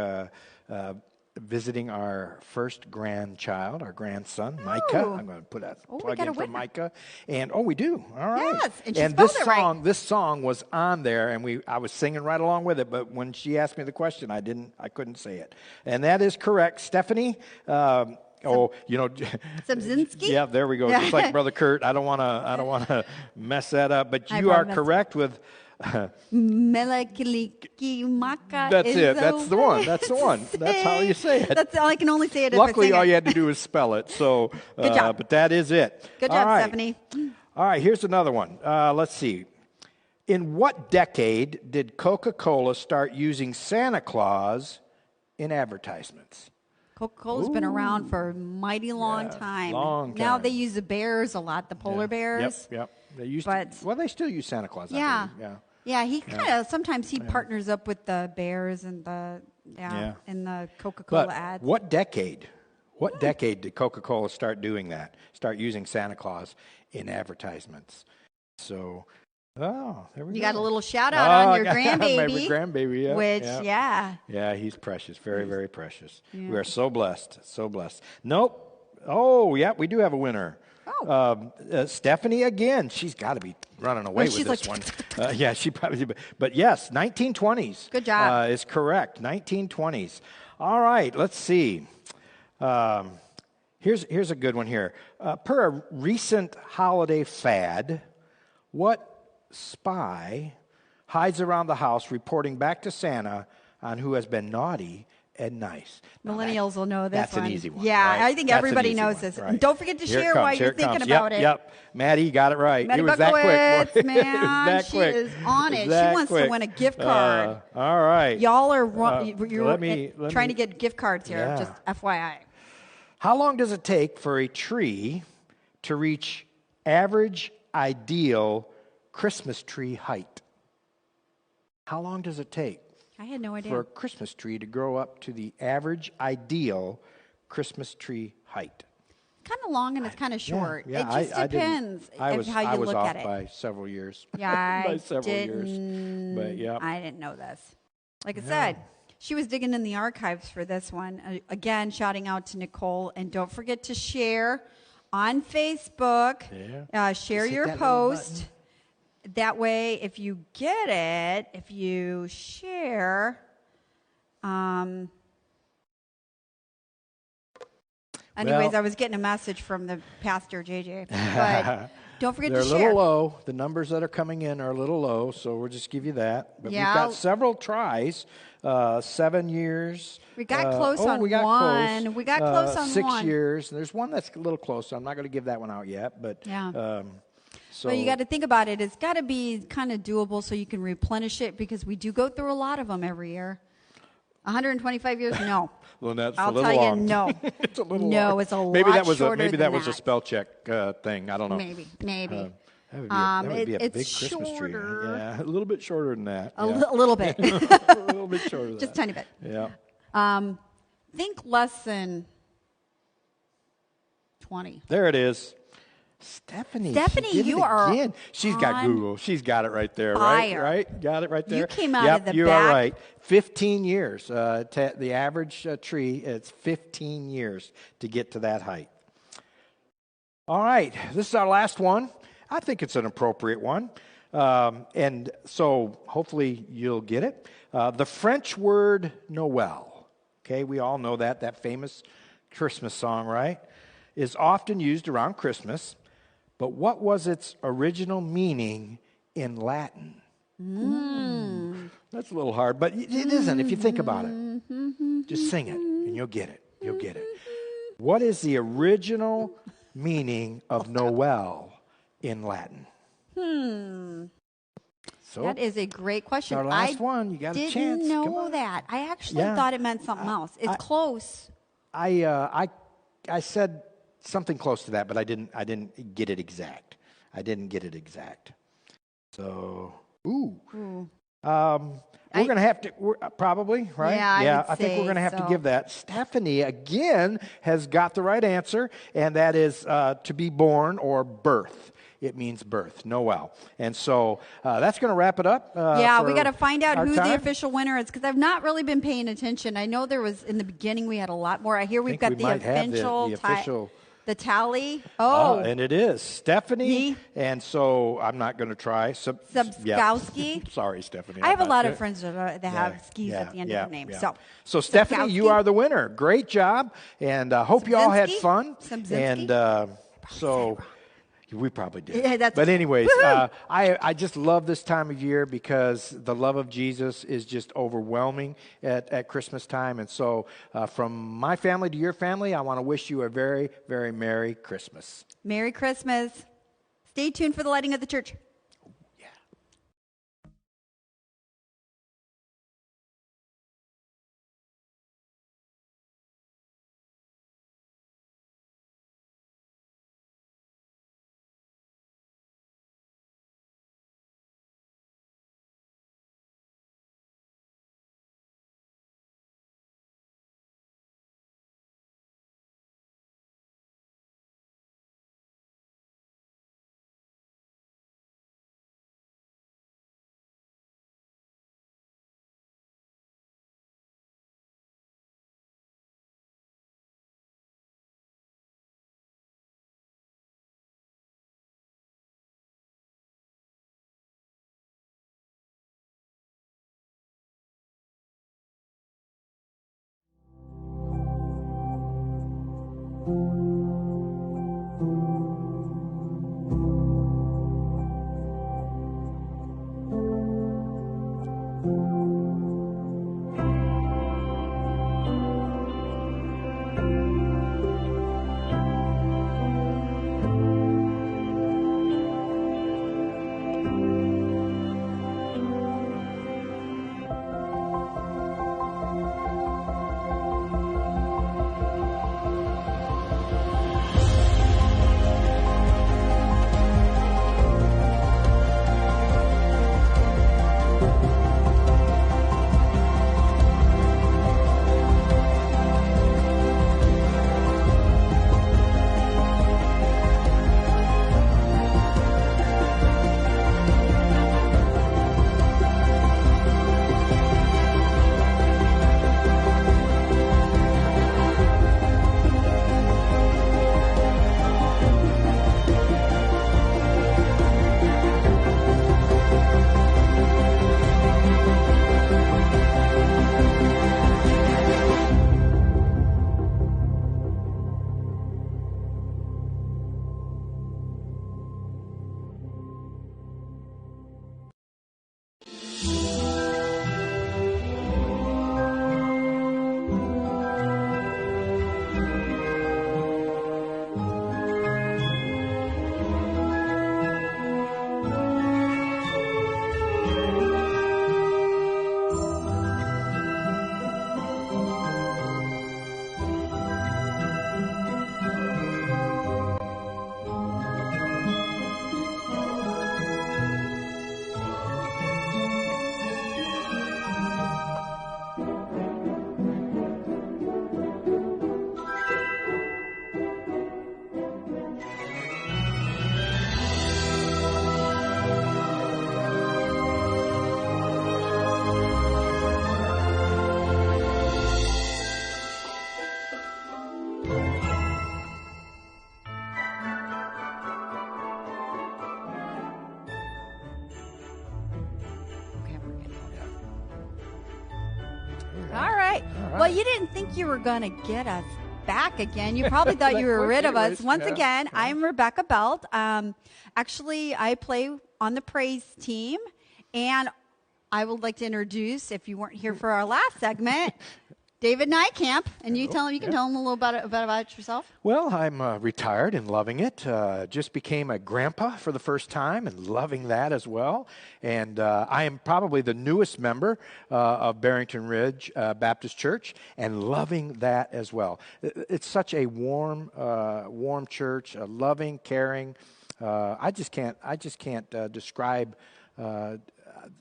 visiting our first grandchild, our grandson, Micah. I'm going to put a plug in for Micah. And we do. All right. Yes, and she and spelled this it song, right. this song was on there, and I was singing right along with it. But when she asked me the question, I couldn't say it. And that is correct, Stephanie. Subzinski? Yeah, there we go. Just like Brother Kurt. I don't want to mess that up. But you are correct with. Melakilikimaka. That's it. That's the one. That's the one. That's how you say it. That's all I can only say it. Luckily, if I all sing you it. had to do was spell it. So, Good job. But that is it. Good All job, right. Stephanie. All right. Here's another one. Let's see. In what decade did Coca-Cola start using Santa Claus in advertisements? Coca-Cola's been around for a mighty long time. long Now time. they use the bears a lot, the polar bears. Yep. They used But- to. Well, they still use Santa Claus. I Yeah. believe. Yeah. Yeah, he kind of sometimes he partners up with the bears and Yeah. in the Coca-Cola But ads. what decade? What decade did Coca-Cola start doing that? Start using Santa Claus in advertisements? So, there we go. You got a little shout out on your My grandbaby. grandbaby, yeah. Which, yeah. Yeah, he's precious. Very, very precious. We are so blessed. So blessed. Nope. Oh, yeah, we do have a winner. Stephanie again. She's got to be running away with she's this like, one. Yeah, she probably. But yes, 1920s. Good job. Is correct. 1920s. All right. Let's see. Here's a good one here. Per a recent holiday fad, what spy hides around the house reporting back to Santa on who has been naughty and nice? Now Millennials will know this that's one. an easy one. Yeah, right? I think That's an everybody easy knows one, this. right. And don't forget to Here it share comes, while here you're it thinking comes. about it. Yep. Maddie, you got it right. Maddie it was that Buckowitz, quick. man. It was that She quick. is on it. She That wants to quick. win a gift card. All right. Y'all are you're let me- trying to get gift cards here, Yeah. just FYI. How long does it take for a tree to reach average ideal Christmas tree height? How long does it take I had no idea. for a Christmas tree to grow up to the average ideal Christmas tree height? Kind of long and it's kind of short. Yeah, it just I didn't- depends I was, how you I was look off at it. by several years. Yeah, by I several years. But yeah. I didn't know this. Like I said, she was digging in the archives for this one. Again, shouting out to Nicole. And don't forget to share on Facebook. Yeah. Share Just hit your that little post. That way, if you get it, if you share, Anyways, Well- I was getting a message from the pastor, JJ. But don't forget They're to a share. little low. The numbers that are coming in are a little low, so we'll just give you that. But Yeah. we've got several tries. 7 years. We got close on we got one. Close. We got close on 6 one. years. There's one that's a little close, so I'm not going to give that one out yet. But Yeah. so But you got to think about it. It's got to be kind of doable so you can replenish it because we do go through a lot of them every year. 125 years? No. Lynette's I'll a little tell long. you, no. It's a little No, long. it's a maybe lot that was shorter maybe than that was a that. spell check thing. I don't know. Maybe. That would be a it's big Christmas tree. shorter. Yeah, a little bit shorter than that. A yeah. little bit. A little bit shorter than Just a that. tiny bit. Yeah. Think less than 20. There it is. Stephanie, Stephanie, she did you it are again. She's got on Google. She's got it right there, right? fire. Right? Got it right there. You came out yep, of the you back. are right. 15 years. The average tree, it's 15 years to get to that height. All right, this is our last one. I think it's an appropriate one. And so hopefully you'll get it. The French word Noel, okay, we all know that famous Christmas song, right, is often used around Christmas. But what was its original meaning in Latin? That's a little hard, but it isn't if you think about it. Just sing it and you'll get it. You'll get it. What is the original meaning of Noel in Latin? So That is a great question. our last one. You got a chance. Didn't Come know on. that. I actually Yeah. thought it meant something else. It's close. I said something close to that, but I didn't get it exact. I didn't get it exact. So, we're going to have to, probably, right? Yeah, I would I think we're say going to have to so. give that. Stephanie, again, has got the right answer, and that is to be born or birth. It means birth, Noel. And so that's going to wrap it up. Yeah, we for got to find out our who time. the official winner is because I've not really been paying attention. I know there was, in the beginning, we had a lot more. I hear we've think got we the might have official, the official- the tally. And it is Stephanie. Me? And so I'm not going to try. Subskowski? Sorry, Stephanie. I have a I'm lot not of friends that have skis at the end of their name. yeah. So, Stephanie, you Subskowski? are the winner. Great job. And hope you all had Subzinski? fun. Subzinski? And so we probably did. Yeah, that's but okay. anyways, Woohoo! I just love this time of year because the love of Jesus is just overwhelming at Christmas time. And so from my family to your family, I want to wish you a very, very Merry Christmas. Merry Christmas. Stay tuned for the lighting of the church. like you were going to get us back again. You probably thought you were rid of us. Once again, I'm Rebecca Belt. Actually, I play on the praise team, and I would like to introduce, if you weren't here for our last segment, David Nykamp, and you can tell him a little about yourself. Well, I'm retired and loving it. Just became a grandpa for the first time and loving that as well. And I am probably the newest member of Barrington Ridge Baptist Church and loving that as well. It's such a warm church, loving, caring. I just can't describe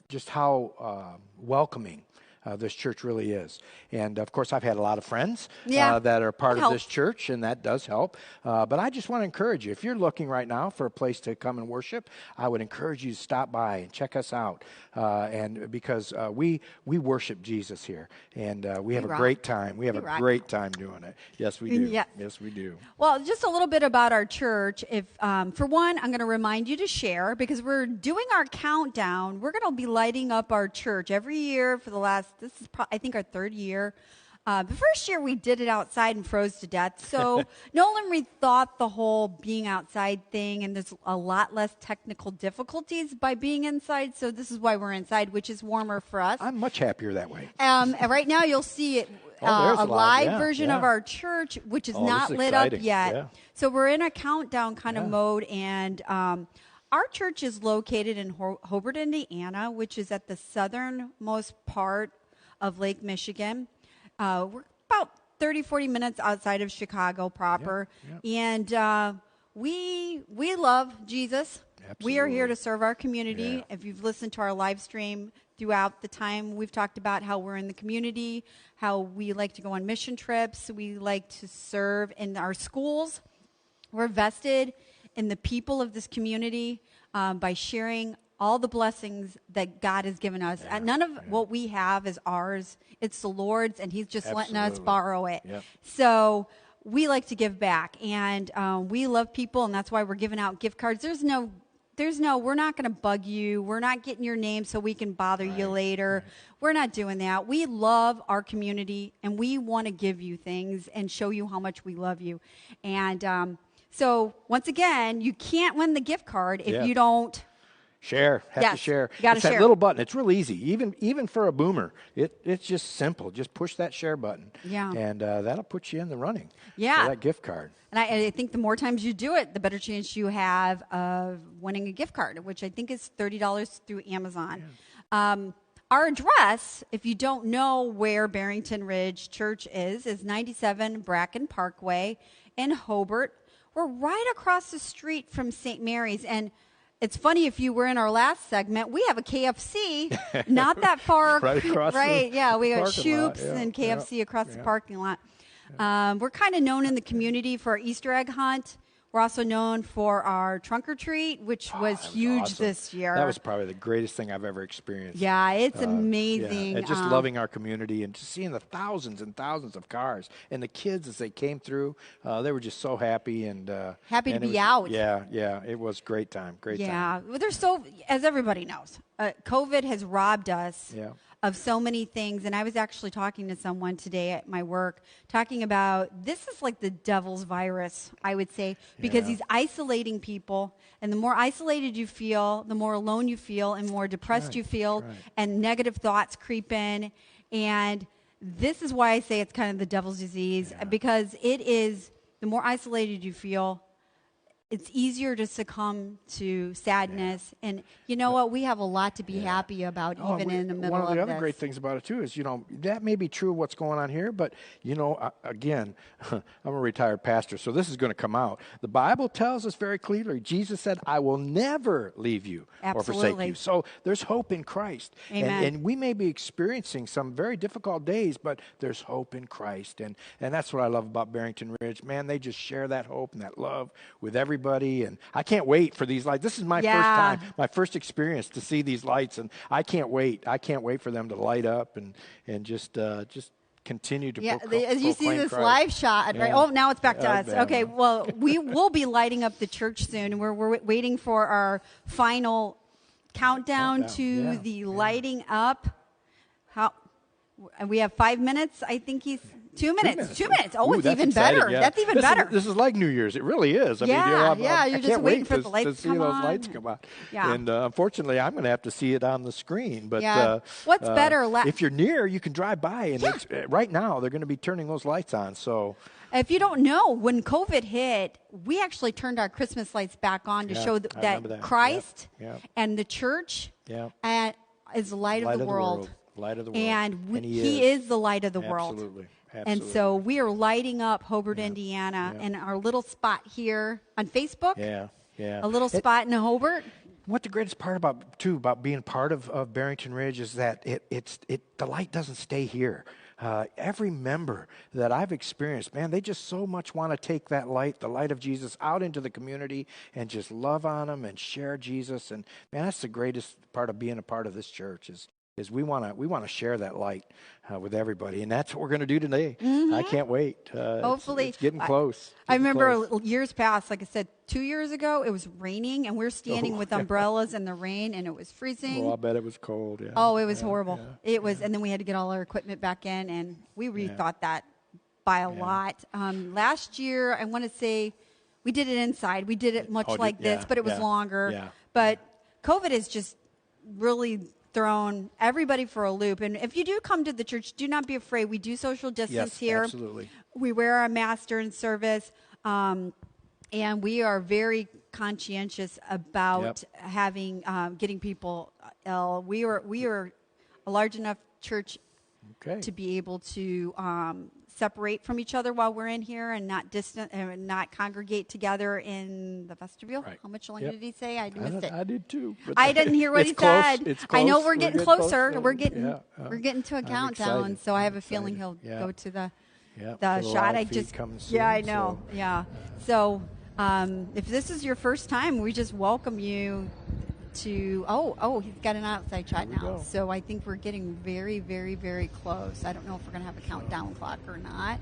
just how welcoming this church really is. And of course, I've had a lot of friends that are part of this church, and that does help. But I just want to encourage you, if you're looking right now for a place to come and worship, I would encourage you to stop by and check us out. And because we worship Jesus here, and we have a great time. We have a great time doing it. Yes, we do. Yeah. Yes, we do. Well, just a little bit about our church. If for one, I'm going to remind you to share, because we're doing our countdown. We're going to be lighting up our church every year for the last, this is I think our third year. The first year we did it outside and froze to death. So Nolan rethought the whole being outside thing, and there's a lot less technical difficulties by being inside. So this is why we're inside, which is warmer for us. I'm much happier that way. And right now you'll see it. A live version of our church, which is not lit up yet. Yeah. So we're in a countdown kind of mode, and our church is located in Hobart, Indiana, which is at the southernmost part of Lake Michigan. We're about 30, 40 minutes outside of Chicago proper. And we love Jesus. Absolutely. We are here to serve our community. Yeah. If you've listened to our live stream throughout the time, we've talked about how we're in the community, how we like to go on mission trips. We like to serve in our schools. We're vested in the people of this community by sharing all the blessings that God has given us. None of what we have is ours. It's the Lord's, and He's just letting us borrow it. Yep. So we like to give back, and we love people, and that's why we're giving out gift cards. There's no, we're not going to bug you. We're not getting your name so we can bother you later. We're not doing that. We love our community, and we want to give you things and show you how much we love you. And so once again, you can't win the gift card if you don't share. Have to share. You gotta it's share. that little button. It's real easy. Even for a boomer, it's just simple. Just push that share button. Yeah. And that'll put you in the running. Yeah. For that gift card. And I think the more times you do it, the better chance you have of winning a gift card, which I think is $30 through Amazon. Yeah. Our address, if you don't know where Barrington Ridge Church is 97 Bracken Parkway in Hobart. We're right across the street from St. Mary's. And it's funny, if you were in our last segment, we have a KFC not that far. Right across right, the yeah, we got parking lot. Shoop's and KFC across the parking lot. We're kind of known in the community for our Easter egg hunt. We're also known for our trunk or treat, which was huge awesome. This year. That was probably the greatest thing I've ever experienced. Yeah, it's amazing. And just loving our community and just seeing the thousands and thousands of cars. And the kids, as they came through, they were just so happy. And happy to be was, out. Yeah, it was great time. Great time. Yeah, well, there's so, as everybody knows, COVID has robbed us of so many things. And I was actually talking to someone today at my work, talking about this is like the devil's virus, I would say, because he's isolating people. And the more isolated you feel, the more alone you feel, and more depressed you feel, and negative thoughts creep in. And this is why I say it's kind of the devil's disease, because it is, the more isolated you feel, it's easier to succumb to sadness. And you know what? We have a lot to be happy about, even in the middle of this. One of the other great things about it, too, is, that may be true of what's going on here, but, again, I'm a retired pastor, so this is going to come out. The Bible tells us very clearly, Jesus said, I will never leave you or forsake you. So there's hope in Christ. Amen. And we may be experiencing some very difficult days, but there's hope in Christ. And that's what I love about Barrington Ridge. Man, they just share that hope and that love with everybody. And I can't wait for these lights. This is my first time, my first experience to see these lights, and I can't wait. I can't wait for them to light up and just continue to proclaim as you see this Christ. Live shot, right? Oh, now it's back to us. Yeah. Okay, well, we will be lighting up the church soon. We're waiting for our final countdown to the lighting up. And we have 5 minutes. I think 2 minutes. 2 minutes. Oh, Ooh, it's that's even exciting, better. yeah. That's even better. This is like New Year's. It really is. I Yeah, mean, yeah, I you're just can't waiting wait for to, the lights to to see come those on. lights come on. Yeah. And unfortunately, I'm going to have to see it on the screen. But Yeah. What's better? if you're near, you can drive by. And it's, right now, they're going to be turning those lights on. So If you don't know, when COVID hit, we actually turned our Christmas lights back on to show I that remember that. Christ Yep. and the church Yeah. is the light of the world. Light of the world. And he he is the light of the world. Absolutely. And so we are lighting up Hobart, Indiana, and our little spot here on Facebook. Yeah. A little spot in Hobart. What the greatest part about being part of Barrington Ridge is that the light doesn't stay here. Every member that I've experienced, man, they just so much want to take that light, the light of Jesus, out into the community and just love on them and share Jesus. And man, that's the greatest part of being a part of this church is we want to share that light with everybody, and that's what we're going to do today. I can't wait. Hopefully, it's getting close. I remember years past, like I said, 2 years ago, it was raining, and we're standing with umbrellas in the rain, and it was freezing. Oh, I bet it was cold. Yeah. Oh, it was horrible. Yeah. It was, and then we had to get all our equipment back in, and we rethought that by a lot. Last year, I want to say we did it inside. We did it much like this, but it was longer. Yeah. But COVID has just really thrown everybody for a loop. And if you do come to the church, do not be afraid. We do social distance here. Absolutely. We wear our mask during service. And we are very conscientious about having getting people ill. We are a large enough church to be able to separate from each other while we're in here and not distant and not congregate together in the vestibule. Right. How much longer did he say? I missed it. I did too. I didn't hear what he said. It's close. I know we're getting closer. We're getting to a I'm countdown. excited. So I have a feeling he'll go to the the shot. live feed comes soon, I know. so. Yeah. So if this is your first time, we just welcome you to he's got an outside shot now. Go. So I think we're getting very, very, very close. I don't know if we're going to have a countdown clock or not.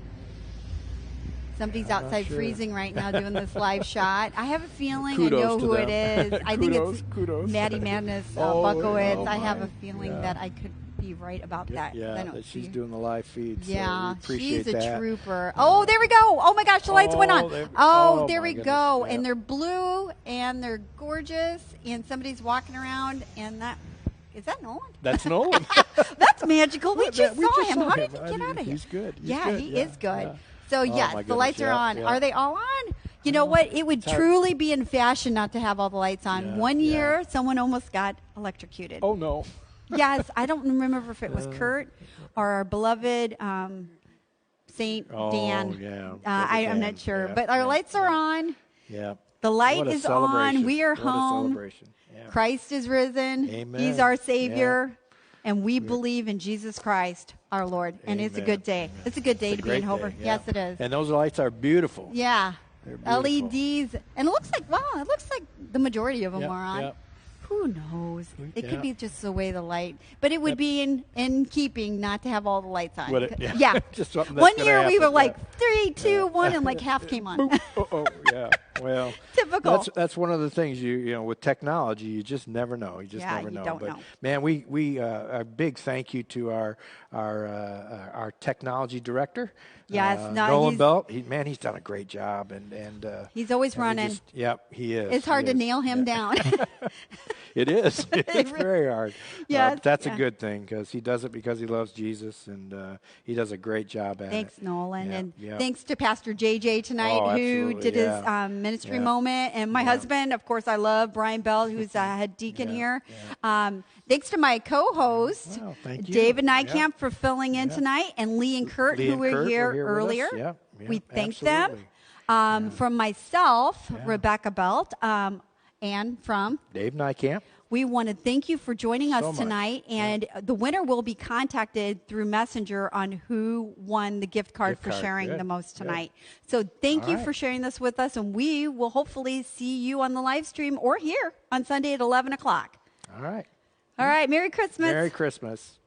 Somebody's outside freezing right now doing this live shot. I have a feeling I know who it is. I think it's Maddie Madness Buckowitz. I have a feeling that I could be right about that. Yeah, that she's doing the live feed. So yeah, we appreciate she's a that. trooper. Oh, there we go. Oh my gosh, the lights went on. There we goodness. go. Yep. And they're blue and they're gorgeous. And somebody's walking around. And is that Nolan? That's Nolan. That's magical. We just we saw just him. saw How him. did he get out of here? He's good. He's yeah, good. he is good. Yeah. So my yes, the goodness. lights are on. Yeah. Are they all on? You know what? It would truly be in fashion not to have all the lights on. Yeah, One year, someone almost got electrocuted. Oh no. Yes, I don't remember if it was Kurt or our beloved Saint Dan. Yeah. I'm not sure, but our lights are on. Yeah. The light What a is on. celebration. We are What a home. celebration. Yeah. Christ is risen. Amen. He's our Savior. And we believe in Jesus Christ, our Lord. And it's a Amen. good day. It's a good day to be in Great Hobart. day, yeah. Yes, it is. And those lights are beautiful. Yeah. They're beautiful. LEDs. And it looks like the majority of them are on. Yeah. Who knows? It Yeah. could be just the way the light. But it would be in keeping not to have all the lights on. Would it? Yeah. Yeah. Just something that's One gonna year we happen, were like 3, 2, 1, and like half came on. Yeah. Well, Typical. That's one of the things you know with technology you just never know. You just never you know. don't But know. man, we a big thank you to our technology director. Yes, Nolan Belt. He's done a great job and He's always running. He is. It's hard to nail him down. It is. It's very hard. Yes, but that's yeah. a good thing because he does it because he loves Jesus and he does a great job at Thanks, it. Nolan. Yeah, and yeah. thanks to Pastor JJ tonight Oh, who absolutely, did yeah. his ministry Yeah. moment. And my husband, of course, I love Brian Bell, who's a head deacon here. Thanks to my co-host, Wow, thank you. David Yeah. Nykamp, for filling in tonight, and Lee and Kurt, Lee who and were Kurt here were here with earlier. us. Yeah, We thank absolutely. them. From myself, Rebecca Belt, and from Dave Nykamp. we want to thank you for joining us So much. tonight. And the winner will be contacted through Messenger on who won the gift card Gift for card. sharing Good. the most Good. tonight. So thank All you right. for sharing this with us. And we will hopefully see you on the live stream or here on Sunday at 11 o'clock. All right. All right. Merry Christmas. Merry Christmas.